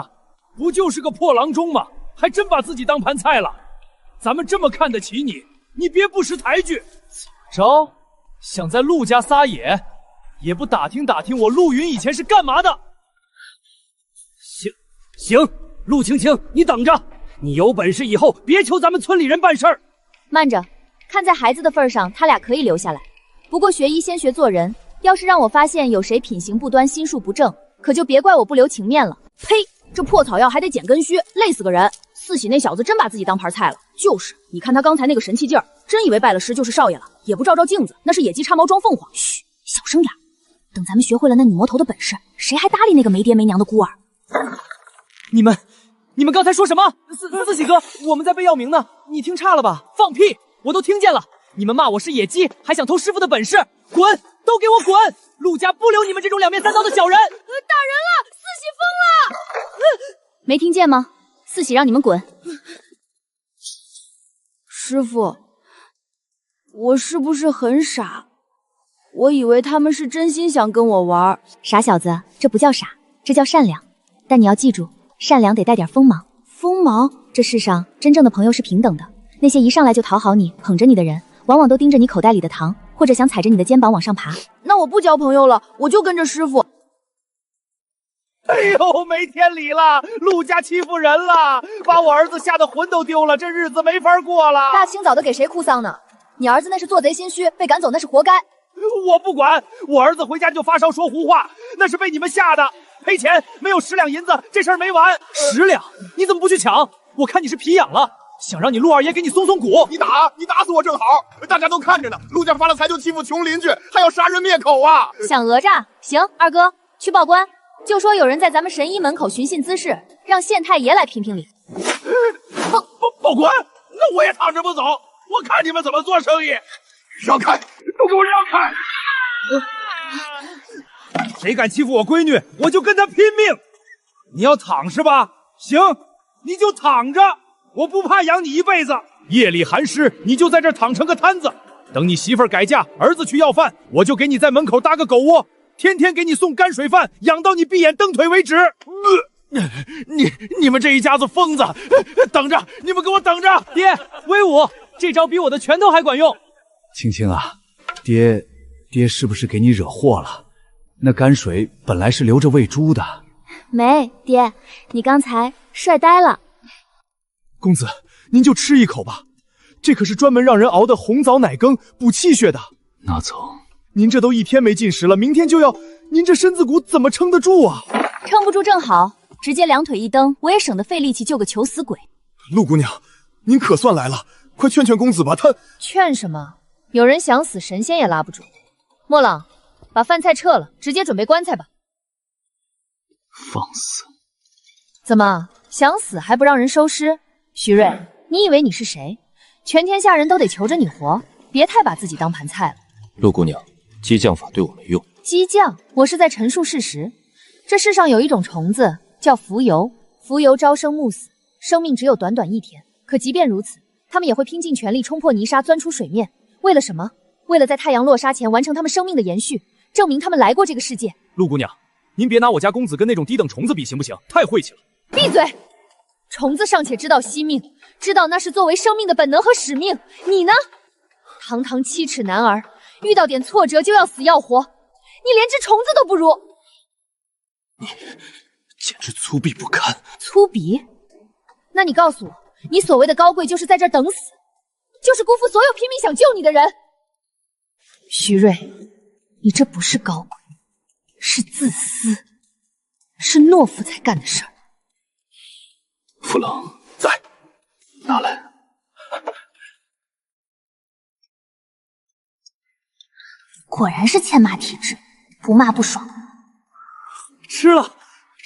不就是个破郎中吗？还真把自己当盘菜了。咱们这么看得起你，你别不识抬举。着，想在陆家撒野，也不打听打听我陆云以前是干嘛的？行，陆青青，你等着，你有本事以后别求咱们村里人办事儿。慢着，看在孩子的份上，他俩可以留下来。不过学医先学做人，要是让我发现有谁品行不端、心术不正，可就别怪我不留情面了。呸！这破草药还得捡根须，累死个人。四喜那小子真把自己当盘菜了。就是，你看他刚才那个神气劲儿，真以为拜了师就是少爷了，也不照照镜子，那是野鸡插毛装凤凰。嘘，小声点。等咱们学会了那女魔头的本事，谁还搭理那个没爹没娘的孤儿？你们刚才说什么？四喜哥，我们在背药名呢，你听差了吧？放屁，我都听见了。你们骂我是野鸡，还想偷师傅的本事，滚！都给我滚！陆家不留你们这种2面3刀的小人。打人了，四喜疯了！没听见吗？四喜让你们滚。师傅，我是不是很傻？我以为他们是真心想跟我玩。傻小子，这不叫傻，这叫善良。但你要记住，善良得带点锋芒。锋芒？这世上真正的朋友是平等的，那些一上来就讨好你、捧着你的人，往往都盯着你口袋里的糖，或者想踩着你的肩膀往上爬。那我不交朋友了，我就跟着师傅。哎呦，没天理了！陆家欺负人了，把我儿子吓得魂都丢了，这日子没法过了。大清早的给谁哭丧呢？你儿子那是做贼心虚，被赶走那是活该。我不管，我儿子回家就发烧说胡话，那是被你们吓的。赔钱，没有10两银子，这事儿没完。10两？你怎么不去抢？我看你是皮痒了，想让你陆二爷给你松松骨。你打死我正好，大家都看着呢。陆家发了财就欺负穷邻居，还要杀人灭口啊！想讹诈？行，二哥去报官，就说有人在咱们神医门口寻衅滋事，让县太爷来评评理。报官？那我也躺着不走，我看你们怎么做生意。让开，都给我让开！谁敢欺负我闺女，我就跟他拼命！你要躺是吧？行，你就躺着，我不怕养你一辈子。夜里寒湿，你就在这躺成个摊子。等你媳妇儿改嫁，儿子去要饭，我就给你在门口搭个狗窝，天天给你送泔水饭，养到你闭眼蹬腿为止。你们这一家子疯子，等着！你们给我等着！爹，威武！这招比我的拳头还管用。青青啊，爹是不是给你惹祸了？那泔水本来是留着喂猪的。没，爹，你刚才帅呆了。公子，您就吃一口吧，这可是专门让人熬的红枣奶羹，补气血的。那走。您这都1天没进食了，明天就要，您这身子骨怎么撑得住啊？撑不住正好，直接2腿一蹬，我也省得费力气救个求死鬼。陆姑娘，您可算来了，快劝劝公子吧，他……劝什么？有人想死，神仙也拉不住。莫朗，把饭菜撤了，直接准备棺材吧。放肆！怎么想死还不让人收尸？徐瑞，你以为你是谁？全天下人都得求着你活，别太把自己当盘菜了。陆姑娘，激将法对我没用。激将？我是在陈述事实。这世上有一种虫子叫蜉蝣，蜉蝣朝生暮死，生命只有短短1天。可即便如此，他们也会拼尽全力冲破泥沙，钻出水面。为了什么？为了在太阳落沙前完成他们生命的延续，证明他们来过这个世界。陆姑娘，您别拿我家公子跟那种低等虫子比行不行？太晦气了。闭嘴！虫子尚且知道惜命，知道那是作为生命的本能和使命，你呢？堂堂7尺男儿，遇到点挫折就要死要活，你连只虫子都不如。你简直粗鄙不堪！粗鄙？那你告诉我，你所谓的高贵就是在这儿等死，就是辜负所有拼命想救你的人。徐瑞，你这不是高贵，是自私，是懦夫才干的事儿。傅冷在，拿来。果然是欠骂体质，不骂不爽。吃了，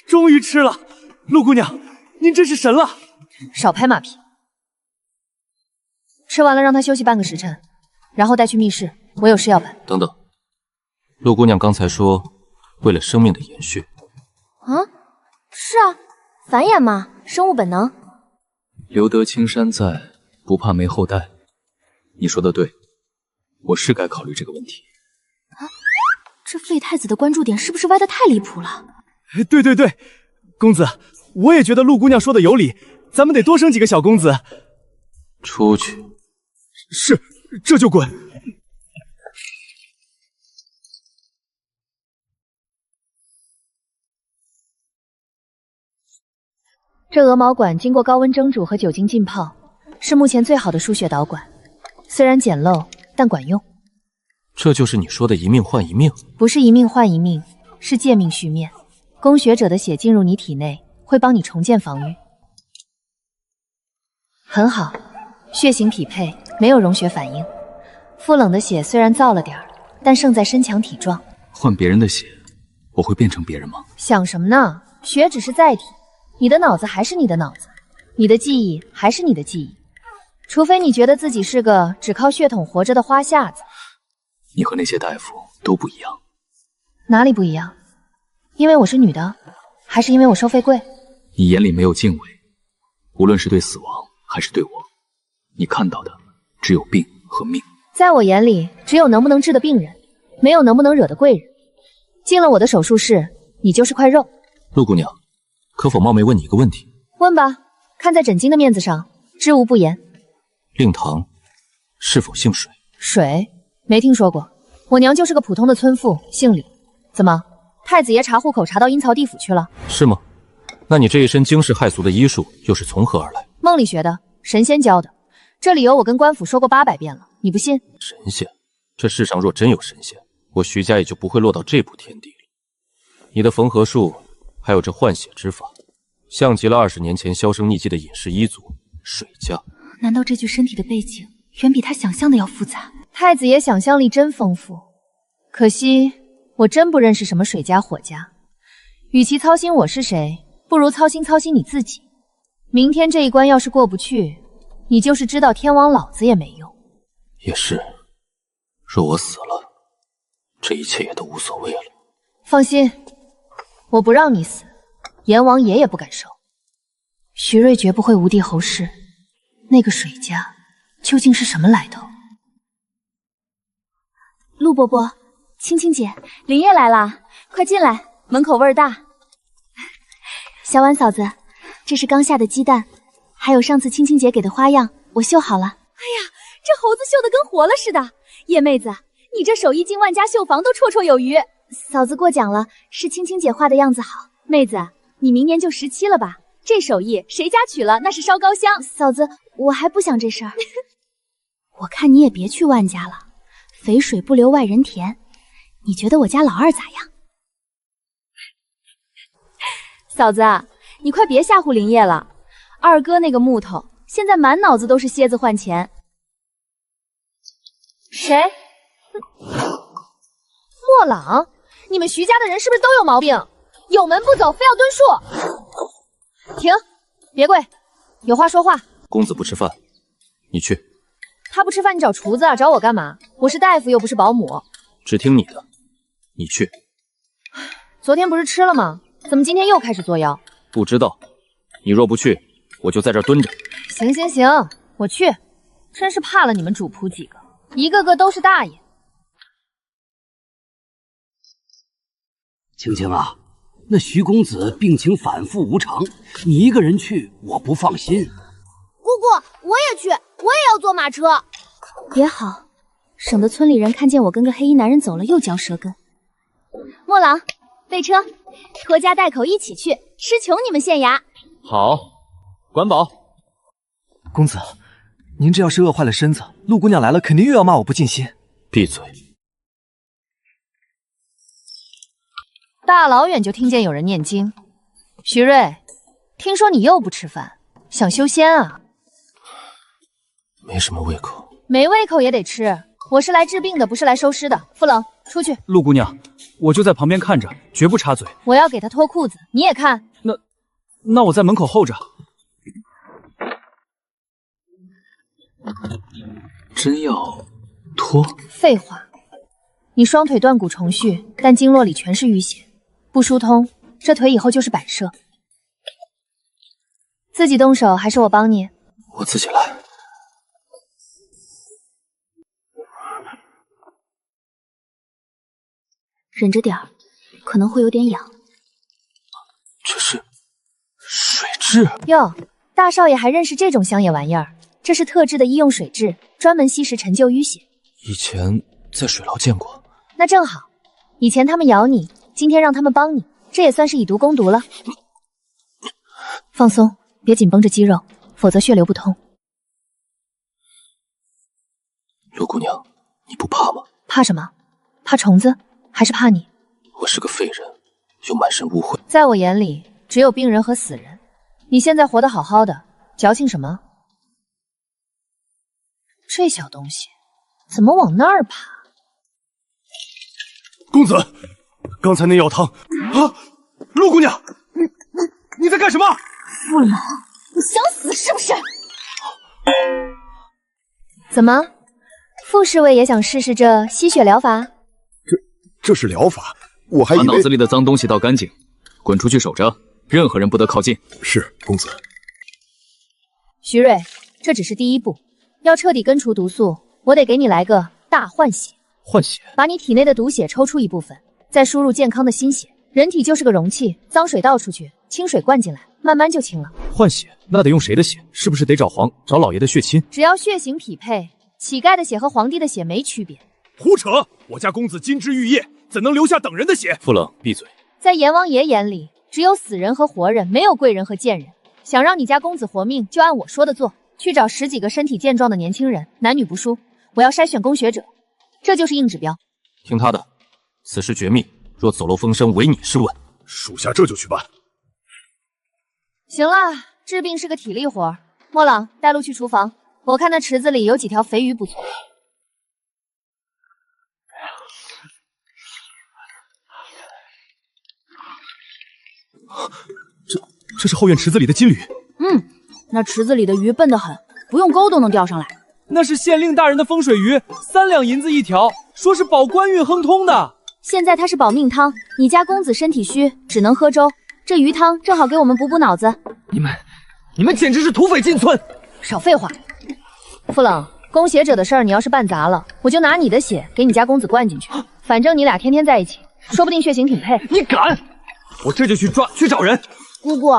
终于吃了！陆姑娘，您真是神了！少拍马屁。吃完了让他休息半个时辰，然后带去密室，我有事要办。等等，陆姑娘刚才说为了生命的延续。啊，是啊，繁衍嘛，生物本能。留得青山在，不怕没后代。你说的对，我是该考虑这个问题。啊，这废太子的关注点是不是歪得太离谱了？对对对，公子，我也觉得陆姑娘说的有理，咱们得多生几个小公子。出去。是，这就滚。这鹅毛馆经过高温蒸煮和酒精浸泡，是目前最好的输血导管，虽然简陋，但管用。这就是你说的一命换一命？不是一命换一命，是借命续面。供血者的血进入你体内，会帮你重建防御。很好，血型匹配，没有溶血反应。傅冷的血虽然燥了点儿，但胜在身强体壮。换别人的血，我会变成别人吗？想什么呢？血只是载体，你的脑子还是你的脑子，你的记忆还是你的记忆。除非你觉得自己是个只靠血统活着的花下子。你和那些大夫都不一样。哪里不一样？因为我是女的，还是因为我收费贵？你眼里没有敬畏，无论是对死亡还是对我，你看到的只有病和命。在我眼里，只有能不能治的病人，没有能不能惹的贵人。进了我的手术室，你就是块肉。陆姑娘，可否冒昧问你一个问题？问吧，看在枕巾的面子上，知无不言。令堂是否姓水？水？没听说过。我娘就是个普通的村妇，姓李。怎么，太子爷查户口查到阴曹地府去了？是吗？那你这一身惊世骇俗的医术又是从何而来？梦里学的，神仙教的。这理由我跟官府说过800遍了，你不信？神仙？这世上若真有神仙，我徐家也就不会落到这步田地了。你的缝合术，还有这换血之法，像极了20年前销声匿迹的隐世一族水家。难道这具身体的背景远比他想象的要复杂？太子爷想象力真丰富，可惜我真不认识什么水家火家。与其操心我是谁，不如操心你自己。明天这一关要是过不去，你就是知道天王老子也没用。也是，若我死了，这一切也都无所谓了。放心，我不让你死，阎王爷也不敢收。徐瑞绝不会无地侯氏，那个水家究竟是什么来头？陆伯伯，青青姐，林叶来啦，快进来，门口味儿大。小婉嫂子，这是刚下的鸡蛋，还有上次青青姐给的花样，我绣好了。哎呀，这猴子绣得跟活了似的。叶妹子，你这手艺进万家绣坊都绰绰有余。嫂子过奖了，是青青姐画的样子好。妹子，你明年就17了吧？这手艺谁家娶了那是烧高香。嫂子，我还不想这事儿。我看你也别去万家了，肥水不流外人田。你觉得我家老二咋样？嫂子，你快别吓唬林业了。二哥那个木头，现在满脑子都是蝎子换钱。谁？莫朗，你们徐家的人是不是都有毛病？有门不走，非要蹲树。停，别跪，有话说话。公子不吃饭，你去。他不吃饭，你找厨子啊？找我干嘛？我是大夫，又不是保姆。只听你的，你去。昨天不是吃了吗？怎么今天又开始作妖？不知道，你若不去，我就在这儿蹲着。行行行，我去。真是怕了你们主仆几个，一个个都是大爷。青青啊，那徐公子病情反复无常，你一个人去，我不放心。姑姑，我也去，我也要坐马车。也好，省得村里人看见我跟个黑衣男人走了又嚼舌根。莫郎，备车，拖家带口一起去，吃穷你们县衙。好，管饱。公子，您这要是饿坏了身子，陆姑娘来了肯定又要骂我不尽心。闭嘴！大老远就听见有人念经。徐瑞，听说你又不吃饭，想修仙啊？没什么胃口。没胃口也得吃。我是来治病的，不是来收尸的。傅冷，出去。陆姑娘，我就在旁边看着，绝不插嘴。我要给他脱裤子，你也看。那我在门口候着。真要脱？废话，你双腿断骨重续，但经络里全是淤血，不疏通，这腿以后就是摆设。自己动手还是我帮你？我自己来。忍着点儿，可能会有点痒。这是水蛭哟，大少爷还认识这种香野玩意儿？这是特制的医用水蛭，专门吸食陈旧淤血。以前在水牢见过。那正好，以前他们咬你，今天让他们帮你，这也算是以毒攻毒了。放松，别紧绷着肌肉，否则血流不通。陆姑娘，你不怕吗？怕什么？怕虫子？还是怕你？我是个废人，又满身污秽。在我眼里，只有病人和死人。你现在活得好好的，矫情什么？这小东西怎么往那儿爬？公子，刚才那药汤啊！陆姑娘，你在干什么？不冷，你想死是不是？怎么，傅侍卫也想试试这吸血疗法？这是疗法，我还以为把脑子里的脏东西倒干净，滚出去守着，任何人不得靠近。是，公子。徐瑞，这只是第一步，要彻底根除毒素，我得给你来个大换血。换血？把你体内的毒血抽出一部分，再输入健康的新血。人体就是个容器，脏水倒出去，清水灌进来，慢慢就清了。换血？那得用谁的血？是不是得找老爷的血亲？只要血型匹配，乞丐的血和皇帝的血没区别。胡扯！我家公子金枝玉叶，怎能留下等人的血？傅冷，闭嘴！在阎王爷眼里，只有死人和活人，没有贵人和贱人。想让你家公子活命，就按我说的做，去找10几个身体健壮的年轻人，男女不输。我要筛选供血者，这就是硬指标。听他的，此事绝密，若走漏风声，唯你是问。属下这就去办。行了，治病是个体力活。莫朗，带路去厨房，我看那池子里有几条肥鱼不错。这是后院池子里的金鱼。那池子里的鱼笨得很，不用钩都能钓上来。那是县令大人的风水鱼，3两银子一条，说是保官运亨通的。现在它是保命汤，你家公子身体虚，只能喝粥，这鱼汤正好给我们补补脑子。你们简直是土匪进村！少废话。傅冷，供血者的事儿你要是办砸了，我就拿你的血给你家公子灌进去。反正你俩天天在一起，说不定血型挺配。你敢？我这就去找人。姑姑，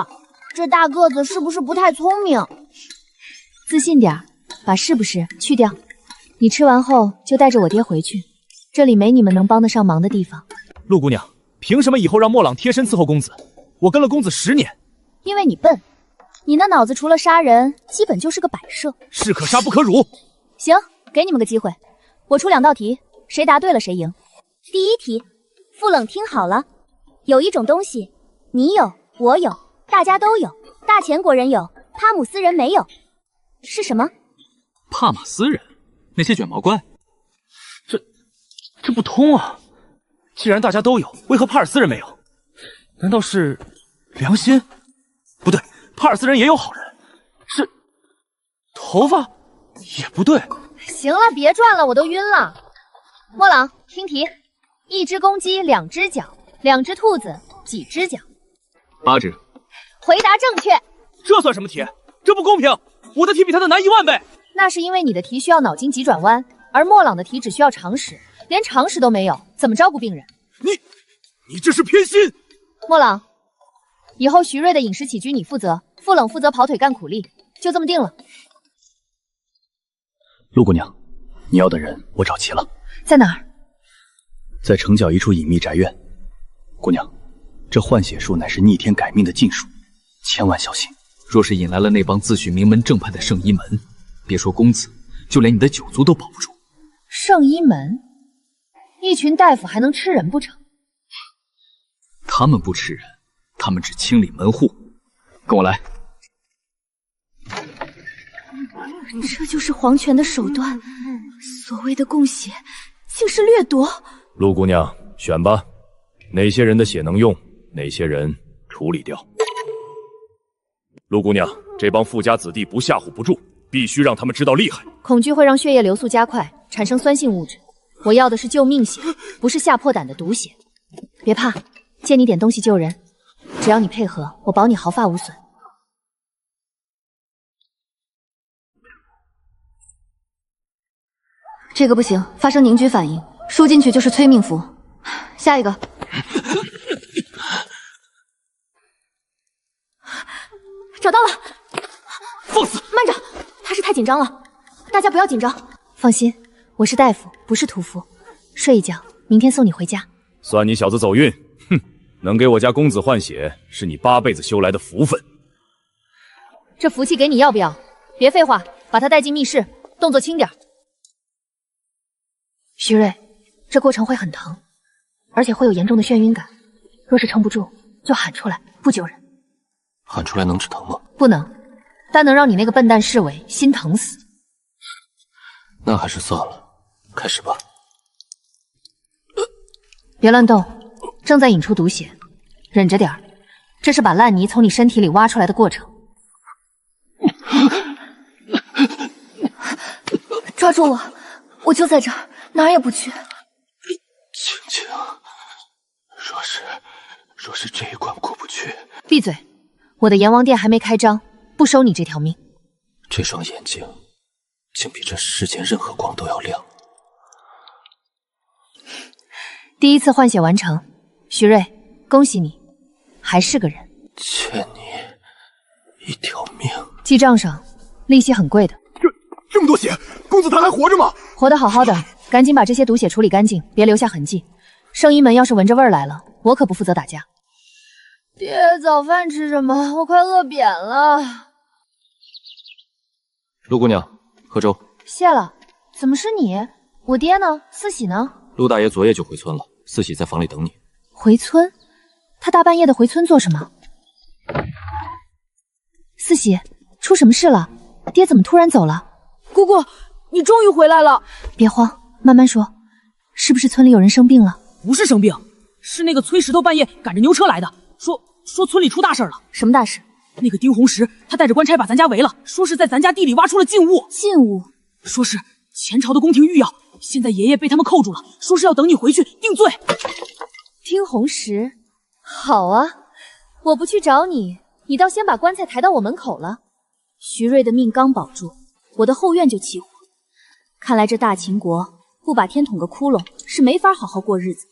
这大个子是不是不太聪明？自信点，把是不是去掉。你吃完后就带着我爹回去，这里没你们能帮得上忙的地方。陆姑娘，凭什么以后让莫朗贴身伺候公子？我跟了公子10年。因为你笨，你那脑子除了杀人，基本就是个摆设。士可杀不可辱。行，给你们个机会，我出2道题，谁答对了谁赢。第一题，傅冷听好了，有一种东西，你有，我有，大家都有，大钱国人有，帕姆斯人没有，是什么？帕马斯人，那些卷毛怪？这不通啊！既然大家都有，为何帕尔斯人没有？难道是良心？不对，帕尔斯人也有好人。是头发？也不对。行了，别转了，我都晕了。莫朗，听题：1只公鸡2只脚，2只兔子几只脚？8只。回答正确。这算什么题？这不公平！我的题比他的难10000倍。那是因为你的题需要脑筋急转弯，而莫朗的题只需要常识，连常识都没有，怎么照顾病人？你这是偏心！莫朗，以后徐瑞的饮食起居你负责，傅冷负责跑腿干苦力，就这么定了。陆姑娘，你要的人我找齐了。在哪儿？在城角一处隐秘宅院。姑娘，这换血术乃是逆天改命的禁术，千万小心。若是引来了那帮自诩名门正派的圣医门，别说公子，就连你的9族都保不住。圣医门，一群大夫还能吃人不成？他们不吃人，他们只清理门户。跟我来。这就是皇权的手段，所谓的供血，竟是掠夺。陆姑娘，选吧，哪些人的血能用，哪些人处理掉。陆姑娘，这帮富家子弟不吓唬不住，必须让他们知道厉害。恐惧会让血液流速加快，产生酸性物质。我要的是救命血，不是吓破胆的毒血。别怕，借你点东西救人，只要你配合，我保你毫发无损。这个不行，发生凝聚反应，输进去就是催命符。下一个。找到了。放肆！慢着，他是太紧张了，大家不要紧张。放心，我是大夫，不是屠夫。睡一觉，明天送你回家。算你小子走运，哼！能给我家公子换血，是你8辈子修来的福分。这福气给你要不要？别废话，把他带进密室，动作轻点。徐瑞，这过程会很疼，而且会有严重的眩晕感。若是撑不住，就喊出来，不救人。喊出来能止疼吗？不能，但能让你那个笨蛋侍卫心疼死。那还是算了，开始吧。别乱动，正在引出毒血，忍着点儿。这是把烂泥从你身体里挖出来的过程。抓住我，我就在这儿，哪儿也不去。青青，若是这一关过不去，闭嘴！我的阎王殿还没开张，不收你这条命。这双眼睛竟比这世间任何光都要亮。第1次换血完成，徐瑞，恭喜你，还是个人。欠你一条命。记账上，利息很贵的。这么多血，公子他还活着吗？活得好好的，赶紧把这些毒血处理干净，别留下痕迹。圣医门要是闻着味儿来了，我可不负责打架。爹，早饭吃什么？我快饿扁了。陆姑娘，喝粥。谢了。怎么是你？我爹呢？四喜呢？陆大爷昨夜就回村了，四喜在房里等你。回村？他大半夜的回村做什么？四喜，出什么事了？爹怎么突然走了？姑姑，你终于回来了。别慌，慢慢说。是不是村里有人生病了？不是生病，是那个崔石头半夜赶着牛车来的，说村里出大事了。什么大事？那个丁红石他带着官差把咱家围了，说是在咱家地里挖出了禁物。禁物？说是前朝的宫廷御药，现在爷爷被他们扣住了，说是要等你回去定罪。丁红石，好啊，我不去找你，你倒先把棺材抬到我门口了。徐瑞的命刚保住，我的后院就起火。看来这大秦国不把天捅个窟窿是没法好好过日子。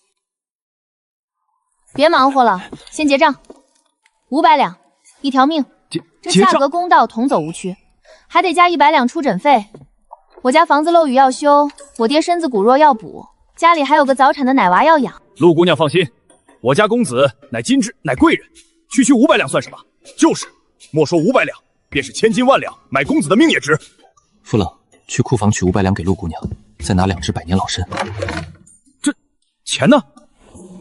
别忙活了，先结账，500两，1条命。这价格公道，同走无屈，还得加100两出诊费。我家房子漏雨要修，我爹身子骨弱要补，家里还有个早产的奶娃要养。陆姑娘放心，我家公子乃金枝，乃贵人，区区500两算什么？就是，莫说500两，便是千金万两，买公子的命也值。傅冷，去库房取500两给陆姑娘，再拿2只百年老参。这钱呢？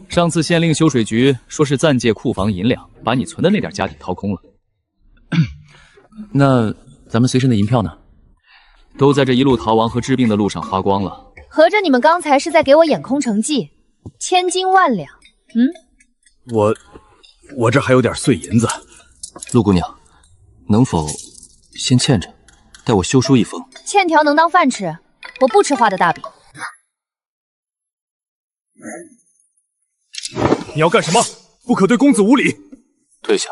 上次县令修水局说是暂借库房银两，把你存的那点家底掏空了。那咱们随身的银票呢？都在这一路逃亡和治病的路上花光了。合着你们刚才是在给我演空城计？千金万两，我这还有点碎银子。陆姑娘，能否先欠着，待我修书一封？欠条能当饭吃，我不吃画的大饼。你要干什么？不可对公子无礼。退下。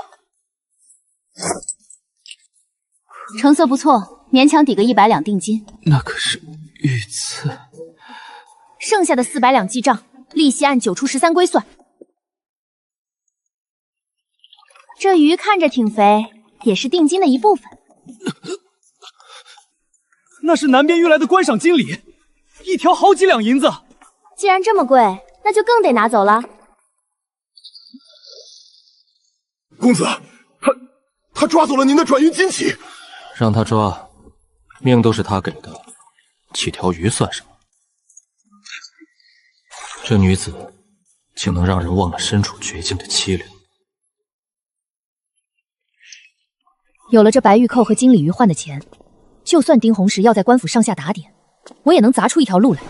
成色不错，勉强抵个100两定金。那可是御赐。剩下的400两记账，利息按9出13归算。这鱼看着挺肥，也是定金的一部分。那是南边运来的观赏金鲤，一条好几两银子。既然这么贵，那就更得拿走了。公子，他抓走了您的转运金旗。让他抓，命都是他给的，几条鱼算什么？这女子竟能让人忘了身处绝境的凄凉。有了这白玉扣和金鲤鱼换的钱，就算丁红石要在官府上下打点，我也能砸出一条路来。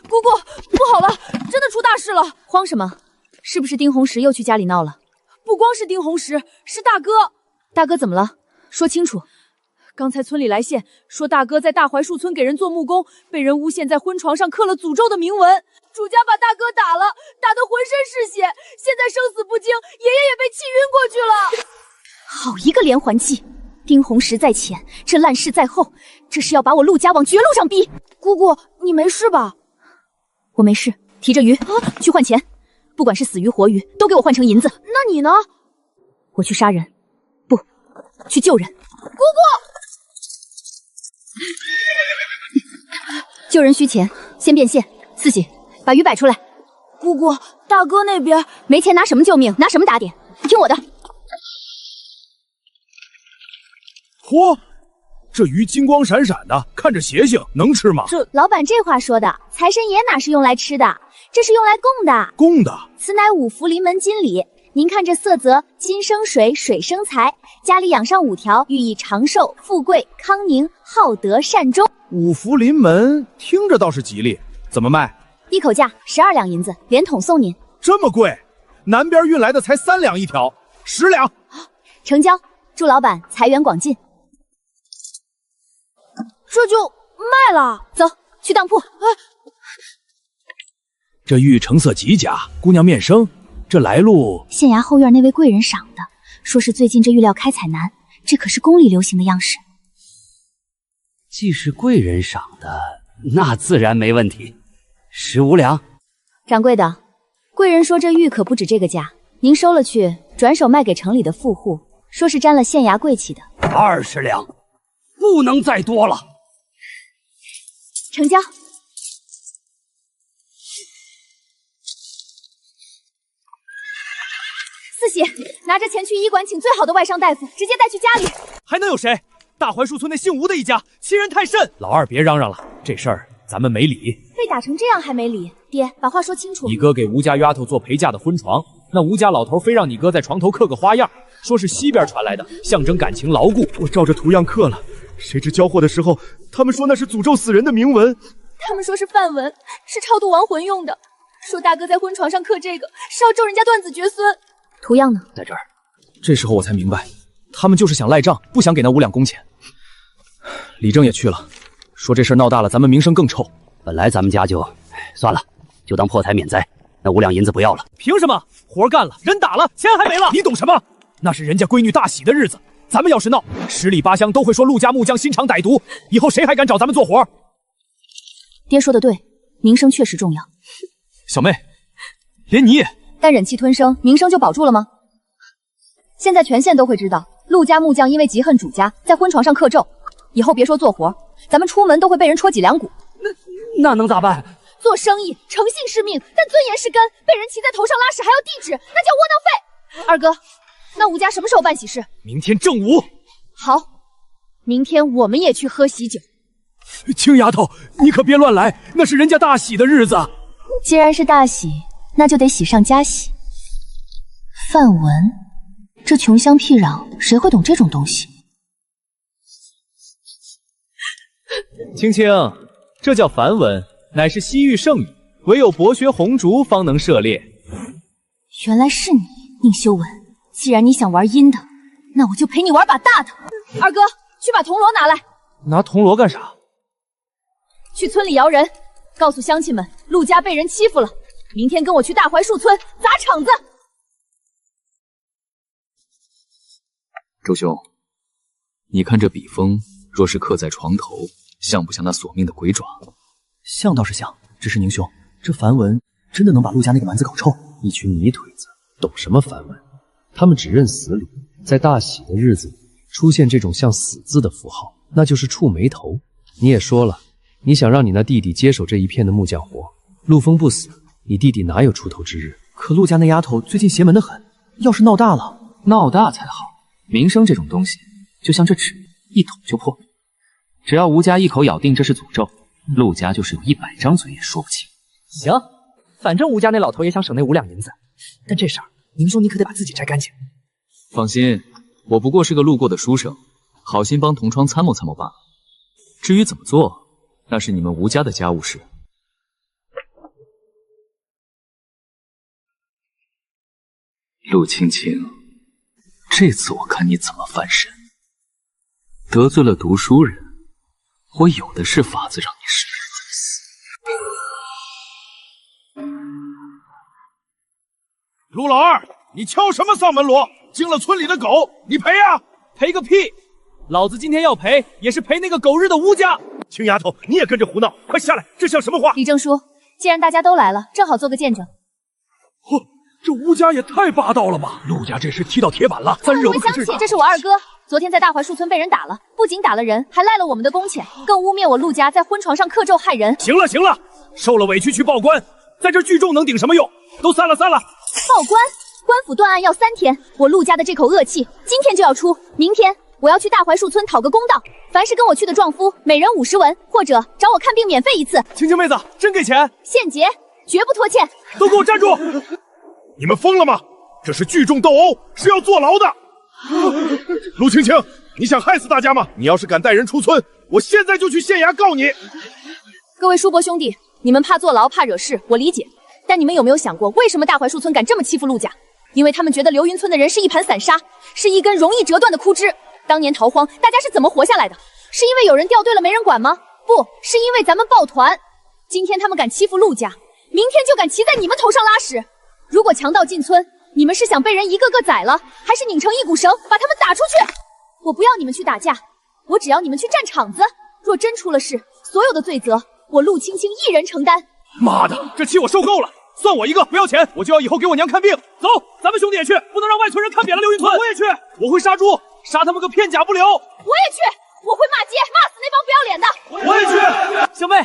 姑姑，不好了，真的出大事了！慌什么？是不是丁红石又去家里闹了？不光是丁红石，是大哥。大哥怎么了？说清楚。刚才村里来线说，大哥在大槐树村给人做木工，被人诬陷在婚床上刻了诅咒的铭文。主家把大哥打了，打得浑身是血，现在生死不惊，爷爷也被气晕过去了。好一个连环计！丁红石在前，这烂事在后，这是要把我陆家往绝路上逼。姑姑，你没事吧？我没事，提着鱼去换钱，不管是死鱼活鱼，都给我换成银子。那你呢？我去杀人，不，去救人。姑姑，救人需钱，先变现。四喜，把鱼摆出来。姑姑，大哥那边没钱拿什么救命？拿什么打点？听我的。嚯，这鱼金光闪闪的，看着邪性，能吃吗？这老板这话说的，财神爷哪是用来吃的，这是用来供的。供的？此乃5福临门金鲤。您看这色泽，金生水，水生财，家里养上5条，寓意长寿、富贵、康宁、好德、善终。5福临门，听着倒是吉利，怎么卖？一口价12两银子，连桶送您。这么贵？南边运来的才3两一条，10两。成交，祝老板财源广进。这就卖了。走，去当铺。这玉成色极佳，姑娘面生，这来路……县衙后院那位贵人赏的，说是最近这玉料开采难，这可是宫里流行的样式。既是贵人赏的，那自然没问题。15两。掌柜的，贵人说这玉可不止这个价，您收了去，转手卖给城里的富户，说是沾了县衙贵气的。20两，不能再多了。成交。四喜，拿着钱去医馆请最好的外伤大夫，直接带去家里。还能有谁？大槐树村那姓吴的一家，欺人太甚。老二别嚷嚷了，这事儿咱们没理。被打成这样还没理？爹，把话说清楚。你哥给吴家丫头做陪嫁的婚床，那吴家老头非让你哥在床头刻个花样，说是西边传来的，象征感情牢固。我照着图样刻了，谁知交货的时候，他们说那是诅咒死人的铭文。他们说是梵文，是超度亡魂用的。说大哥在婚床上刻这个，是要咒人家断子绝孙。图样呢？在这儿。这时候我才明白，他们就是想赖账，不想给那5两工钱。李正也去了，说这事闹大了，咱们名声更臭。本来咱们家就……算了，就当破财免灾。那5两银子不要了。凭什么？活干了，人打了，钱还没了。你懂什么？那是人家闺女大喜的日子，咱们要是闹，10里8乡都会说陆家木匠心肠歹毒，以后谁还敢找咱们做活？爹说的对，名声确实重要。小妹，连你也但忍气吞声，名声就保住了吗？现在全县都会知道，陆家木匠因为嫉恨主家，在婚床上刻咒，以后别说做活，咱们出门都会被人戳脊梁骨。那能咋办？做生意诚信是命，但尊严是根。被人骑在头上拉屎还要地址，那叫窝囊废。二哥，那吴家什么时候办喜事？明天正午。好，明天我们也去喝喜酒。青丫头，你可别乱来，那是人家大喜的日子。既然是大喜，那就得喜上加喜。范文，这穷乡僻壤，谁会懂这种东西？青青，这叫梵文，乃是西域圣语，唯有博学红烛方能涉猎。原来是你，宁修文。既然你想玩阴的，那我就陪你玩把大的。二哥，去把铜锣拿来。拿铜锣干啥？去村里摇人，告诉乡亲们陆家被人欺负了。明天跟我去大槐树村砸场子。周兄，你看这笔锋，若是刻在床头，像不像那索命的鬼爪？像倒是像，只是宁兄，这梵文真的能把陆家那个蛮子搞臭？一群泥腿子，懂什么梵文？他们只认死理，在大喜的日子里出现这种像死字的符号，那就是触霉头。你也说了，你想让你那弟弟接手这一片的木匠活，陆枫不死，你弟弟哪有出头之日？可陆家那丫头最近邪门的很，要是闹大了，闹大才好。名声这种东西，就像这纸，一捅就破。只要吴家一口咬定这是诅咒，陆家就是有100张嘴也说不清。行，反正吴家那老头也想省那5两银子，但这事儿，宁兄你可得把自己摘干净。放心，我不过是个路过的书生，好心帮同窗参谋参谋罢了。至于怎么做，那是你们吴家的家务事。陆青青，这次我看你怎么翻身。得罪了读书人，我有的是法子让你视而不死。陆老二，你敲什么丧门锣？惊了村里的狗，你赔啊！赔个屁！老子今天要赔，也是赔那个狗日的吴家。青丫头，你也跟着胡闹，快下来！这像什么话？李正叔，既然大家都来了，正好做个见证。这吴家也太霸道了吧！陆家这事踢到铁板了，咱惹不起。这是我二哥，昨天在大槐树村被人打了，不仅打了人，还赖了我们的工钱，更污蔑我陆家在婚床上刻咒害人。行了行了，受了委屈去报官，在这聚众能顶什么用？都散了散了。报官？官府断案要3天，我陆家的这口恶气今天就要出。明天我要去大槐树村讨个公道，凡是跟我去的壮夫，每人50文，或者找我看病免费1次。青青妹子，真给钱？现结，绝不拖欠。都给我站住！你们疯了吗？这是聚众斗殴，是要坐牢的。陆青青，你想害死大家吗？你要是敢带人出村，我现在就去县衙告你。各位叔伯兄弟，你们怕坐牢怕惹事，我理解。但你们有没有想过，为什么大槐树村敢这么欺负陆家？因为他们觉得流云村的人是一盘散沙，是一根容易折断的枯枝。当年逃荒，大家是怎么活下来的？是因为有人掉队了没人管吗？不是因为咱们抱团。今天他们敢欺负陆家，明天就敢骑在你们头上拉屎。如果强盗进村，你们是想被人一个个宰了，还是拧成一股绳把他们打出去？我不要你们去打架，我只要你们去站场子。若真出了事，所有的罪责我陆青青一人承担。妈的，这气我受够了！算我一个，不要钱，我就要以后给我娘看病。走，咱们兄弟也去，不能让外村人看扁了流云村。我也去，我会杀猪，杀他们个片甲不留。我也去，我会骂街，骂死那帮不要脸的。我也去，小妹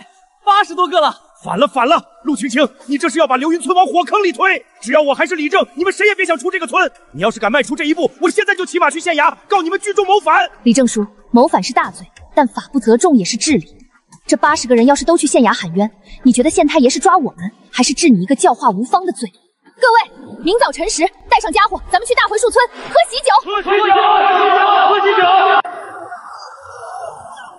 ，80多个了。反了反了，陆青青，你这是要把流云村往火坑里推！只要我还是李正，你们谁也别想出这个村。你要是敢迈出这一步，我现在就骑马去县衙告你们聚众谋反。李正叔，谋反是大罪，但法不责众也是治理。这80个人要是都去县衙喊冤，你觉得县太爷是抓我们，还是治你一个教化无方的罪？各位，明早晨时带上家伙，咱们去大槐树村喝喜酒。喝喜酒，喝喜酒！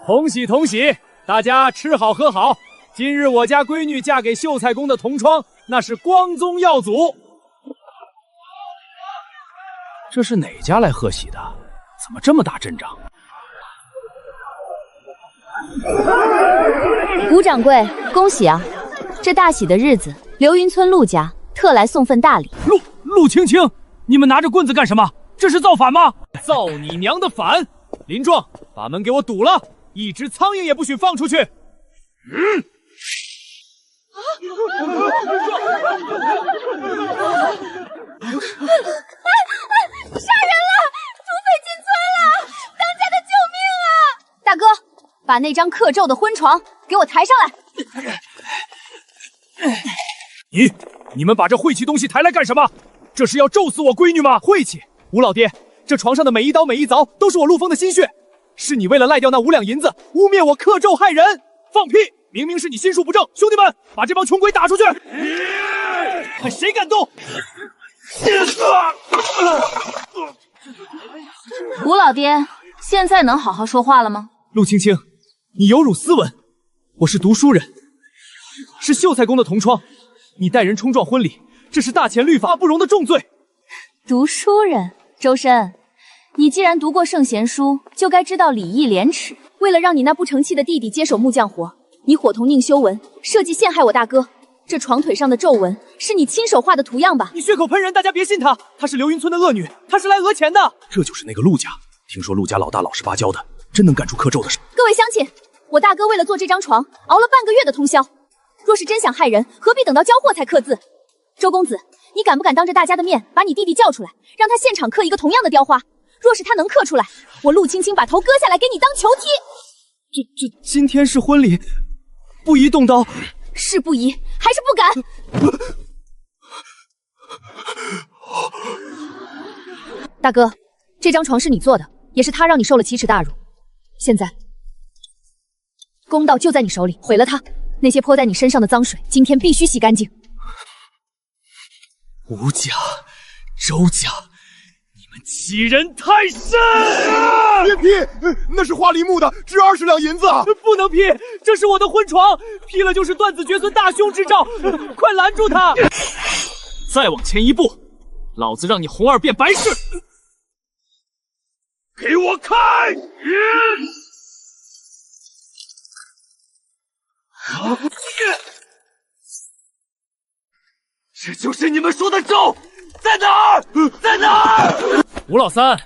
同喜同喜，大家吃好喝好。今日我家闺女嫁给秀才宫的同窗，那是光宗耀祖。这是哪家来贺喜的？怎么这么大阵仗？吴掌柜，恭喜啊！这大喜的日子，流云村陆家特来送份大礼。陆青青，你们拿着棍子干什么？这是造反吗？造你娘的反！林壮，把门给我堵了，一只苍蝇也不许放出去。杀人了！土匪进村了！当家的救命啊！大哥，把那张刻咒的婚床给我抬上来。你们把这晦气东西抬来干什么？这是要咒死我闺女吗？晦气！吴老爹，这床上的每一刀每一凿都是我陆枫的心血，是你为了赖掉那5两银子，污蔑我刻咒害人！放屁！明明是你心术不正！兄弟们，把这帮穷鬼打出去！看谁敢动！吴老爹，现在能好好说话了吗？陆青青，你有辱斯文！我是读书人，是秀才宫的同窗，你带人冲撞婚礼，这是大前律法不容的重罪。读书人，周深，你既然读过圣贤书，就该知道礼义廉耻。为了让你那不成器的弟弟接手木匠活，你伙同宁修文设计陷害我大哥。这床腿上的皱纹是你亲手画的图样吧？你血口喷人，大家别信他，她是流云村的恶女，她是来讹钱的。这就是那个陆家，听说陆家老大老实巴交的，真能干出刻咒的事。各位乡亲，我大哥为了做这张床，熬了半个月的通宵。若是真想害人，何必等到交货才刻字？周公子，你敢不敢当着大家的面把你弟弟叫出来，让他现场刻一个同样的雕花？若是他能刻出来，我陆青青把头割下来给你当球踢。今天是婚礼，不宜动刀。是不宜还是不敢？大哥，这张床是你做的，也是他让你受了奇耻大辱。现在公道就在你手里，毁了它，那些泼在你身上的脏水，今天必须洗干净。吴家、周家，你们欺人太甚！别批，那是花梨木的，值20两银子啊！不能批，这是我的婚床，批了就是断子绝孙、大凶之兆！快拦住他！再往前一步，老子让你红二变白事！给我开！这就是你们说的咒，在哪儿？在哪儿？吴老三，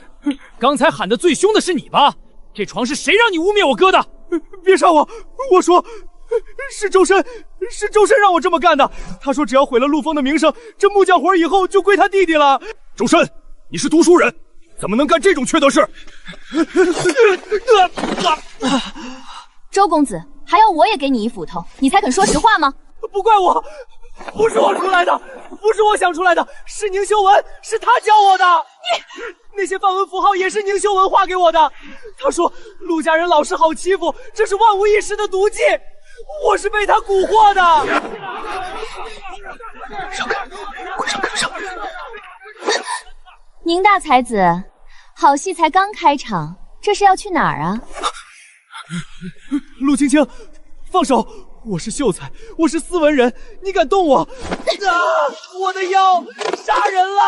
刚才喊得最凶的是你吧？这床是谁让你污蔑我哥的？别杀我！我说是周深，是周深让我这么干的。他说只要毁了陆枫的名声，这木匠活以后就归他弟弟了。周深，你是读书人，怎么能干这种缺德事？周公子，还要我也给你一斧头，你才肯说实话吗？不怪我，不是我出来的，不是我想出来的，是宁修文，是他教我的。那些梵文符号也是宁修文画给我的。他说陆家人老实好欺负，这是万无一失的毒计。我是被他蛊惑的。让开，快让开，让开！宁大才子，好戏才刚开场，这是要去哪儿啊？陆青青，放手！我是秀才，我是斯文人，你敢动我？我的腰，杀人了！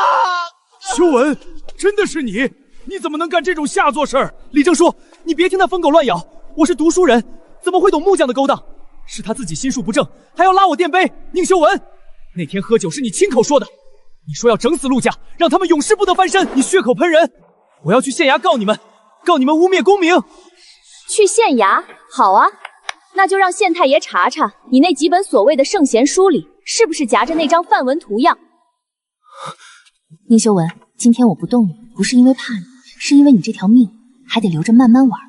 修文，真的是你？你怎么能干这种下作事儿？李正说：“你别听他疯狗乱咬，我是读书人，怎么会懂木匠的勾当？是他自己心术不正，还要拉我垫背。”宁修文，那天喝酒是你亲口说的，你说要整死陆家，让他们永世不得翻身。你血口喷人，我要去县衙告你们，告你们污蔑功名。去县衙？好啊，那就让县太爷查查你那几本所谓的圣贤书里是不是夹着那张梵文图样。宁修文，今天我不动你，不是因为怕你，是因为你这条命还得留着慢慢玩。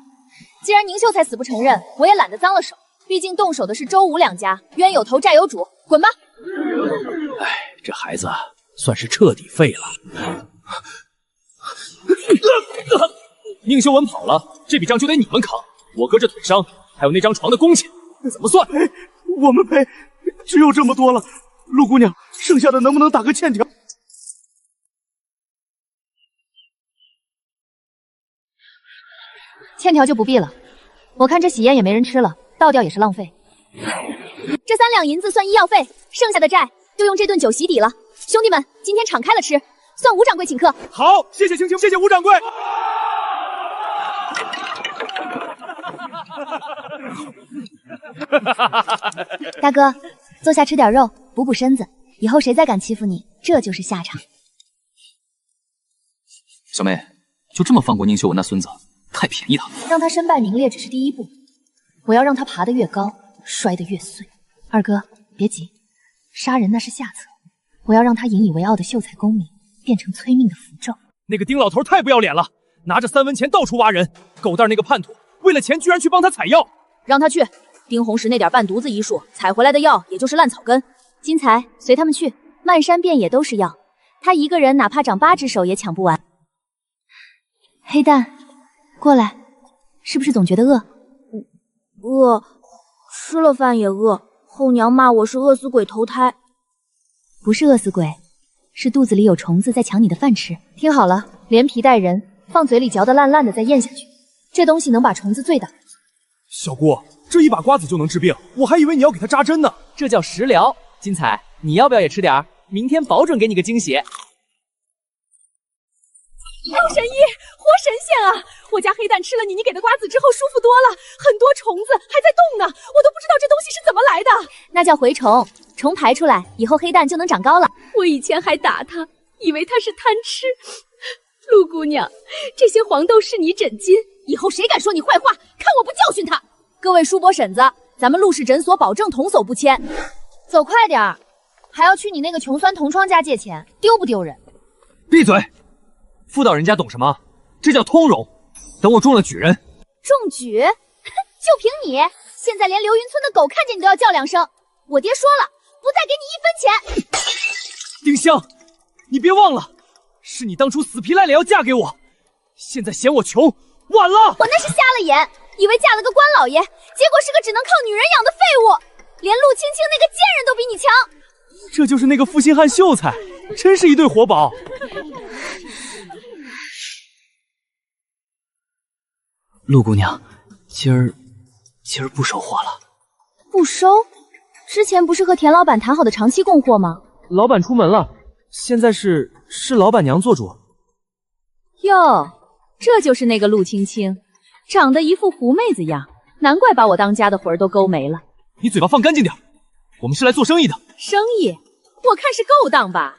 既然宁秀才死不承认，我也懒得脏了手，毕竟动手的是周吴两家，冤有头债有主，滚吧！哎，这孩子算是彻底废了。宁修文跑了，这笔账就得你们扛。我哥这腿伤，还有那张床的工钱，怎么算？我们赔，只有这么多了。陆姑娘，剩下的能不能打个欠条？欠条就不必了，我看这喜宴也没人吃了，倒掉也是浪费。这3两银子算医药费，剩下的债就用这顿酒洗底了。兄弟们，今天敞开了吃，算吴掌柜请客。好，谢谢青青，谢谢吴掌柜。大哥，坐下吃点肉，补补身子，以后谁再敢欺负你，这就是下场。小妹，就这么放过宁秀文那孙子，太便宜他了。让他身败名裂只是第一步，我要让他爬得越高，摔得越碎。二哥，别急，杀人那是下策，我要让他引以为傲的秀才功名变成催命的符咒。那个丁老头太不要脸了，拿着3文钱到处挖人，狗蛋那个叛徒，为了钱居然去帮他采药。让他去。丁红石那点半犊子医术，采回来的药也就是烂草根。金财，随他们去，漫山遍野都是药，他一个人哪怕长8只手也抢不完。黑蛋，过来，是不是总觉得饿？饿，吃了饭也饿。后娘骂我是饿死鬼投胎。不是饿死鬼，是肚子里有虫子在抢你的饭吃。听好了，连皮带人，放嘴里嚼得烂烂的再咽下去，这东西能把虫子醉倒。小姑，这一把瓜子就能治病，我还以为你要给他扎针呢。这叫食疗。金彩，你要不要也吃点儿？明天保准给你个惊喜。陆神医，活神仙啊！我家黑蛋吃了你给的瓜子之后舒服多了，很多虫子还在动呢，我都不知道这东西是怎么来的。那叫蛔虫，虫排出来以后黑蛋就能长高了。我以前还打他，以为他是贪吃。陆姑娘，这些黄豆是你诊金，以后谁敢说你坏话，看我不教训他！各位叔伯婶子，咱们陆氏诊所保证童叟不迁。走快点儿，还要去你那个穷酸同窗家借钱，丢不丢人？闭嘴！妇道人家懂什么？这叫通融。等我中了举人，中举？就凭你，现在连流云村的狗看见你都要叫2声。我爹说了，不再给你1分钱。丁香，你别忘了，是你当初死皮赖脸要嫁给我，现在嫌我穷，晚了。我那是瞎了眼，以为嫁了个官老爷，结果是个只能靠女人养的废物，连陆青青那个贱人都比你强。这就是那个负心汉秀才，真是一对活宝。陆姑娘，今儿不收货了。不收？之前不是和田老板谈好的长期供货吗？老板出门了，现在是老板娘做主。哟，这就是那个陆青青，长得一副狐妹子样，难怪把我当家的魂儿都勾没了。你嘴巴放干净点，我们是来做生意的。生意？我看是勾当吧。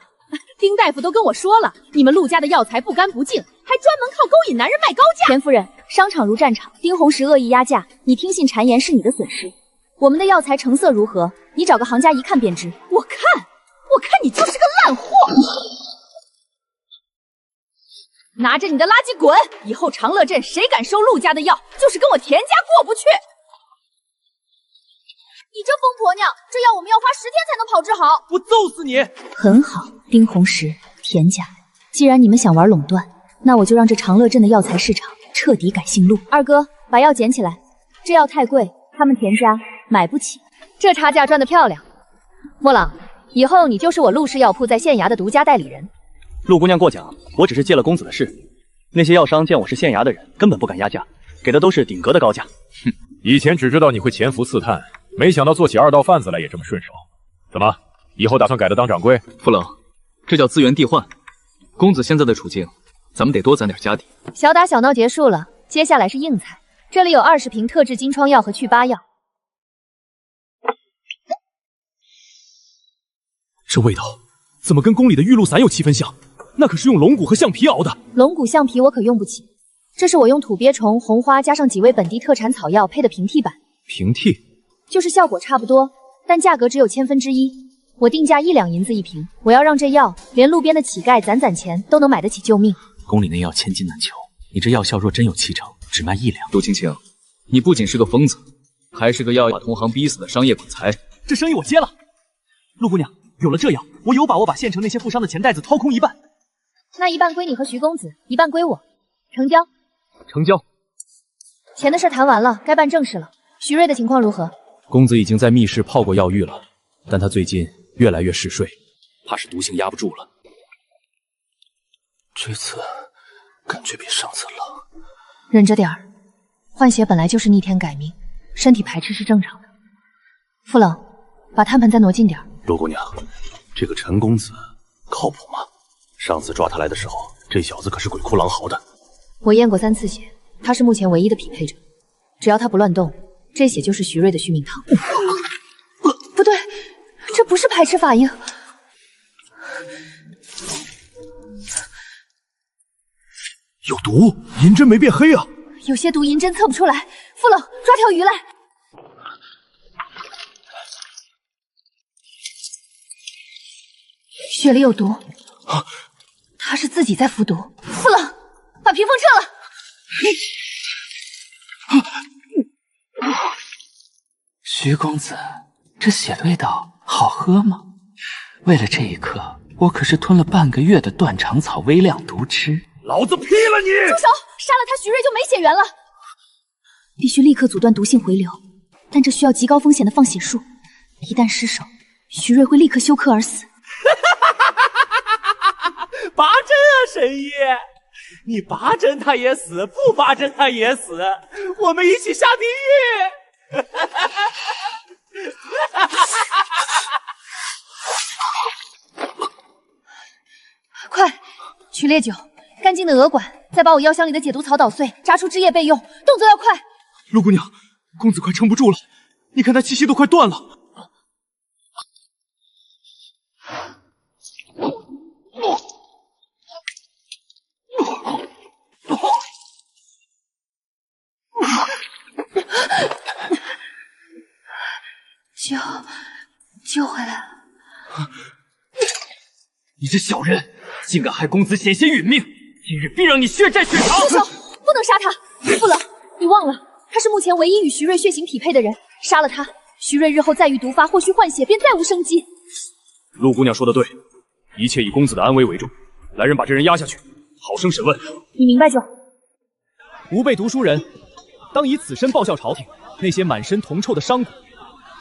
丁大夫都跟我说了，你们陆家的药材不干不净，还专门靠勾引男人卖高价。田夫人，商场如战场，丁红石恶意压价，你听信谗言是你的损失。我们的药材成色如何？你找个行家一看便知。我看你就是个烂货。拿着你的垃圾滚！以后长乐镇谁敢收陆家的药，就是跟我田家过不去。你这疯婆娘，这药我们要花10天才能炮制好。我揍死你！很好，丁红石、田家，既然你们想玩垄断，那我就让这长乐镇的药材市场彻底改姓陆。二哥，把药捡起来，这药太贵，他们田家买不起。这差价赚得漂亮。莫朗，以后你就是我陆氏药铺在县衙的独家代理人。陆姑娘过奖，我只是借了公子的事。那些药商见我是县衙的人，根本不敢压价，给的都是顶格的高价。哼，以前只知道你会潜伏刺探，没想到做起2道贩子来也这么顺手。怎么，以后打算改了当掌柜？傅冷，这叫资源递换。公子现在的处境，咱们得多攒点家底。小打小闹结束了，接下来是硬菜。这里有20瓶特制金疮药和祛疤药。这味道怎么跟宫里的玉露散有7分像？那可是用龙骨和橡皮熬的。龙骨橡皮我可用不起，这是我用土鳖虫、红花加上几味本地特产草药配的平替版。平替就是效果差不多，但价格只有1/1000，我定价1两银子1瓶。我要让这药连路边的乞丐攒钱都能买得起救命。宫里那药千金难求，你这药效若真有7成，只卖1两。陆青青，你不仅是个疯子，还是个要把同行逼死的商业鬼才。这生意我接了。陆姑娘，有了这药，我有把握把县城那些富商的钱袋子掏空一半。那一半归你和徐公子，一半归我，成交。成交。钱的事谈完了，该办正事了。徐瑞的情况如何？公子已经在密室泡过药浴了，但他最近越来越嗜睡，怕是毒性压不住了。这次感觉比上次冷。忍着点儿，换血本来就是逆天改命，身体排斥是正常的。傅冷，把炭盆再挪近点。陆姑娘，这个陈公子靠谱吗？上次抓他来的时候，这小子可是鬼哭狼嚎的。我验过3次血，他是目前唯一的匹配者。只要他不乱动，这血就是徐瑞的续命汤。不对，这不是排斥法应。有毒，银针没变黑啊！有些毒银针测不出来。傅冷，抓条鱼来。血里有毒。他是自己在服毒。傅冷，把屏风撤了。徐公子，这血的味道好喝吗？为了这一刻，我可是吞了半个月的断肠草微量毒汁。老子劈了你！住手！杀了他，徐瑞就没血缘了。必须立刻阻断毒性回流，但这需要极高风险的放血术，一旦失手，徐瑞会立刻休克而死。拔针啊，神医！你拔针他也死，不拔针他也死，我们一起下地狱！快，取烈酒，干净的鹅管，再把我药箱里的解毒草捣碎，榨出汁液备用，动作要快。陆姑娘，公子快撑不住了，你看他气息都快断了。救回来了！你这小人，竟敢害公子险些殒命！今日必让你血债血偿！住手！不能杀他！傅冷，你忘了，他是目前唯一与徐瑞血型匹配的人，杀了他，徐瑞日后再遇毒发或需换血，便再无生机。陆姑娘说的对，一切以公子的安危为重。来人，把这人押下去，好生审问。你明白就好。吾辈读书人，当以此身报效朝廷。那些满身铜臭的商贾，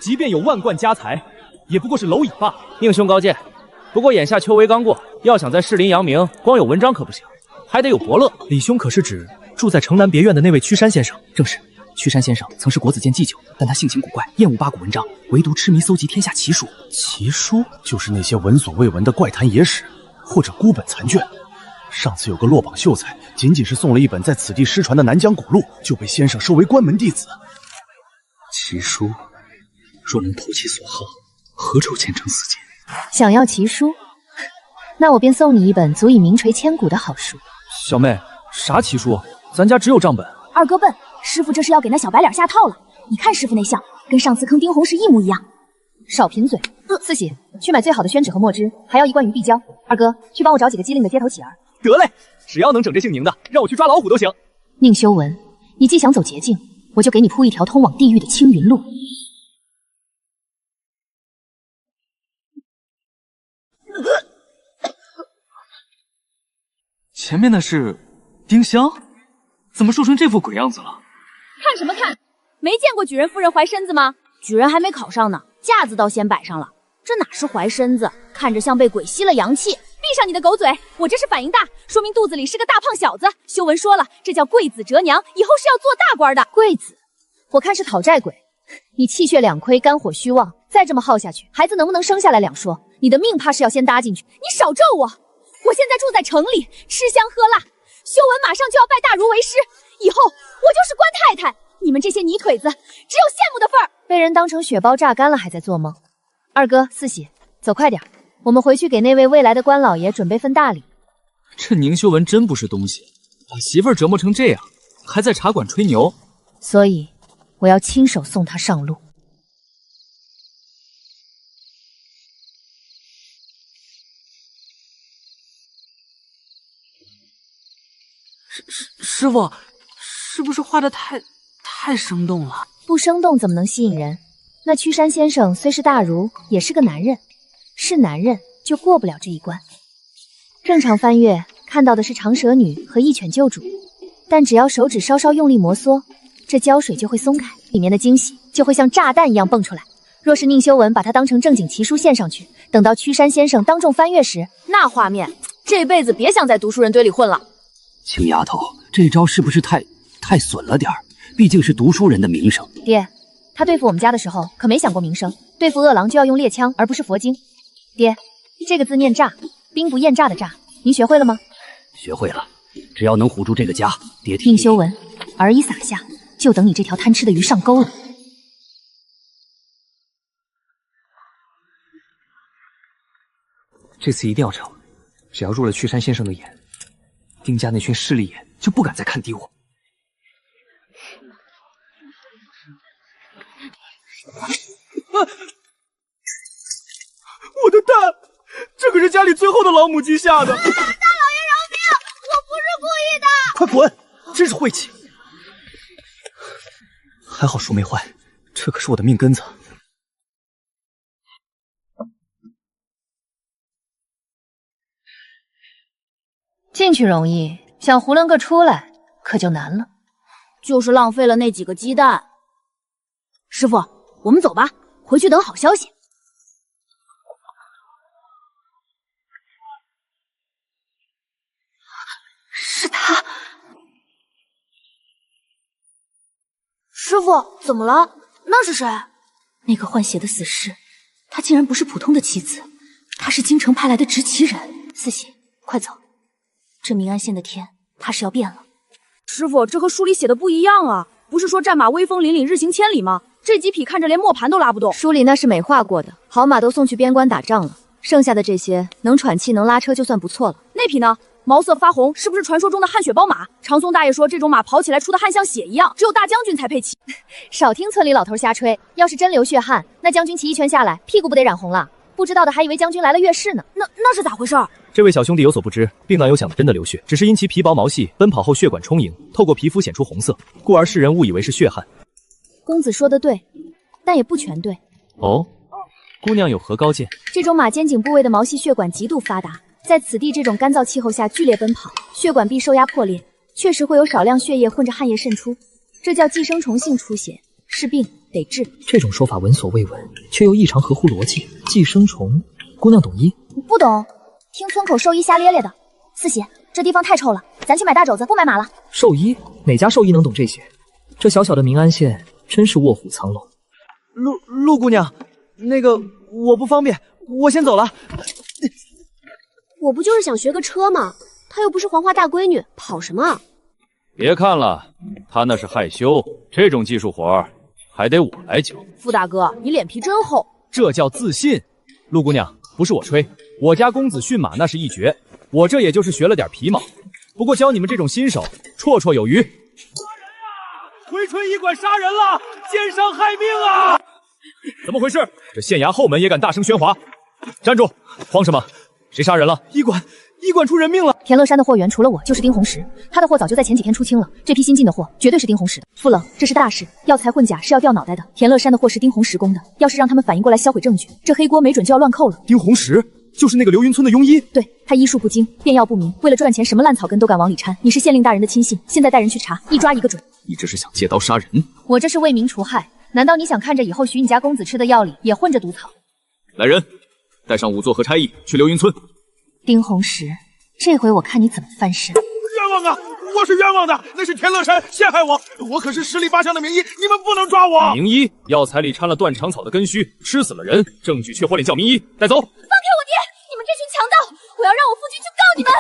即便有万贯家财，也不过是蝼蚁罢了。宁兄高见。不过眼下秋闱刚过，要想在士林扬名，光有文章可不行，还得有伯乐。李兄可是指住在城南别院的那位屈山先生？正是。屈山先生曾是国子监祭酒，但他性情古怪，厌恶八股文章，唯独痴迷搜集天下奇书。奇书就是那些闻所未闻的怪谈野史，或者孤本残卷。上次有个落榜秀才，仅仅是送了一本在此地失传的南疆古录，就被先生收为关门弟子。奇书，若能投其所好，何愁前程似锦？想要奇书，那我便送你一本足以名垂千古的好书。小妹，啥奇书？咱家只有账本。二哥笨，师傅这是要给那小白脸下套了。你看师傅那相，跟上次坑丁红是一模一样。少贫嘴。四喜，去买最好的宣纸和墨汁，还要一罐鱼碧胶。二哥，去帮我找几个机灵的街头乞儿。得嘞，只要能整这姓宁的，让我去抓老虎都行。宁修文，你既想走捷径，我就给你铺一条通往地狱的青云路。前面的是丁香，怎么瘦成这副鬼样子了？看什么看？没见过举人夫人怀身子吗？举人还没考上呢，架子倒先摆上了，这哪是怀身子，看着像被鬼吸了阳气。闭上你的狗嘴！我这是反应大，说明肚子里是个大胖小子。修文说了，这叫贵子折娘，以后是要做大官的。贵子，我看是讨债鬼。你气血两亏，肝火虚旺，再这么耗下去，孩子能不能生下来两说。你的命怕是要先搭进去。你少咒我！我现在住在城里，吃香喝辣。修文马上就要拜大儒为师，以后我就是官太太。你们这些泥腿子，只有羡慕的份儿。被人当成血包榨干了，还在做梦？二哥，四喜，走快点，我们回去给那位未来的官老爷准备份大礼。这宁修文真不是东西，把媳妇儿折磨成这样，还在茶馆吹牛。所以，我要亲手送他上路。师傅，是不是画的太生动了？不生动怎么能吸引人？那屈山先生虽是大儒，也是个男人，是男人就过不了这一关。正常翻阅看到的是长舌女和一犬救主，但只要手指稍稍用力摩挲，这胶水就会松开，里面的惊喜就会像炸弹一样蹦出来。若是宁修文把它当成正经奇书献上去，等到屈山先生当众翻阅时，那画面这辈子别想在读书人堆里混了。青丫头，这招是不是太损了点儿？毕竟是读书人的名声。爹，他对付我们家的时候可没想过名声，对付恶狼就要用猎枪，而不是佛经。爹，这个字念诈，兵不厌诈的诈，您学会了吗？学会了，只要能唬住这个家，爹宁修文，儿已撒下，就等你这条贪吃的鱼上钩了。这次一定要成，只要入了屈山先生的眼，丁家那群势利眼就不敢再看低我。我的蛋，这可是家里最后的老母鸡下的。大老爷饶命，我不是故意的。快滚，真是晦气。还好书没坏，这可是我的命根子，进去容易，想囫囵个出来可就难了。就是浪费了那几个鸡蛋。师傅，我们走吧，回去等好消息。是他。师傅，怎么了？那是谁？那个换血的死尸，她竟然不是普通的妻子，她是京城派来的执旗人。四喜，快走！这明安县的天，怕是要变了。师傅，这和书里写的不一样啊！不是说战马威风凛凛，日行千里吗？这几匹看着连磨盘都拉不动。书里那是美化过的，好马都送去边关打仗了，剩下的这些能喘气、能拉车就算不错了。那匹呢？毛色发红，是不是传说中的汗血宝马？长松大爷说这种马跑起来出的汗像血一样，只有大将军才配骑。少听村里老头瞎吹，要是真流血汗，那将军骑一圈下来，屁股不得染红了？不知道的还以为将军来了月事呢。那是咋回事？这位小兄弟有所不知，并没有想的真的流血，只是因其皮薄毛细，奔跑后血管充盈，透过皮肤显出红色，故而世人误以为是血汗。公子说的对，但也不全对。哦，姑娘有何高见？这种马肩颈部位的毛细血管极度发达。在此地这种干燥气候下剧烈奔跑，血管壁受压破裂，确实会有少量血液混着汗液渗出，这叫寄生虫性出血，是病得治。这种说法闻所未闻，却又异常合乎逻辑。寄生虫，姑娘懂医？不懂，听村口兽医瞎咧咧的。四喜，这地方太臭了，咱去买大肘子，不买马了。兽医？哪家兽医能懂这些？这小小的明安县真是卧虎藏龙。陆姑娘，那个我不方便，我先走了。我不就是想学个车吗？她又不是黄花大闺女，跑什么？别看了，她那是害羞，这种技术活还得我来教。傅大哥，你脸皮真厚，这叫自信。陆姑娘，不是我吹，我家公子驯马那是一绝，我这也就是学了点皮毛，不过教你们这种新手绰绰有余。杀人啊！回春医馆杀人了，奸商害命啊！怎么回事？这县衙后门也敢大声喧哗？站住！慌什么？谁杀人了？医馆出人命了！田乐山的货源除了我就是丁红石，他的货早就在前几天出清了。这批新进的货绝对是丁红石的。傅冷，这是大事，药材混假是要掉脑袋的。田乐山的货是丁红石供的，要是让他们反应过来销毁证据，这黑锅没准就要乱扣了。丁红石就是那个流云村的庸医？对，他医术不精，变药不明，为了赚钱什么烂草根都敢往里掺。你是县令大人的亲信，现在带人去查，一抓一个准。你这是想借刀杀人？我这是为民除害，难道你想看着以后许你家公子吃的药里也混着毒草？来人，带上仵作和差役去流云村。丁红石，这回我看你怎么翻身！冤枉啊！我是冤枉的，那是田乐山陷害我，我可是十里八乡的名医，你们不能抓我！名医，药材里掺了断肠草的根须，吃死了人，证据却活脸叫名医，带走！放开我爹！你们这群强盗！我要让我夫君去告你们！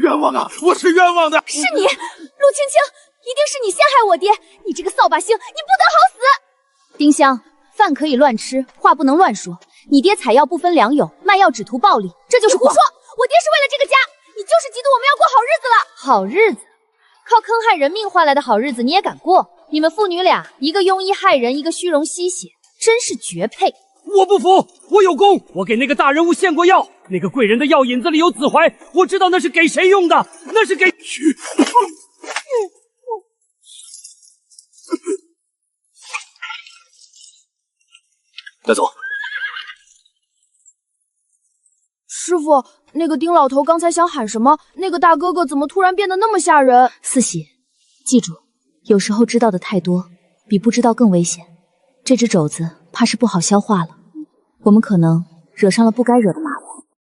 冤枉啊！我是冤枉的！是你，陆青青，一定是你陷害我爹！你这个扫把星，你不得好死！丁香，饭可以乱吃，话不能乱说。你爹采药不分良友，卖药只图暴利，这就是胡说！我爹是为了这个家，你就是嫉妒我们要过好日子了。好日子，靠坑害人命换来的好日子你也敢过？你们父女俩，一个庸医害人，一个虚荣吸血，真是绝配。我不服，我有功，我给那个大人物献过药，那个贵人的药引子里有紫槐，我知道那是给谁用的，那是给……带走。师傅，那个丁老头刚才想喊什么？那个大哥哥怎么突然变得那么吓人？四喜，记住，有时候知道的太多，比不知道更危险。这只肘子怕是不好消化了，我们可能惹上了不该惹的麻烦。